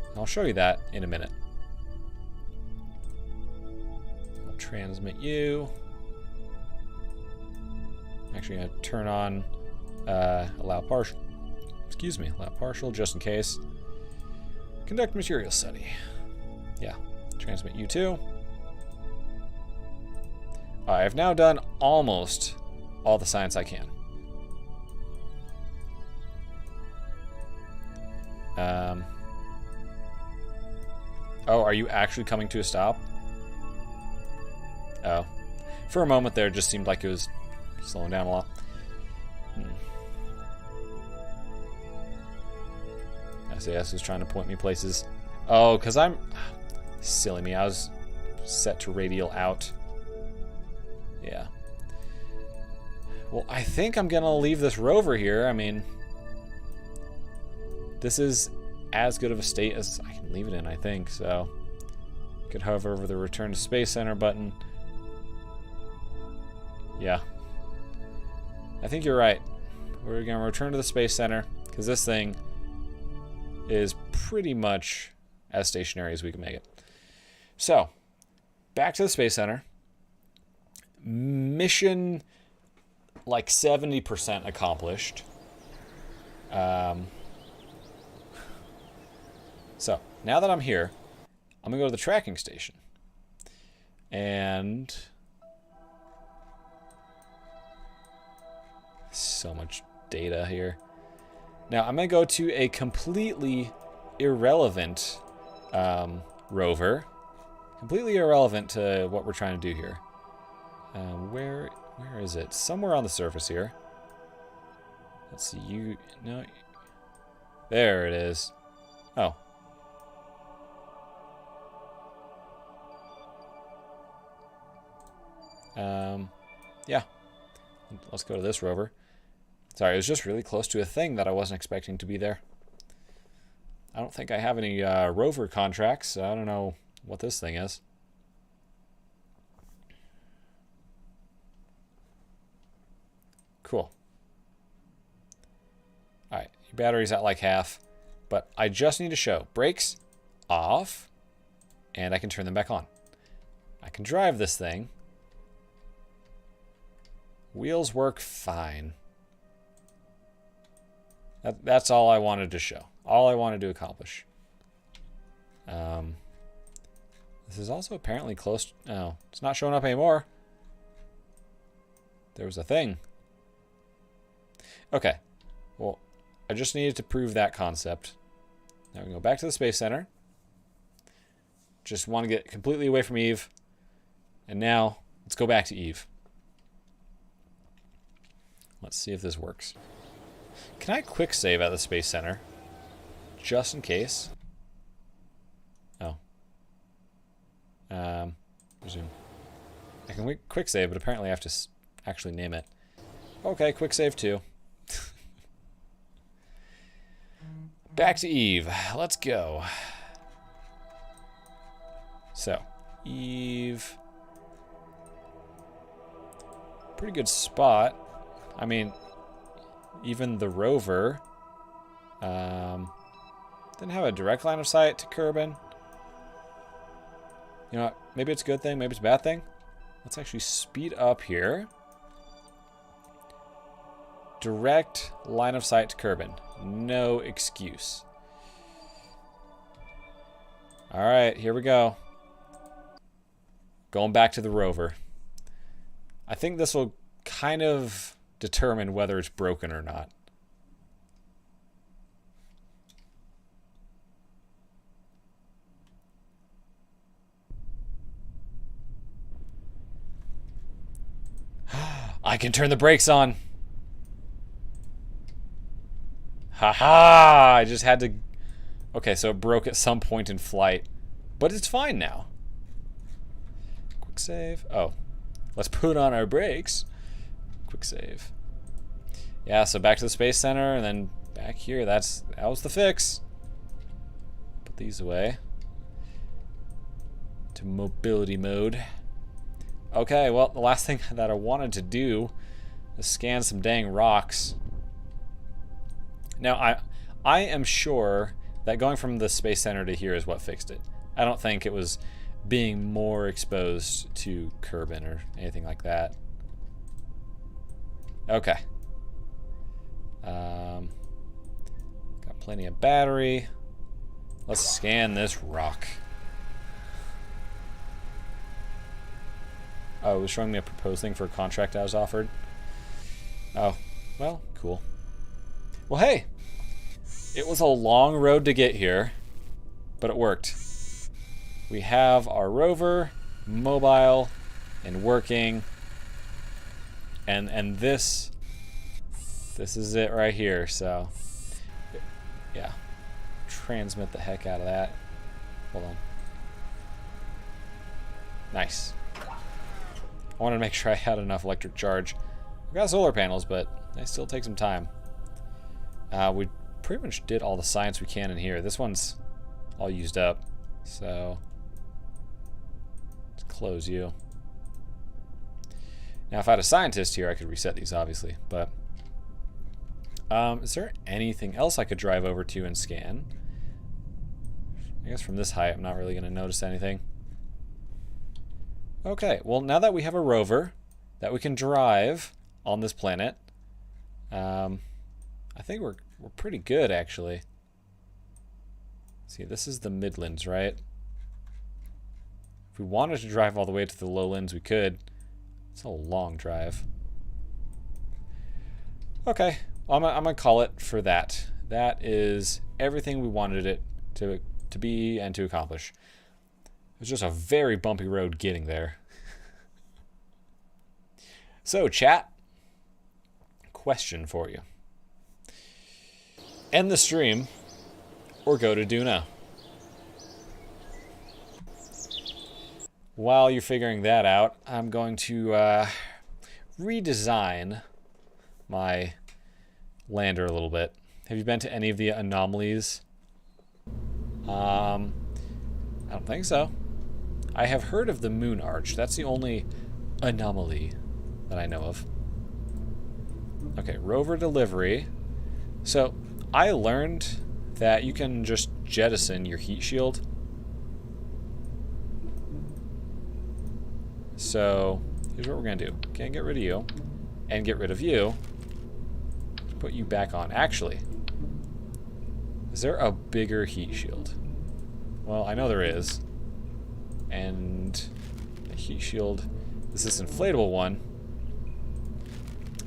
And I'll show you that in a minute. I'll transmit you. I'm actually going to turn on allow partial. Excuse me, allow partial just in case. Conduct material study. Yeah, transmit you too. I've now done almost all the science I can. Oh, are you actually coming to a stop? Oh. For a moment there, it just seemed like it was slowing down a lot. SAS was trying to point me places. Oh, because I'm... Silly me, I was set to radial out. Yeah. Well, I think I'm gonna leave this rover here. I mean, this is as good of a state as I can leave it in, I think, so. Could hover over the Return to Space Center button. Yeah. I think you're right. We're gonna return to the Space Center, because this thing is pretty much as stationary as we can make it. So, back to the Space Center. Mission like 70% accomplished. So, now that I'm here, I'm gonna go to the tracking station. And so much data here. Now, I'm gonna go to a completely irrelevant rover. Completely irrelevant to what we're trying to do here. Where is it? Somewhere on the surface here. Let's see, no. There it is. Oh. Yeah. Let's go to this rover. Sorry, it was just really close to a thing that I wasn't expecting to be there. I don't think I have any rover contracts, so I don't know what this thing is. Cool. Alright, your battery's at like half, but I just need to show brakes off, and I can turn them back on. I can drive this thing. Wheels work fine. That's all I wanted to show. All I wanted to accomplish. This is also apparently close. Oh, it's not showing up anymore. There was a thing. Okay. Well, I just needed to prove that concept. Now we can go back to the Space Center. Just want to get completely away from Eve. And now, let's go back to Eve. Let's see if this works. Can I quick save at the Space Center? Just in case. Oh. Resume. I can quick save, but apparently I have to actually name it. Okay, quick save too. Back to Eve. Let's go. So, Eve. Pretty good spot. I mean, even the rover didn't have a direct line of sight to Kerbin. You know what? Maybe it's a good thing, maybe it's a bad thing. Let's actually speed up here. Direct line of sight to Kerbin. No excuse. Alright, here we go. Going back to the rover. I think this will kind of determine whether it's broken or not. I can turn the brakes on. Haha! I just had to... Okay, so it broke at some point in flight. But it's fine now. Quick save. Oh. Let's put on our brakes. Quick save. Yeah, so back to the Space Center, and then back here. That was the fix. Put these away. To mobility mode. Okay, well, the last thing that I wanted to do is scan some dang rocks. Now, I am sure that going from the Space Center to here is what fixed it. I don't think it was being more exposed to Kerbin or anything like that. Okay. Got plenty of battery. Let's scan this rock. Oh, it was showing me a proposed thing for a contract I was offered. Oh, well, cool. Well, hey, it was a long road to get here, but it worked. We have our rover, mobile, and working, and this is it right here. So, yeah, transmit the heck out of that. Hold on. Nice. I wanted to make sure I had enough electric charge. I've got solar panels, but they still take some time. We pretty much did all the science we can in here. This one's all used up, so let's close you. Now, if I had a scientist here, I could reset these, obviously, but is there anything else I could drive over to and scan? I guess from this height, I'm not really going to notice anything. Okay, well, now that we have a rover that we can drive on this planet, I think we're pretty good, actually. See, this is the Midlands, right? If we wanted to drive all the way to the lowlands, we could. It's a long drive. Okay, I'm gonna call it for that. That is everything we wanted it to be and to accomplish. It was just a very bumpy road getting there. So, chat, question for you. End the stream or go to Duna. While you're figuring that out, I'm going to redesign my lander a little bit. Have you been to any of the anomalies? I don't think so. I have heard of the Moon Arch. That's the only anomaly that I know of. Okay, rover delivery. So, I learned that you can just jettison your heat shield. So, here's what we're going to do. Can't get rid of you. And get rid of you. Put you back on. Actually, is there a bigger heat shield? Well, I know there is. And the heat shield is this inflatable one.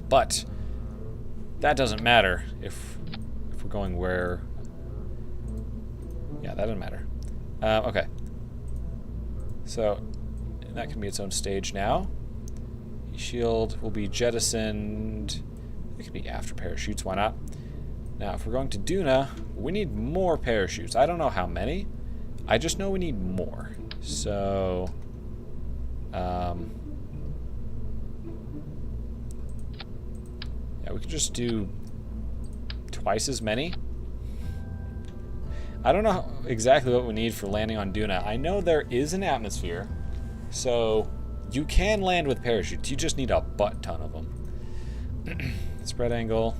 But that doesn't matter if we're going where... Yeah, that doesn't matter. Okay. So, that can be its own stage now. Heat shield will be jettisoned. It could be after parachutes, why not? Now, if we're going to Duna, we need more parachutes. I don't know how many. I just know we need more. So, we could just do twice as many. I don't know exactly what we need for landing on Duna. I know there is an atmosphere, so you can land with parachutes. You just need a butt ton of them. Spread angle.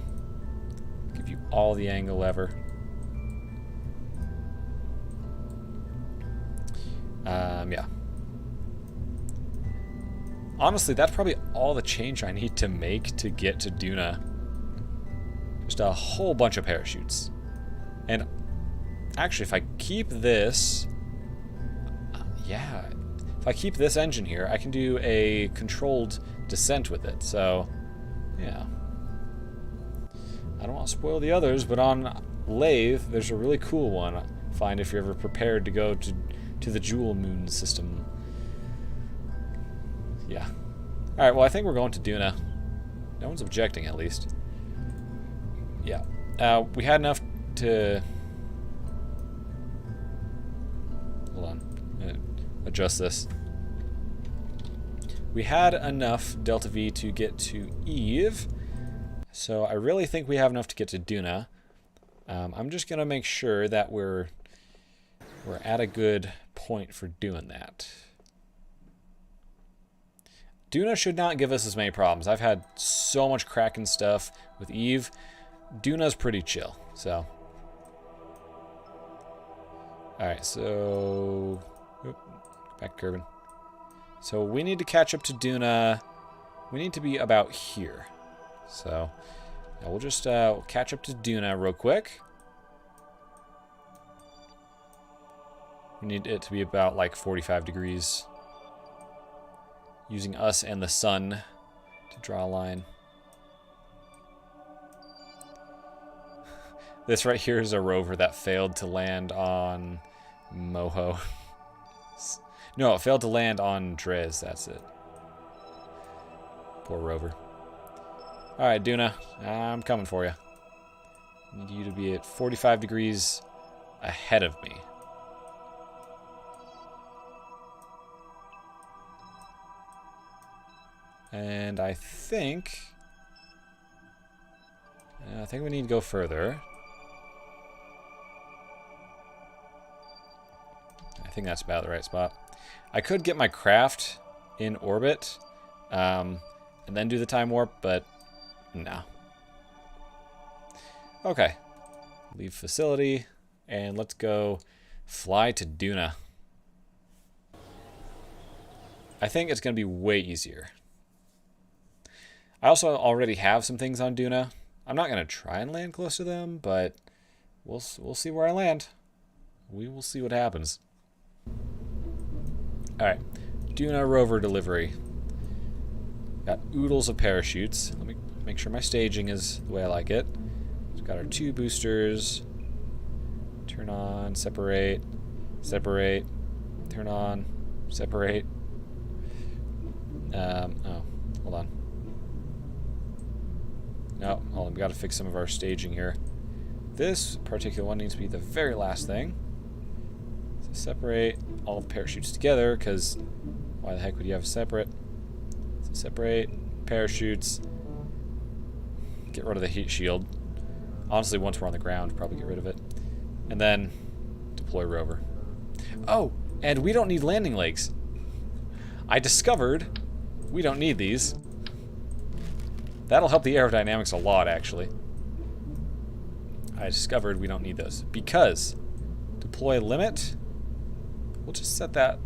Give you all the angle ever. Yeah. Honestly, that's probably all the change I need to make to get to Duna. Just a whole bunch of parachutes. And actually, if I keep this... yeah. If I keep this engine here, I can do a controlled descent with it. So, yeah. I don't want to spoil the others, but on Lathe, there's a really cool one. Find if you're ever prepared to go to the Jewel Moon system. Yeah. Alright, well, I think we're going to Duna. No one's objecting, at least. Yeah. We had enough to... hold on. Adjust this. We had enough Delta V to get to Eve. So I really think we have enough to get to Duna. I'm just going to make sure that we're at a good point for doing that. Duna should not give us as many problems. I've had so much cracking stuff with Eve. Duna's pretty chill, so. Alright, so... oop, back to Kerbin. So we need to catch up to Duna. We need to be about here. So, now we'll just catch up to Duna real quick. We need it to be about like 45 degrees. Using us and the sun to draw a line. This right here is a rover that failed to land on Moho. No, it failed to land on Drez, that's it. Poor rover. Alright, Duna, I'm coming for you. I need you to be at 45 degrees ahead of me. And I think we need to go further. I think that's about the right spot. I could get my craft in orbit and then do the time warp, but no. Okay. Leave facility and let's go fly to Duna. I think it's going to be way easier. I also already have some things on Duna. I'm not going to try and land close to them, but we'll see where I land. We will see what happens. Alright, Duna rover delivery. Got oodles of parachutes. Let me make sure my staging is the way I like it. We've got our 2 boosters. Turn on, separate, separate, turn on, separate. Oh, hold on. No, hold on, we gotta fix some of our staging here. This particular one needs to be the very last thing. So separate all the parachutes together, because why the heck would you have separate? So separate parachutes. Get rid of the heat shield. Honestly, once we're on the ground, probably get rid of it. And then deploy rover. Oh, and we don't need landing legs. I discovered we don't need these. That'll help the aerodynamics a lot, actually. I discovered we don't need those. Because deploy limit, we'll just set that,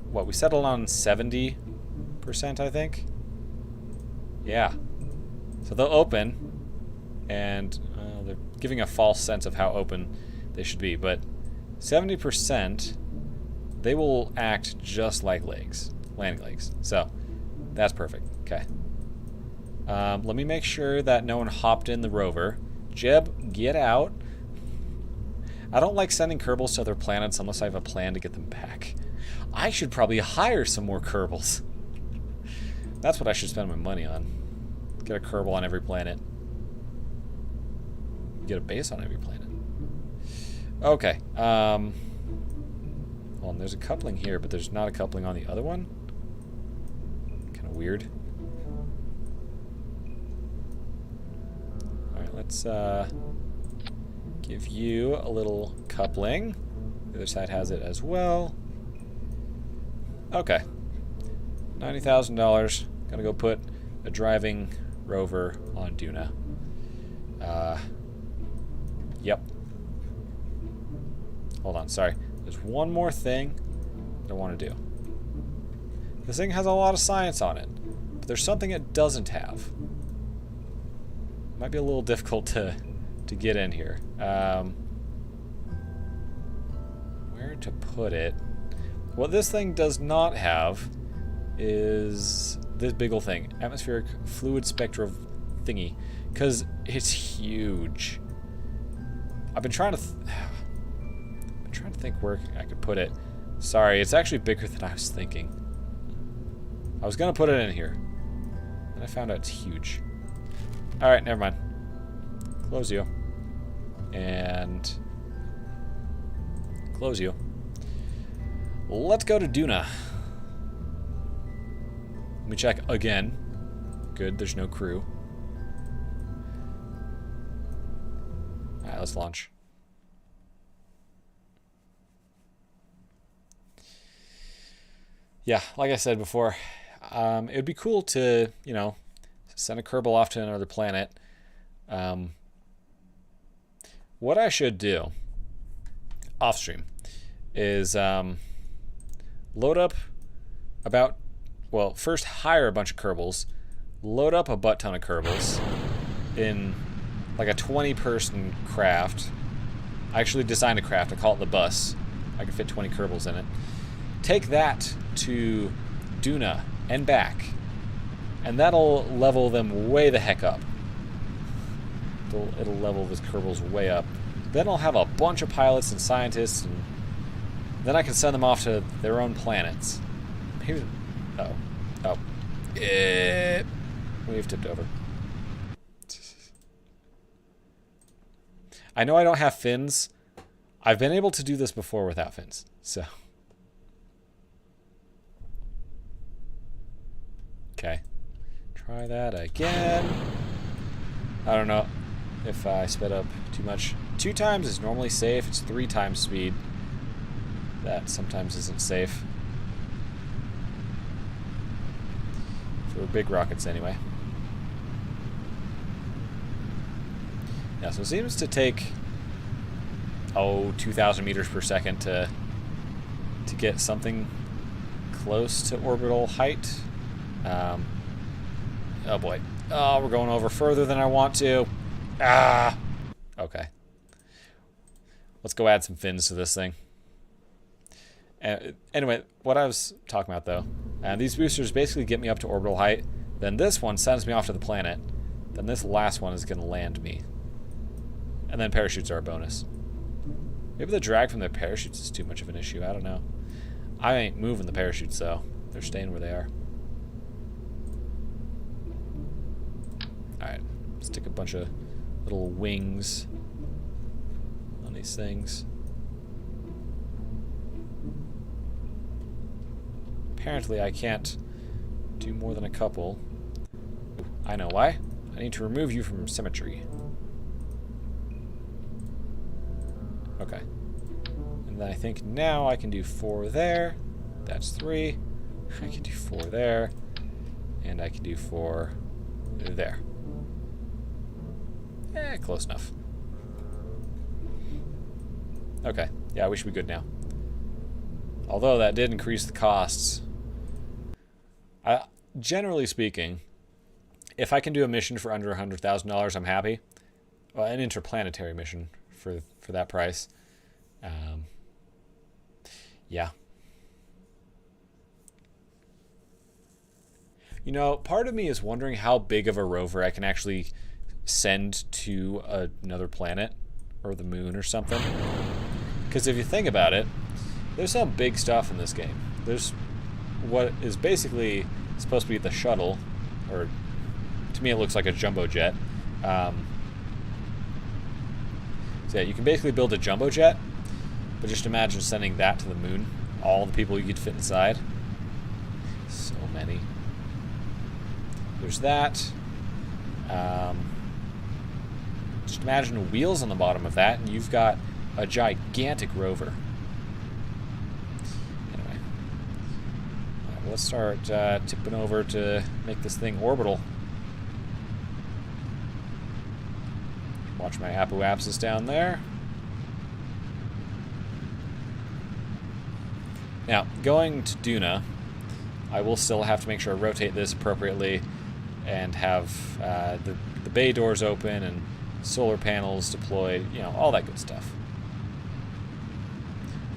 what, we settled on 70%, I think? Yeah. So they'll open, and they're giving a false sense of how open they should be, but 70%, they will act just like legs, landing legs. So that's perfect. Okay. Let me make sure that no one hopped in the rover. Jeb, get out. I don't like sending Kerbals to other planets unless I have a plan to get them back. I should probably hire some more Kerbals. That's what I should spend my money on. Get a Kerbal on every planet. Get a base on every planet. Okay. Well, there's a coupling here, but there's not a coupling on the other one. Kind of weird. Let's give you a little coupling. The other side has it as well. Okay. $90,000. Gonna go put a driving rover on Duna. Yep. Hold on, sorry. There's one more thing that I want to do. This thing has a lot of science on it, but there's something it doesn't have. Might be a little difficult to get in here. Where to put it? What this thing does not have is this big ol' thing, atmospheric fluid spectra thingy, because it's huge. I've been trying to think where I could put it. Sorry, it's actually bigger than I was thinking. I was gonna put it in here, and I found out it's huge. All right, never mind. Close you, and close you. Let's go to Duna. Let me check again. Good, there's no crew. Alright, let's launch. Yeah, like I said before, it would be cool to, you know, send a Kerbal off to another planet. What I should do, off stream, is load up about, well, first hire a bunch of Kerbals, load up a butt ton of Kerbals in like a 20-person craft. I actually designed a craft. I call it the bus. I can fit 20 Kerbals in it. Take that to Duna and back, and that'll level them way the heck up. It'll level the Kerbals way up. Then I'll have a bunch of pilots and scientists, and then I can send them off to their own planets. Here's... Oh. We've tipped over. I know I don't have fins. I've been able to do this before without fins, so... Okay. Try that again. I don't know if I sped up too much. 2 times is normally safe. It's 3 times speed. That sometimes isn't safe. For big rockets anyway. Yeah, so it seems to take 2,000 meters per second to get something close to orbital height. Oh boy. Oh, we're going over further than I want to. Okay. Let's go add some fins to this thing. Anyway, what I was talking about though, these boosters basically get me up to orbital height. Then this one sends me off to the planet. Then this last one is going to land me. And then parachutes are a bonus. Maybe the drag from the parachutes is too much of an issue. I don't know. I ain't moving the parachutes though. They're staying where they are. Alright, stick a bunch of little wings on these things. Apparently I can't do more than a couple. I know why. I need to remove you from symmetry. Okay. And then I think now I can do 4 there. That's 3. I can do 4 there. And I can do 4 there. Close enough. Okay. Yeah, we should be good now. Although that did increase the costs. Generally speaking, if I can do a mission for under $100,000, I'm happy. Well, an interplanetary mission for that price. Yeah. You know, part of me is wondering how big of a rover I can actually send to another planet or the moon or something. Because if you think about it, there's some big stuff in this game. There's what is basically supposed to be the shuttle, or to me it looks like a jumbo jet. So yeah, you can basically build a jumbo jet, but just imagine sending that to the moon. All the people you could fit inside. So many. There's that. Just imagine wheels on the bottom of that, and you've got a gigantic rover. Anyway. Alright, let's start tipping over to make this thing orbital. Watch my apoapsis down there. Now, going to Duna, I will still have to make sure I rotate this appropriately and have the bay doors open and solar panels deployed, you know, all that good stuff.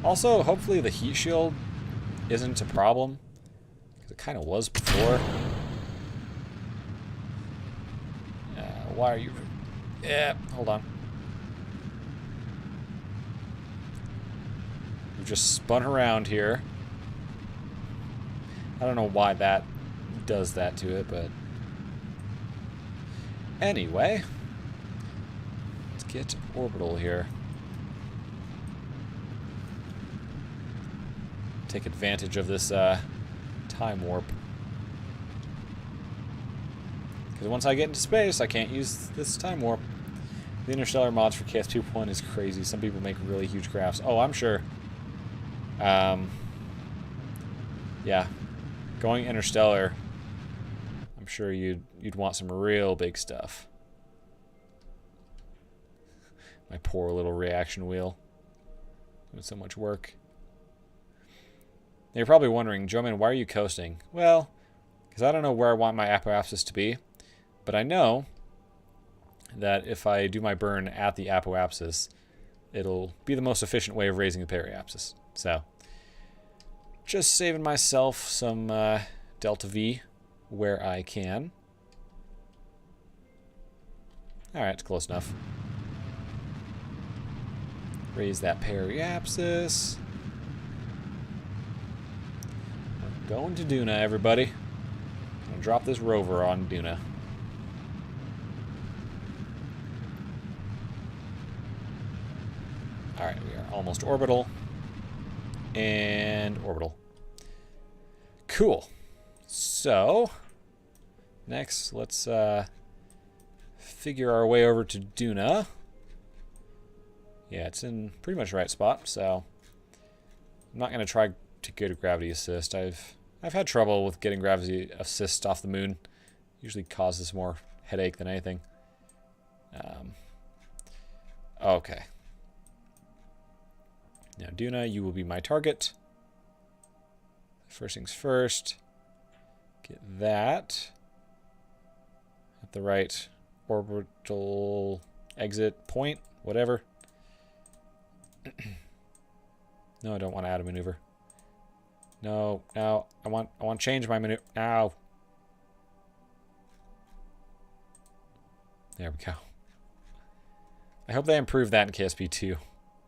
Also, hopefully the heat shield isn't a problem, because it kind of was before. Why are you... Yeah, hold on. We've just spun around here. I don't know why that does that to it, but... Anyway. Let's get orbital here. Take advantage of this time warp. Because once I get into space, I can't use this time warp. The interstellar mods for KSP1 is crazy. Some people make really huge graphs. Oh, I'm sure. Yeah. Going interstellar, I'm sure you'd want some real big stuff. My poor little reaction wheel. Doing so much work. You're probably wondering, Joe-Man, why are you coasting? Well, because I don't know where I want my apoapsis to be, but I know that if I do my burn at the apoapsis, it'll be the most efficient way of raising the periapsis. So, just saving myself some delta V where I can. Alright, it's close enough. Raise that periapsis. We're going to Duna, everybody. I'm gonna drop this rover on Duna. Alright, we are almost orbital. And orbital. Cool. So, next, let's figure our way over to Duna. Yeah, it's in pretty much the right spot, so I'm not going to try to get a gravity assist. I've had trouble with getting gravity assist off the moon. Usually causes more headache than anything. Okay. Now, Duna, you will be my target. First things first. Get that at the right orbital exit point, whatever. No, I don't want to add a maneuver. No, no, I want to change my maneuver. Now. There we go. I hope they improve that in KSP2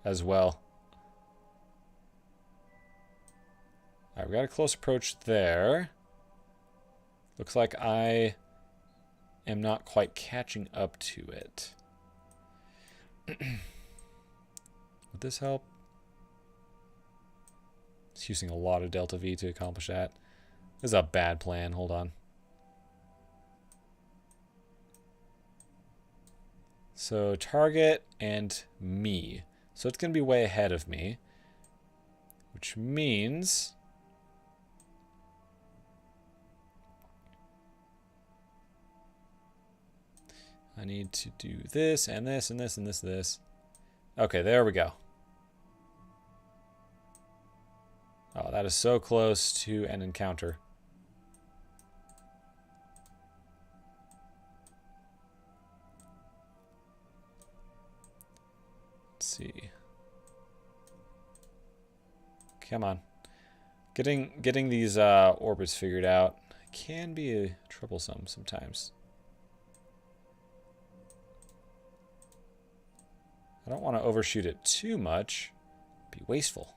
as well. Alright, we got a close approach there. Looks like I am not quite catching up to it. Would this help? It's using a lot of delta V to accomplish that. This is a bad plan. Hold on. So target and me. So it's going to be way ahead of me. Which means... I need to do this and this and this and this and this. Okay, there we go. Oh, that is so close to an encounter. Let's see. Come on. Getting these orbits figured out can be troublesome sometimes. I don't want to overshoot it too much. Be wasteful.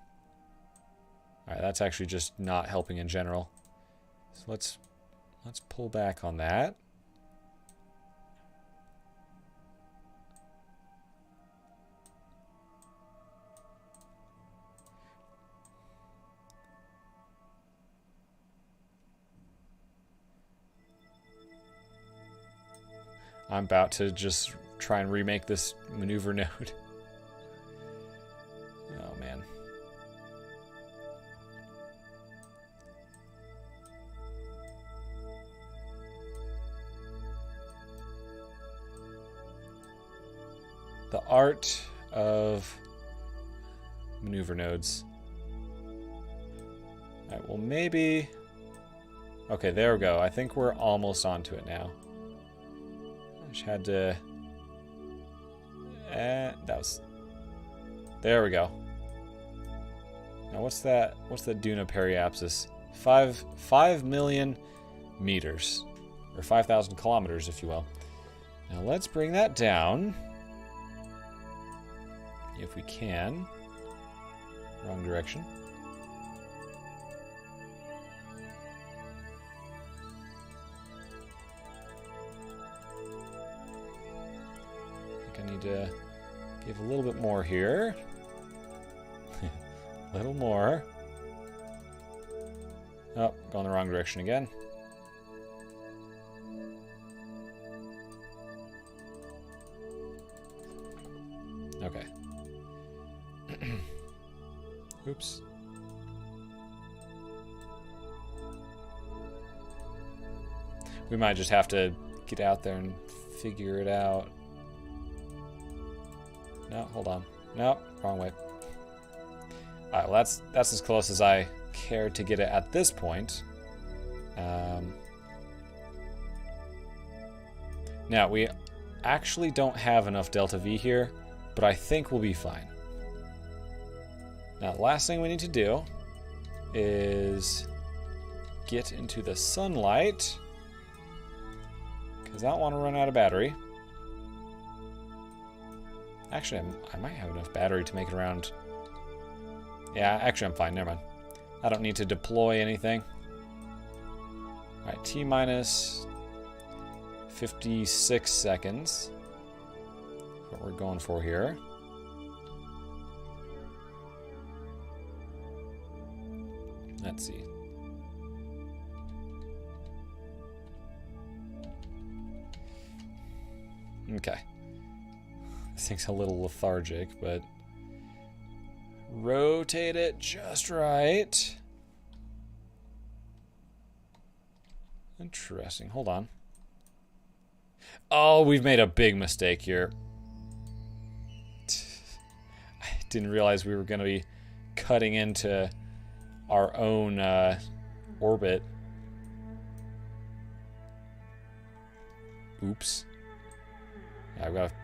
Alright, that's actually just not helping in general. So let's pull back on that. I'm about to just try and remake this maneuver node. Oh, man. The art of maneuver nodes. Alright, well maybe... Okay, there we go. I think we're almost onto it now. I just had to... that was... There we go. Now what's that? What's the Duna periapsis? 5 million meters. Or 5,000 kilometers, if you will. Now let's bring that down. If we can. Wrong direction. I think I need to give a little bit more here. A little more. Oh, going the wrong direction again. Okay. Oops. We might just have to get out there and figure it out. No, hold on. No, wrong way. Alright, well that's as close as I care to get it at this point. Now, we actually don't have enough delta V here, but I think we'll be fine. Now, the last thing we need to do is get into the sunlight, because I don't want to run out of battery. Actually, I might have enough battery to make it around. Yeah, actually, I'm fine. Never mind. I don't need to deploy anything. All right, T minus 56 seconds. What we're going for here. Let's see. Okay. This thing's a little lethargic, but rotate it just right. Interesting. Hold on. Oh, we've made a big mistake here. I didn't realize we were going to be cutting into our own orbit. Oops. I've got to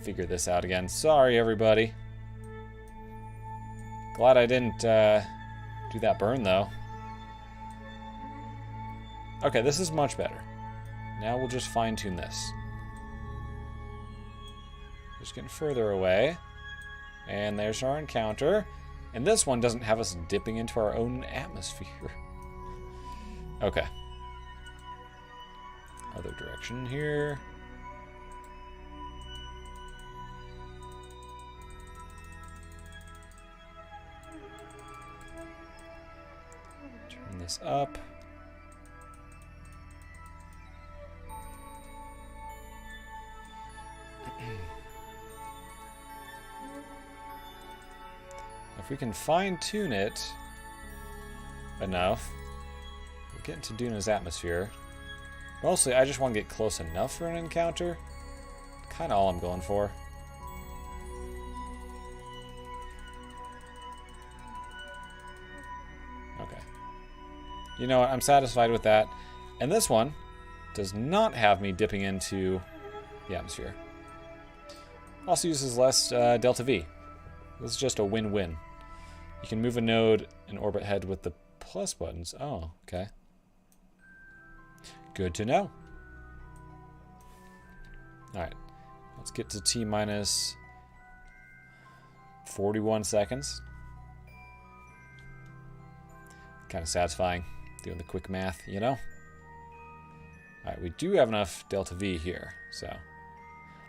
figure this out again. Sorry, everybody. Glad I didn't do that burn, though. Okay, this is much better. Now we'll just fine-tune this. Just getting further away. And there's our encounter. And this one doesn't have us dipping into our own atmosphere. Okay. Other direction here. Turn this up. If we can fine-tune it enough, we'll get into Duna's atmosphere. Mostly, I just want to get close enough for an encounter. Kind of all I'm going for. Okay. You know what? I'm satisfied with that. And this one does not have me dipping into the atmosphere. Also uses less delta V. This is just a win-win. You can move a node and orbit head with the plus buttons. Oh, okay. Good to know. Alright. Let's get to T minus 41 seconds. Kind of satisfying doing the quick math, you know? Alright, we do have enough delta V here, so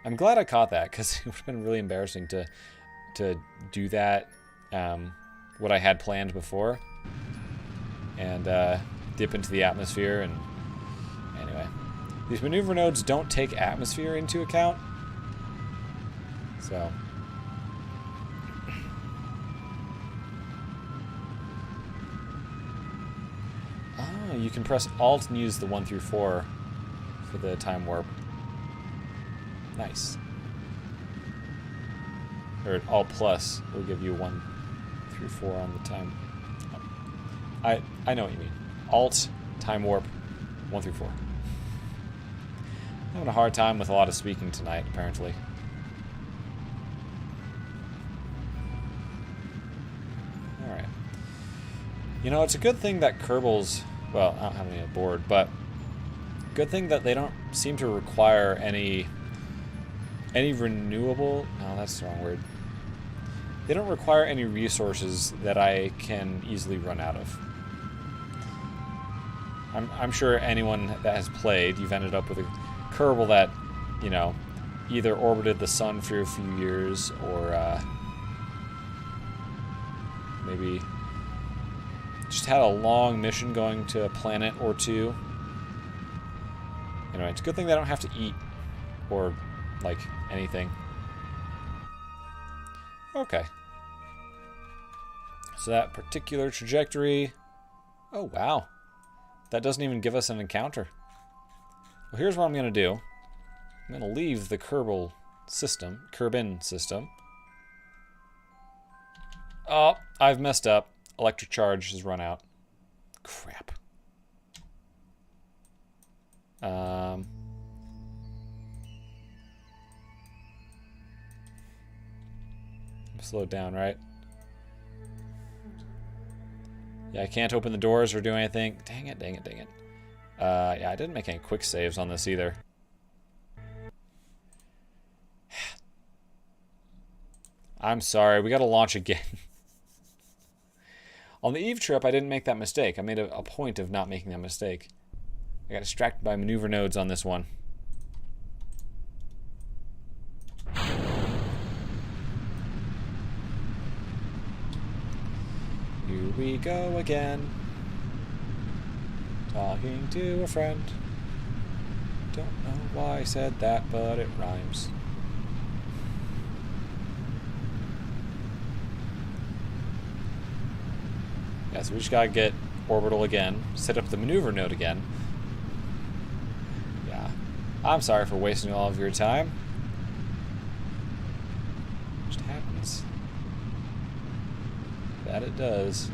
I'm glad I caught that, because it would have been really embarrassing to do that, what I had planned before, and dip into the atmosphere. And anyway, these maneuver nodes don't take atmosphere into account, So. Oh, you can press Alt and use the 1 through 4 for the time warp. Nice. Or Alt plus will give you 1 through 4 on the time. I know what you mean. Alt, time warp, 1 through 4. Having a hard time with a lot of speaking tonight, apparently. Alright. You know, it's a good thing that Kerbal's... Well, I don't have any on board, but... Good thing that they don't seem to require any renewable... No, that's the wrong word. They don't require any resources that I can easily run out of. I'm sure anyone that has played, you've ended up with a Kerbal that, you know, either orbited the sun for a few years or maybe just had a long mission going to a planet or two. Anyway, it's a good thing they don't have to eat or, like, anything. Okay. So that particular trajectory... Oh, wow. That doesn't even give us an encounter. Well, here's what I'm going to do. I'm going to leave the Kerbal Kerbin system. Oh, I've messed up. Electric charge has run out. Crap. Slow down, right? Yeah, I can't open the doors or do anything. Dang it, dang it, dang it. Yeah, I didn't make any quick saves on this either. I'm sorry, we gotta launch again. On the Eve trip, I didn't make that mistake. I made a point of not making that mistake. I got distracted by maneuver nodes on this one. Here we go again. Talking to a friend. Don't know why I said that, but it rhymes. Yeah, so we just gotta get orbital again. Set up the maneuver node again. Yeah. I'm sorry for wasting all of your time. Just happens. That it does.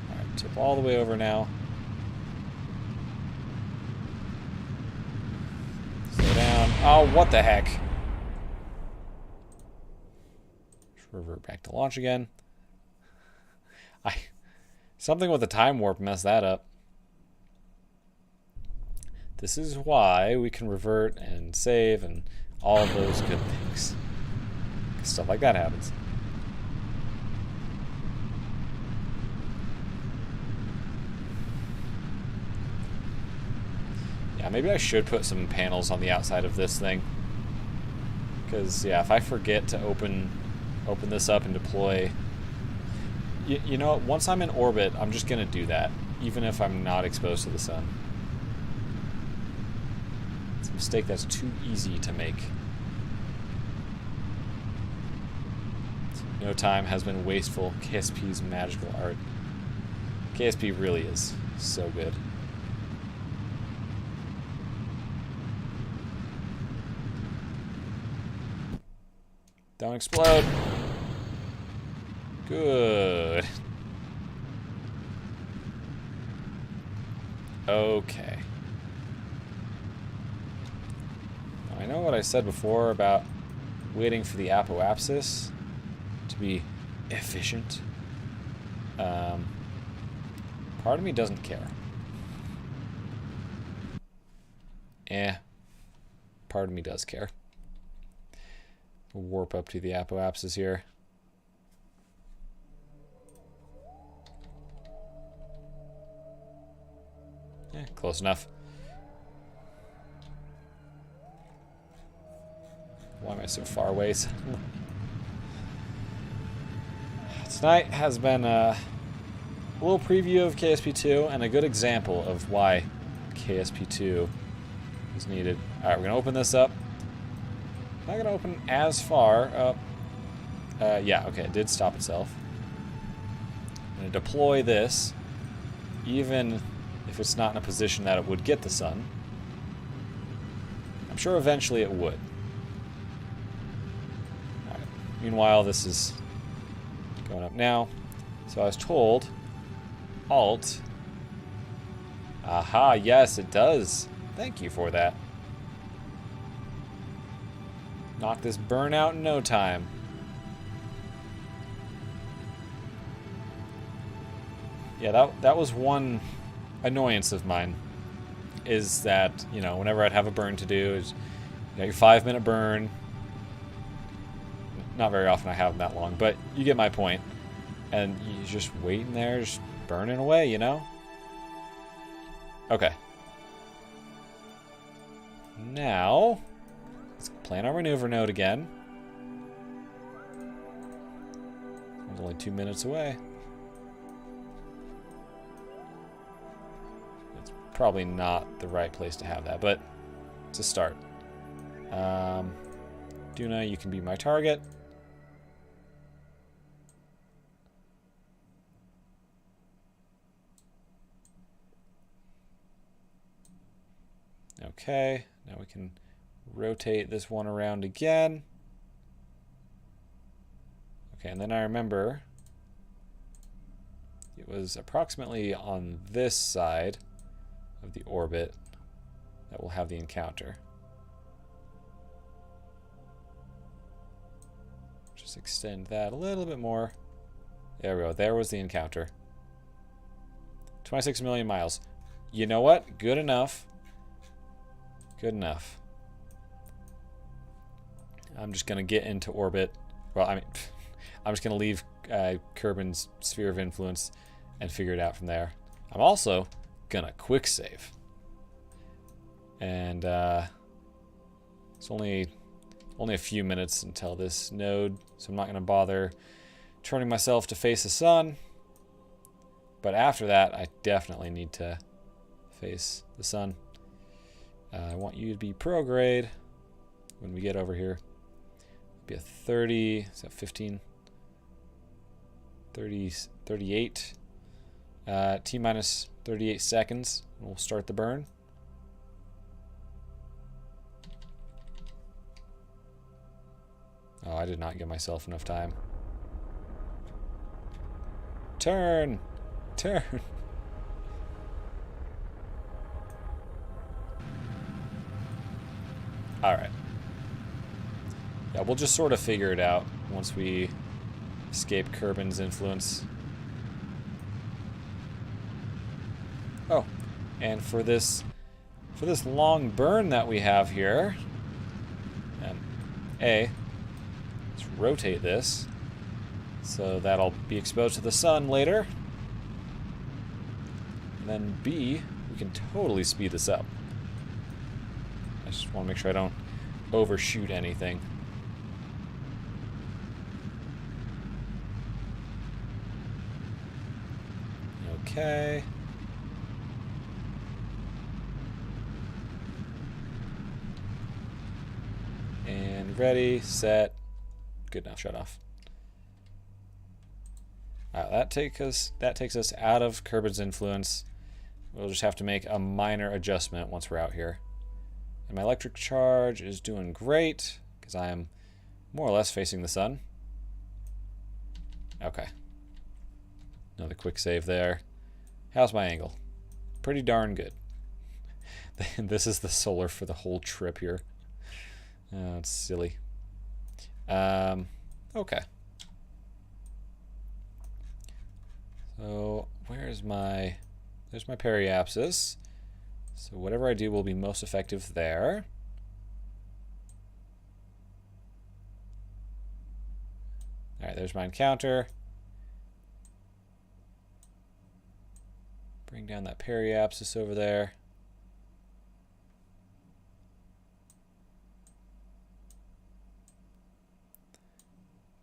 Alright, tip all the way over now. Slow down. Oh, what the heck? Just revert back to launch again. Something with the time warp messed that up. This is why we can revert and save and all of those good things. Stuff like that happens. Yeah, maybe I should put some panels on the outside of this thing. Because, yeah, if I forget to open this up and deploy... You know what? Once I'm in orbit, I'm just going to do that. Even if I'm not exposed to the sun. It's a mistake that's too easy to make. No time has been wasteful. KSP's magical art. KSP really is so good. Don't explode. Good. Okay. Now, I know what I said before about waiting for the apoapsis to be efficient. Part of me doesn't care. Part of me does care. We'll warp up to the apoapsis here. Close enough. Why am I so far away? Tonight has been a little preview of KSP2 and a good example of why KSP2 is needed. Alright, we're going to open this up. Not going to open as far up. Yeah, okay, it did stop itself. I'm going to deploy this, even if it's not in a position that it would get the sun. I'm sure eventually it would. Alright, meanwhile, this is going up now. So I was told, Alt. Aha, yes, it does. Thank you for that. Knock this burn out in no time. Yeah, that was one annoyance of mine. Is that, you know, whenever I'd have a burn to do, is, you know, your 5-minute burn. Not very often I have them that long, but you get my point. And you're just waiting there, just burning away, you know? Okay. Now, let's plan our maneuver node again. It's only 2 minutes away. It's probably not the right place to have that, but it's a start. Duna, you can be my target. Okay, now we can rotate this one around again. Okay, and then I remember it was approximately on this side of the orbit that we'll have the encounter. Just extend that a little bit more. There we go. There was the encounter. 26 million miles. You know what? Good enough. Good enough. I'm just going to get into orbit. Well, I mean, I'm just going to leave Kerbin's sphere of influence and figure it out from there. I'm also going to quick save. And it's only a few minutes until this node, so I'm not going to bother turning myself to face the sun. But after that, I definitely need to face the sun. I want you to be pro-grade when we get over here. Be a 30, is that 15? 30, 38. T-minus 38 seconds, and we'll start the burn. Oh, I did not give myself enough time. Turn! Turn! Alright. Yeah, we'll just sort of figure it out once we escape Kerbin's influence. Oh, and for this long burn that we have here, let's rotate this so that'll be exposed to the sun later. And then B, we can totally speed this up. I just want to make sure I don't overshoot anything. Okay. And ready, set, good. Now shut off. That takes us out of Kerbin's influence. We'll just have to make a minor adjustment once we're out here. And my electric charge is doing great because I am more or less facing the sun. Okay. Another quick save there. How's my angle? Pretty darn good. This is the solar for the whole trip here. Oh, it's silly. Okay. So there's my periapsis. So whatever I do will be most effective there. Alright, there's my encounter. Bring down that periapsis over there.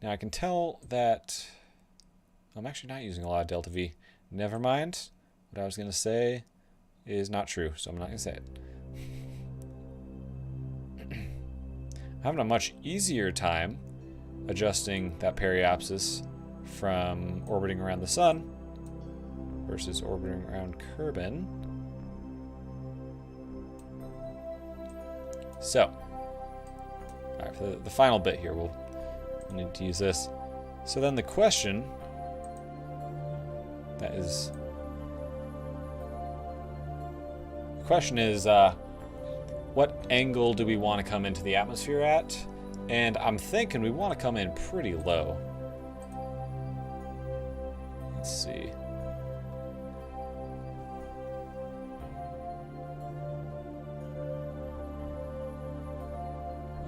Now I can tell that I'm actually not using a lot of delta V. Never mind. What I was going to say is not true, so I'm not going to say it. I'm having a much easier time adjusting that periapsis from orbiting around the sun versus orbiting around Kerbin. So, alright, for the final bit here, we'll need to use this. So then the question is, what angle do we want to come into the atmosphere at? And I'm thinking we want to come in pretty low. Let's see.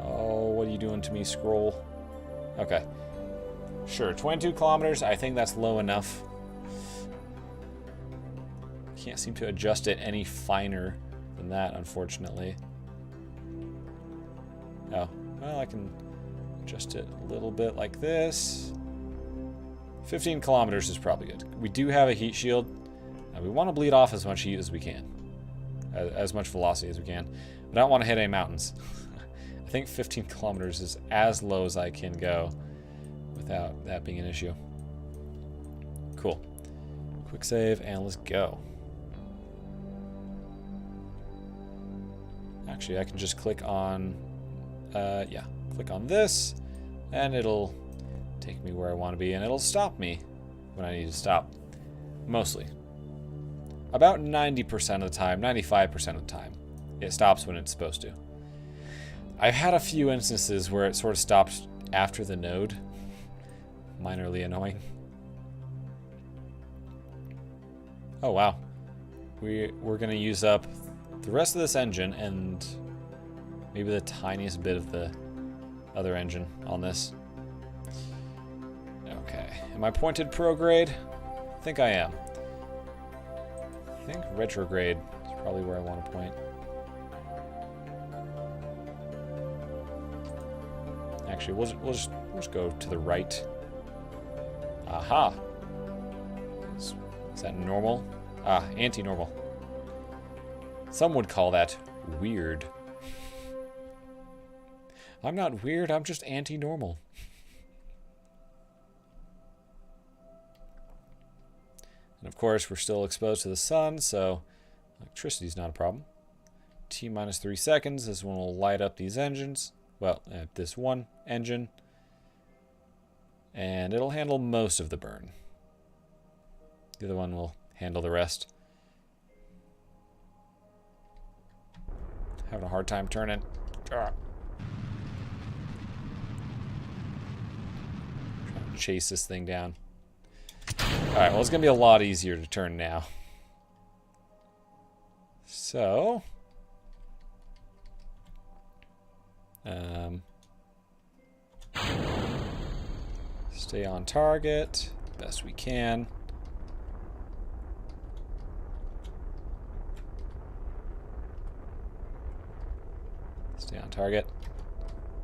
Oh, what are you doing to me, scroll? Okay. Sure, 22 kilometers. I think that's low enough. Can't seem to adjust it any finer than that, unfortunately. Oh, well, I can adjust it a little bit like this. 15 kilometers is probably good. We do have a heat shield, and we want to bleed off as much heat as we can. As much velocity as we can. But I don't want to hit any mountains. I think 15 kilometers is as low as I can go without that being an issue. Cool. Quick save, and let's go. Actually, I can just click on, click on this, and it'll take me where I want to be, and it'll stop me when I need to stop. Mostly. About 90% of the time, 95% of the time, it stops when it's supposed to. I've had a few instances where it sort of stopped after the node. Minorly annoying. Oh, wow. We're going to use up the rest of this engine and maybe the tiniest bit of the other engine on this. Okay. Am I pointed prograde? I think I am. I think retrograde is probably where I want to point. Actually, we'll just go to the right. Aha. Is that normal? Ah, anti-normal. Some would call that weird. I'm not weird, I'm just anti-normal. And of course, we're still exposed to the sun, so electricity's not a problem. T minus 3 seconds, this one will light up these engines. Well, this one engine. And it'll handle most of the burn. The other one will handle the rest. Having a hard time turning. Trying to chase this thing down. Alright, well, it's going to be a lot easier to turn now. So... stay on target best we can. Stay on target.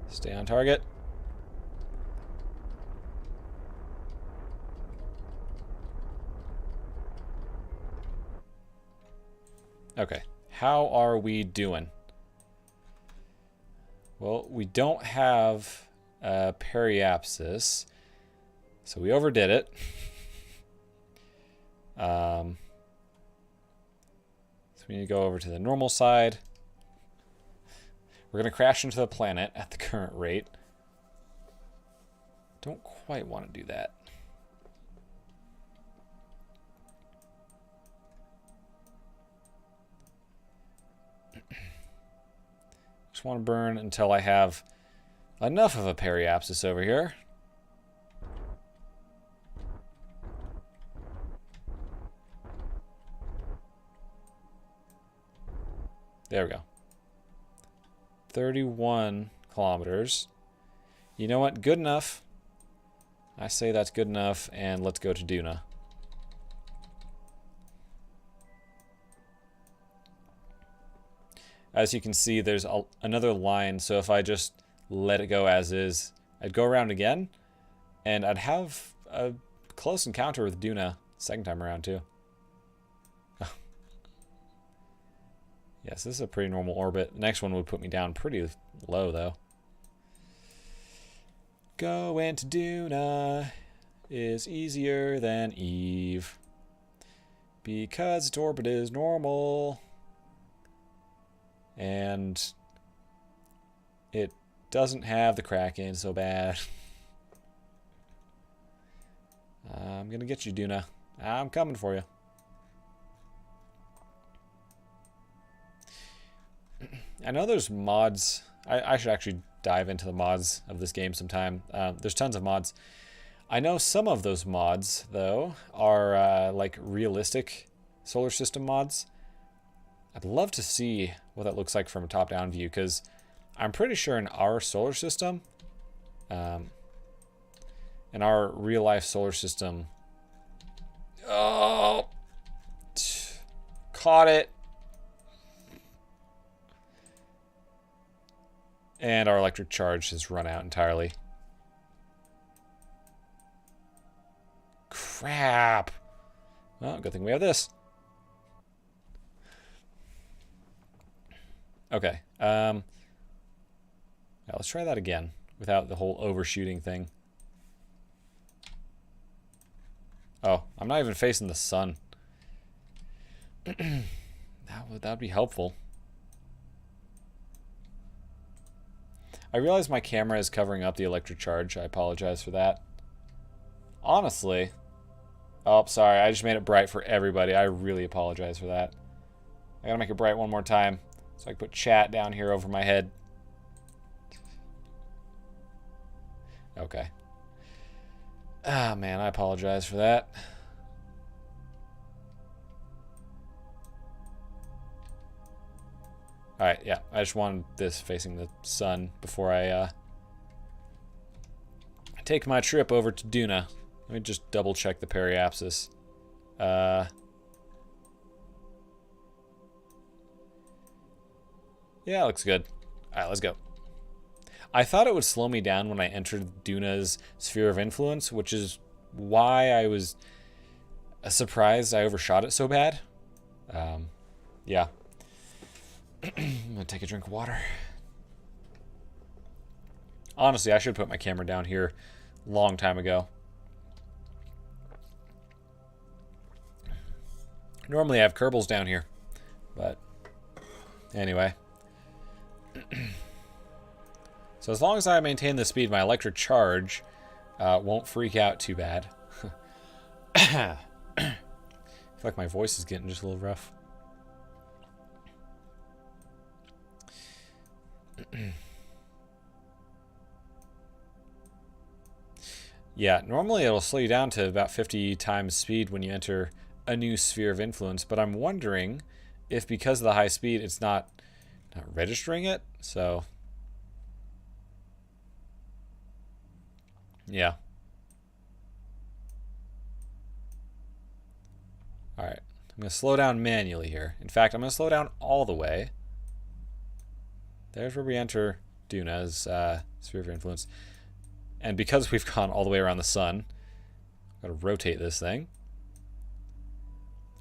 Stay on target. Okay, how are we doing? Well, we don't have periapsis, so we overdid it. So we need to go over to the normal side. We're going to crash into the planet at the current rate. Don't quite want to do that. Just want to burn until I have enough of a periapsis over here. There we go. 31 kilometers. You know what? Good enough. I say that's good enough, and let's go to Duna. As you can see, there's another line, so if I just let it go as is, I'd go around again, and I'd have a close encounter with Duna second time around, too. Yes, this is a pretty normal orbit. The next one would put me down pretty low, though. Going to Duna is easier than Eve because its orbit is normal and it doesn't have the Kraken so bad. I'm gonna get you, Duna. I'm coming for you. I know there's mods. I should actually dive into the mods of this game sometime. There's tons of mods. I know some of those mods, though, are like realistic solar system mods. I'd love to see what that looks like from a top-down view, because I'm pretty sure in our solar system, in our real-life solar system... Oh! Caught it! And our electric charge has run out entirely. Crap! Well, good thing we have this. Okay. Yeah, let's try that again without the whole overshooting thing. Oh, I'm not even facing the sun. That'd be helpful. I realize my camera is covering up the electric charge. I apologize for that. Honestly... Oh, sorry. I just made it bright for everybody. I really apologize for that. I gotta make it bright one more time so I can put chat down here over my head. Okay. Ah, man. I apologize for that. Alright, yeah. I just wanted this facing the sun before I take my trip over to Duna. Let me just double check the periapsis. Yeah, looks good. Alright, let's go. I thought it would slow me down when I entered Duna's sphere of influence, which is why I was surprised I overshot it so bad. Yeah. I'm gonna take a drink of water. Honestly, I should put my camera down here a long time ago. Normally I have Kerbals down here, but anyway. So as long as I maintain the speed, my electric charge won't freak out too bad. I feel like my voice is getting just a little rough. Yeah, normally it'll slow you down to about 50 times speed when you enter a new sphere of influence, but I'm wondering if because of the high speed it's not registering it. So yeah. Alright, I'm going to slow down manually here. In fact, I'm going to slow down all the way. There's where we enter Duna's sphere of influence. And because we've gone all the way around the sun, I've got to rotate this thing.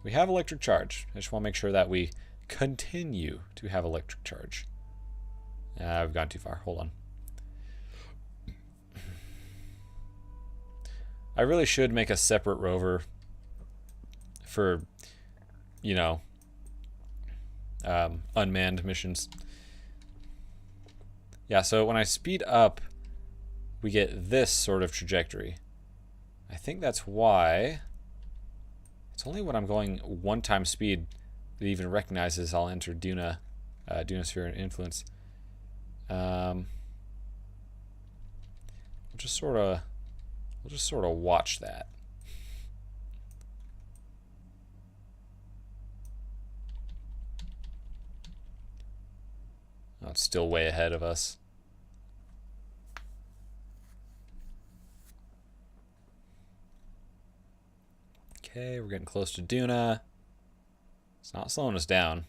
We have electric charge. I just want to make sure that we continue to have electric charge. I've gone too far. Hold on. I really should make a separate rover for, you know, unmanned missions. Yeah, so when I speed up, we get this sort of trajectory. I think that's why it's only when I'm going 1 times speed that it even recognizes I'll enter Duna, Duna sphere of influence. We'll just sort of watch that. Oh, it's still way ahead of us. Okay, we're getting close to Duna. It's not slowing us down,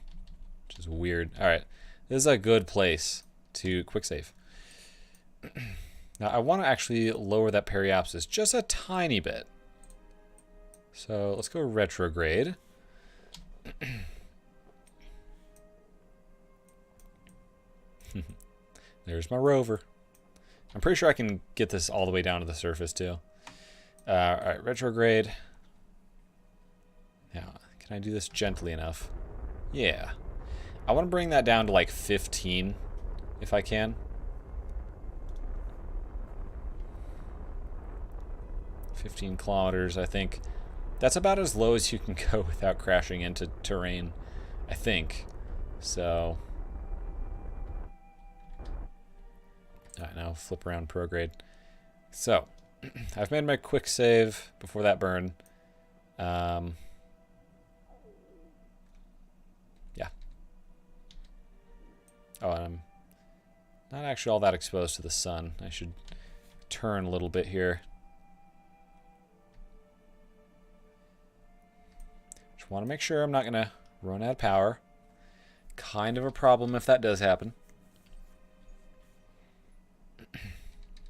which is weird. All right, this is a good place to quick save. Now, I want to actually lower that periapsis just a tiny bit. So let's go retrograde. There's my rover. I'm pretty sure I can get this all the way down to the surface too. Alright, retrograde. Now, can I do this gently enough? Yeah. I want to bring that down to like 15, if I can. $15 kilometers, I think. That's about as low as you can go without crashing into terrain, I think. So... Alright, now flip around prograde. So, I've made my quick save before that burn. Yeah. Oh, and I'm not actually all that exposed to the sun. I should turn a little bit here. Just want to make sure I'm not going to run out of power. Kind of a problem if that does happen.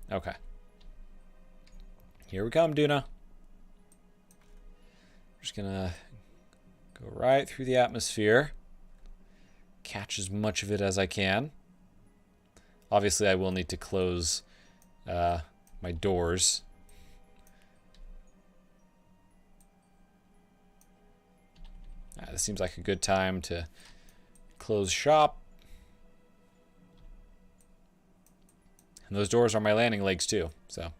Okay. Here we come, Duna. Just gonna go right through the atmosphere. Catch as much of it as I can. Obviously, I will need to close my doors. This seems like a good time to close shop. And those doors are my landing legs too, so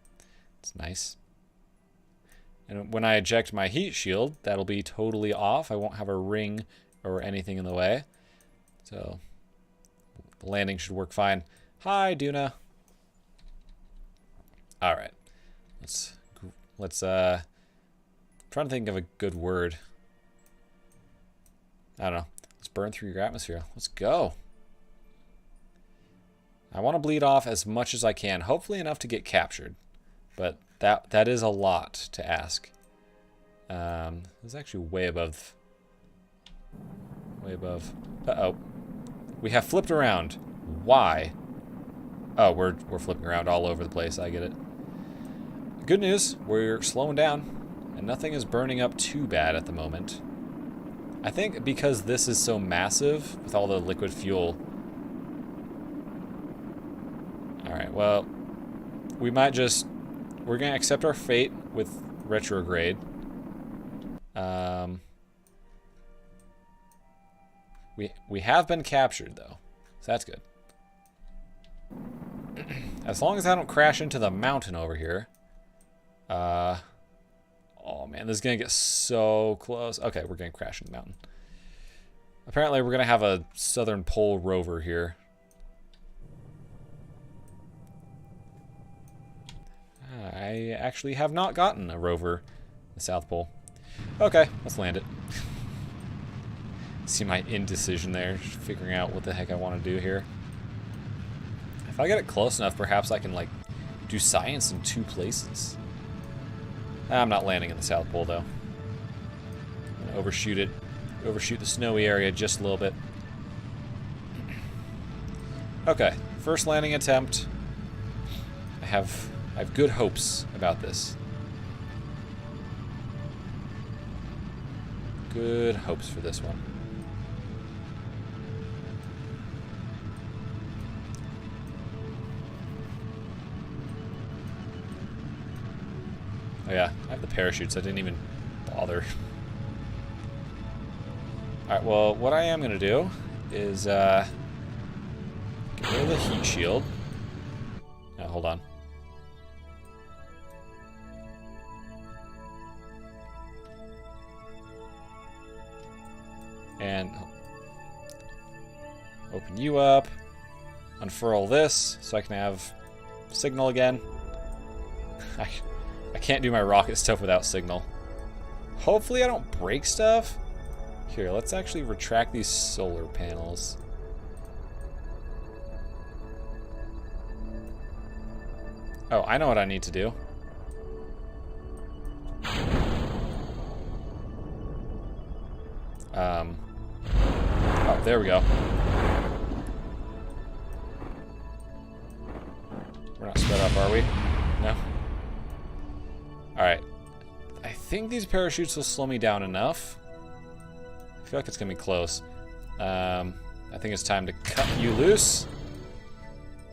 it's nice. And when I eject my heat shield, that'll be totally off. I won't have a ring or anything in the way. So the landing should work fine. Hi, Duna. All right. Let's I'm trying to think of a good word. I don't know. Let's burn through your atmosphere. Let's go. I want to bleed off as much as I can, hopefully enough to get captured. But that is a lot to ask. It's actually way above. Way above. Uh-oh. We have flipped around. Why? Oh, we're flipping around all over the place. I get it. Good news, we're slowing down, and nothing is burning up too bad at the moment. I think because this is so massive with all the liquid fuel. Alright, well, we might just... We're going to accept our fate with retrograde. We have been captured, though. So that's good. As long as I don't crash into the mountain over here. Oh, man, this is going to get so close. Okay, we're going to crash into the mountain. Apparently, we're going to have a Southern Pole rover here. I actually have not gotten a rover in the South Pole. Okay, let's land it. See my indecision there, just figuring out what the heck I want to do here. If I get it close enough, perhaps I can, like, do science in 2 places. I'm not landing in the South Pole, though. I'm gonna overshoot it. Overshoot the snowy area just a little bit. Okay, first landing attempt. I have good hopes about this. Good hopes for this one. Oh yeah, I have the parachutes. I didn't even bother. Alright, well, what I am going to do is get rid of the heat shield. Now, hold on. And open you up. Unfurl this so I can have signal again. I can't do my rocket stuff without signal. Hopefully I don't break stuff. Here, let's actually retract these solar panels. Oh, I know what I need to do. Oh, there we go. We're not sped up, are we? No? Alright. I think these parachutes will slow me down enough. I feel like it's going to be close. I think it's time to cut you loose.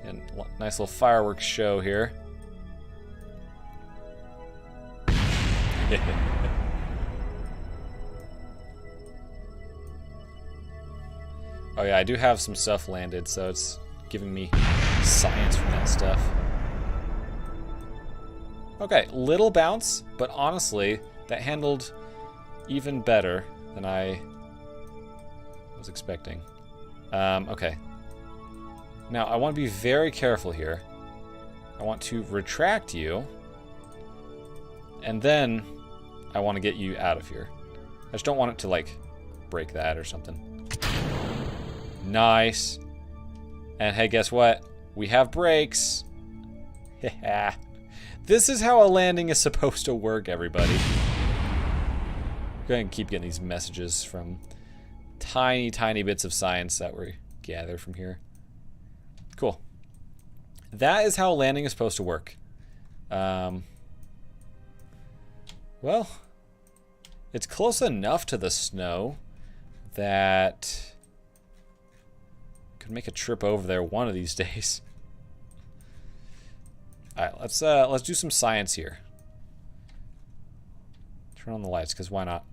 And nice little fireworks show here. Oh yeah, I do have some stuff landed, so it's giving me science from that stuff. Okay, little bounce, but honestly, that handled even better than I was expecting. Okay. Now, I want to be very careful here. I want to retract you, and then I want to get you out of here. I just don't want it to, like, break that or something. Nice. And hey, guess what? We have brakes. This is how a landing is supposed to work, everybody. Go ahead and keep getting these messages from tiny, tiny bits of science that we gather from here. Cool. That is how landing is supposed to work. Well, it's close enough to the snow that could make a trip over there one of these days. All right, let's do some science here. Turn on the lights, because why not?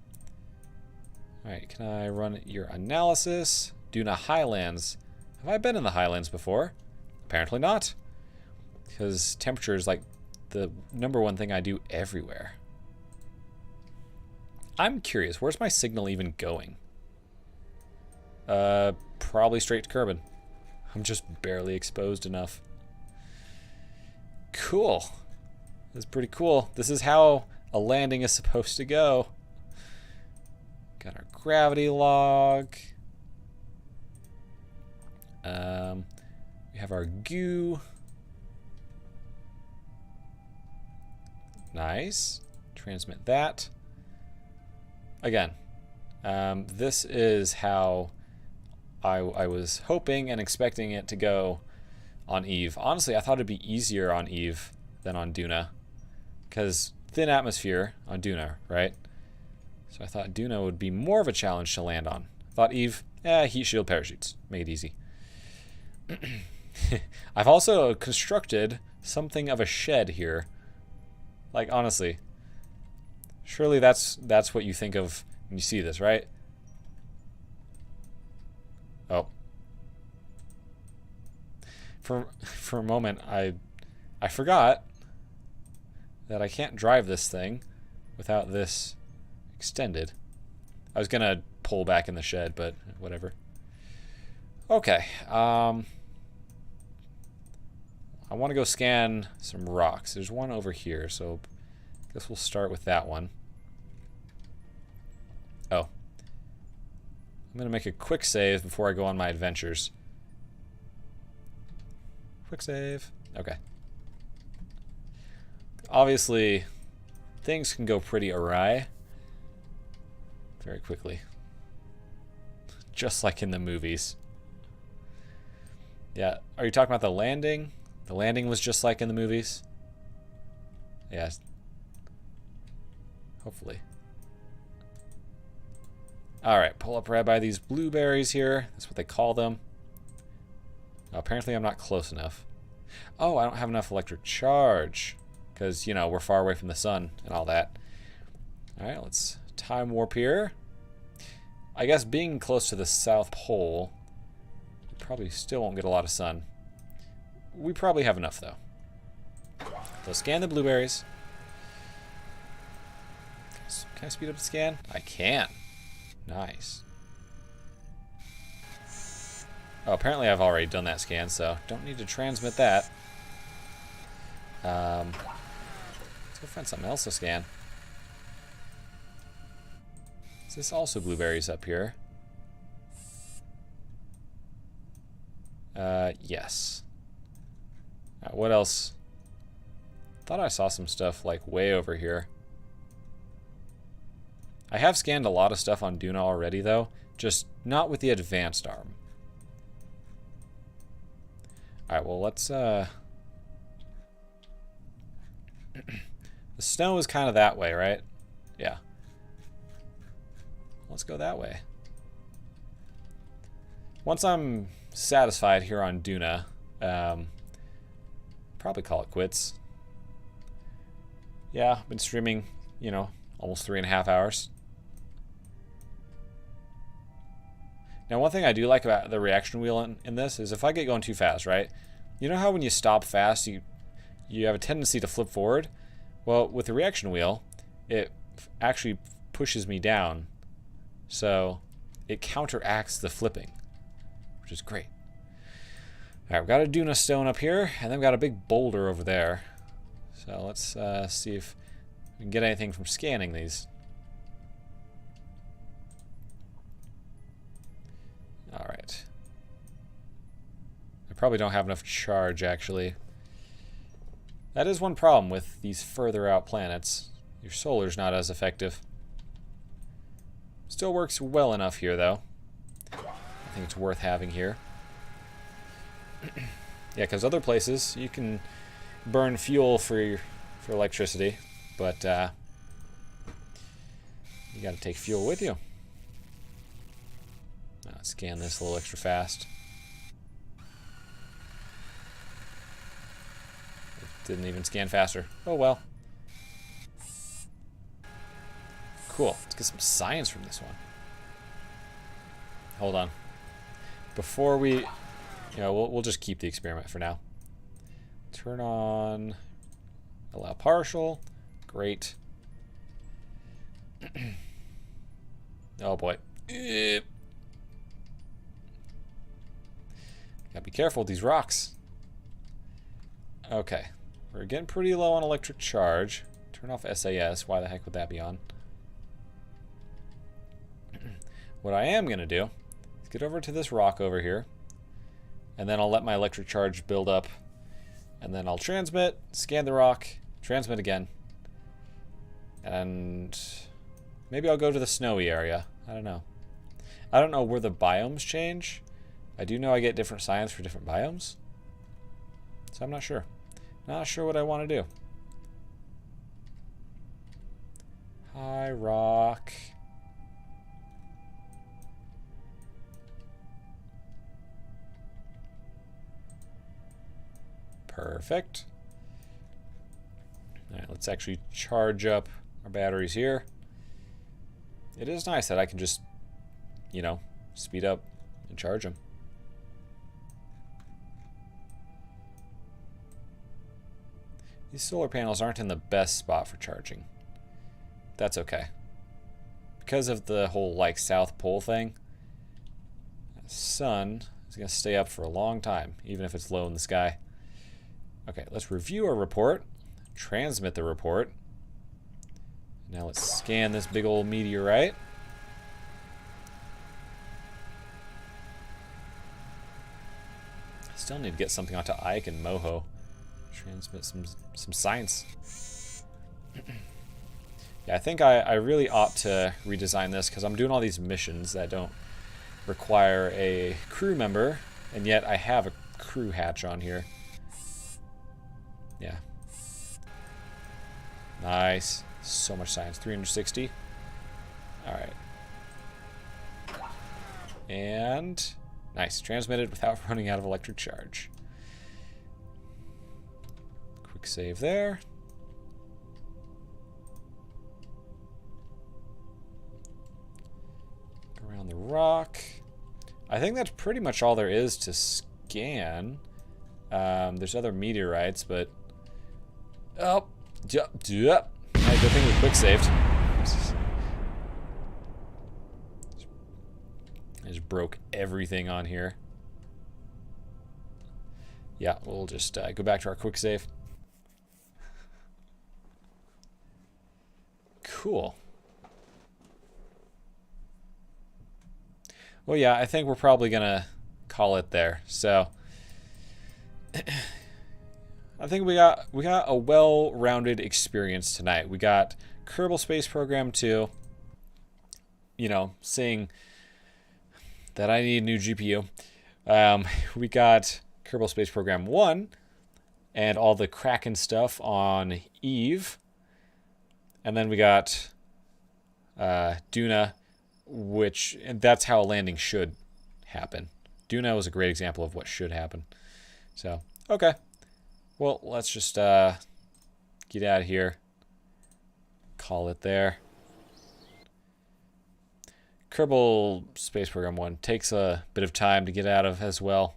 All right, can I run your analysis? Duna Highlands. Have I been in the Highlands before? Apparently not, because temperature is like the #1 thing I do everywhere. I'm curious, where's my signal even going? Probably straight to Kerbin. I'm just barely exposed enough. Cool. That's pretty cool. This is how a landing is supposed to go. Got our gravity log. We have our goo. Nice. Transmit that. Again, this is how I was hoping and expecting it to go on Eve. Honestly, I thought it'd be easier on Eve than on Duna, because thin atmosphere on Duna, right? So I thought Duna would be more of a challenge to land on. I thought Eve, heat shield parachutes, make it easy. I've also constructed something of a shed here. Like, honestly, surely that's what you think of when you see this, right? Oh. For a moment, I forgot that I can't drive this thing without this extended. I was gonna pull back in the shed, but whatever. Okay. I want to go scan some rocks. There's one over here, so I guess we'll start with that one. Oh. I'm gonna make a quick save before I go on my adventures. Quick save. Okay. Obviously, things can go pretty awry very quickly. Just like in the movies. Yeah, are you talking about the landing? The landing was just like in the movies? Yeah. Hopefully. Alright, pull up right by these blueberries here. That's what they call them. Oh, apparently I'm not close enough. Oh, I don't have enough electric charge. Because, you know, we're far away from the sun and all that. Alright, let's time warp here. I guess being close to the South Pole, we probably still won't get a lot of sun. We probably have enough, though. So scan the blueberries. Can I speed up the scan? I can. Nice. Oh, apparently I've already done that scan, so don't need to transmit that. Let's go find something else to scan. Is this also blueberries up here? Yes. What else? Thought I saw some stuff like way over here. I have scanned a lot of stuff on Duna already, though, just not with the advanced arm. Alright, well, let's, The snow is kind of that way, right? Yeah. Let's go that way. Once I'm satisfied here on Duna, probably call it quits. Yeah, been streaming, you know, almost 3.5 hours. Now, one thing I do like about the reaction wheel in this is if I get going too fast, right? You know how when you stop fast, you have a tendency to flip forward? Well, with the reaction wheel, it actually pushes me down. So it counteracts the flipping, which is great. All right, we've got a Duna stone up here, and then we've got a big boulder over there. So let's see if we can get anything from scanning these. All right. I probably don't have enough charge, actually. That is one problem with these further out planets. Your solar's not as effective. Still works well enough here, though. I think it's worth having here. Yeah, because other places you can burn fuel for electricity, but you got to take fuel with you. Scan this a little extra fast. It didn't even scan faster. Oh well. Cool. Let's get some science from this one. Hold on. Before we, you know, we'll just keep the experiment for now. Turn on allow partial. Great. Oh boy. Gotta be careful with these rocks. Okay. We're getting pretty low on electric charge. Turn off SAS. Why the heck would that be on? What I am going to do is get over to this rock over here. And then I'll let my electric charge build up. And then I'll transmit, scan the rock, transmit again. And maybe I'll go to the snowy area. I don't know. I don't know where the biomes change. I do know I get different science for different biomes. So I'm not sure. Not sure what I want to do. Hi, rock. Perfect. All right, let's actually charge up our batteries here. It is nice that I can just, you know, speed up and charge them. These solar panels aren't in the best spot for charging. That's okay. Because of the whole, like, South Pole thing, the sun is going to stay up for a long time, even if it's low in the sky. Okay, let's review our report, transmit the report. Now let's scan this big old meteorite. Still need to get something onto Ike and Moho. Transmit some science. Yeah, I think I really ought to redesign this because I'm doing all these missions that don't require a crew member, and yet I have a crew hatch on here. Yeah. Nice. So much science. 360. Alright. And nice. Transmitted without running out of electric charge. Quick save there. Around the rock. I think that's pretty much all there is to scan. There's other meteorites, but oh, yep. Hey, good thing we quick saved. I just broke everything on here. Yeah, we'll just go back to our quick save. Cool. Well, yeah, I think we're probably gonna call it there. So I think we got a well-rounded experience tonight. We got Kerbal Space Program 2. You know, seeing that I need a new GPU. We got Kerbal Space Program 1 and all the Kraken stuff on Eve. And then we got Duna, and that's how a landing should happen. Duna was a great example of what should happen. So, okay. Well, let's just get out of here. Call it there. Kerbal Space Program 1 takes a bit of time to get out of as well.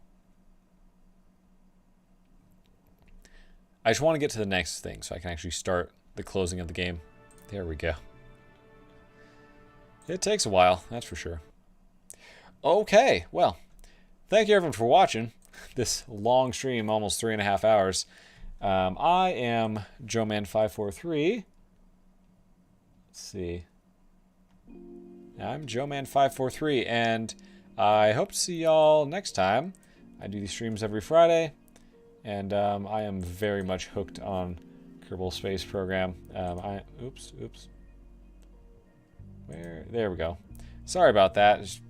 I just want to get to the next thing so I can actually start the closing of the game. There we go. It takes a while, that's for sure. Okay, well, thank you everyone for watching this long stream, almost 3.5 hours. I am JoeMan543. Let's see. I'm JoeMan543, and I hope to see y'all next time. I do these streams every Friday, and I am very much hooked on Kerbal Space Program. Oops. There we go. Sorry about that. Just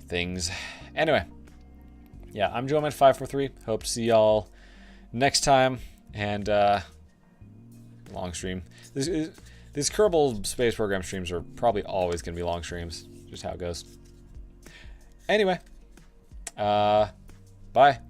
things. Anyway, yeah, I'm JoeMan543. Hope to see y'all next time, and long stream. These Kerbal Space Program streams are probably always going to be long streams. Just how it goes. Anyway, bye.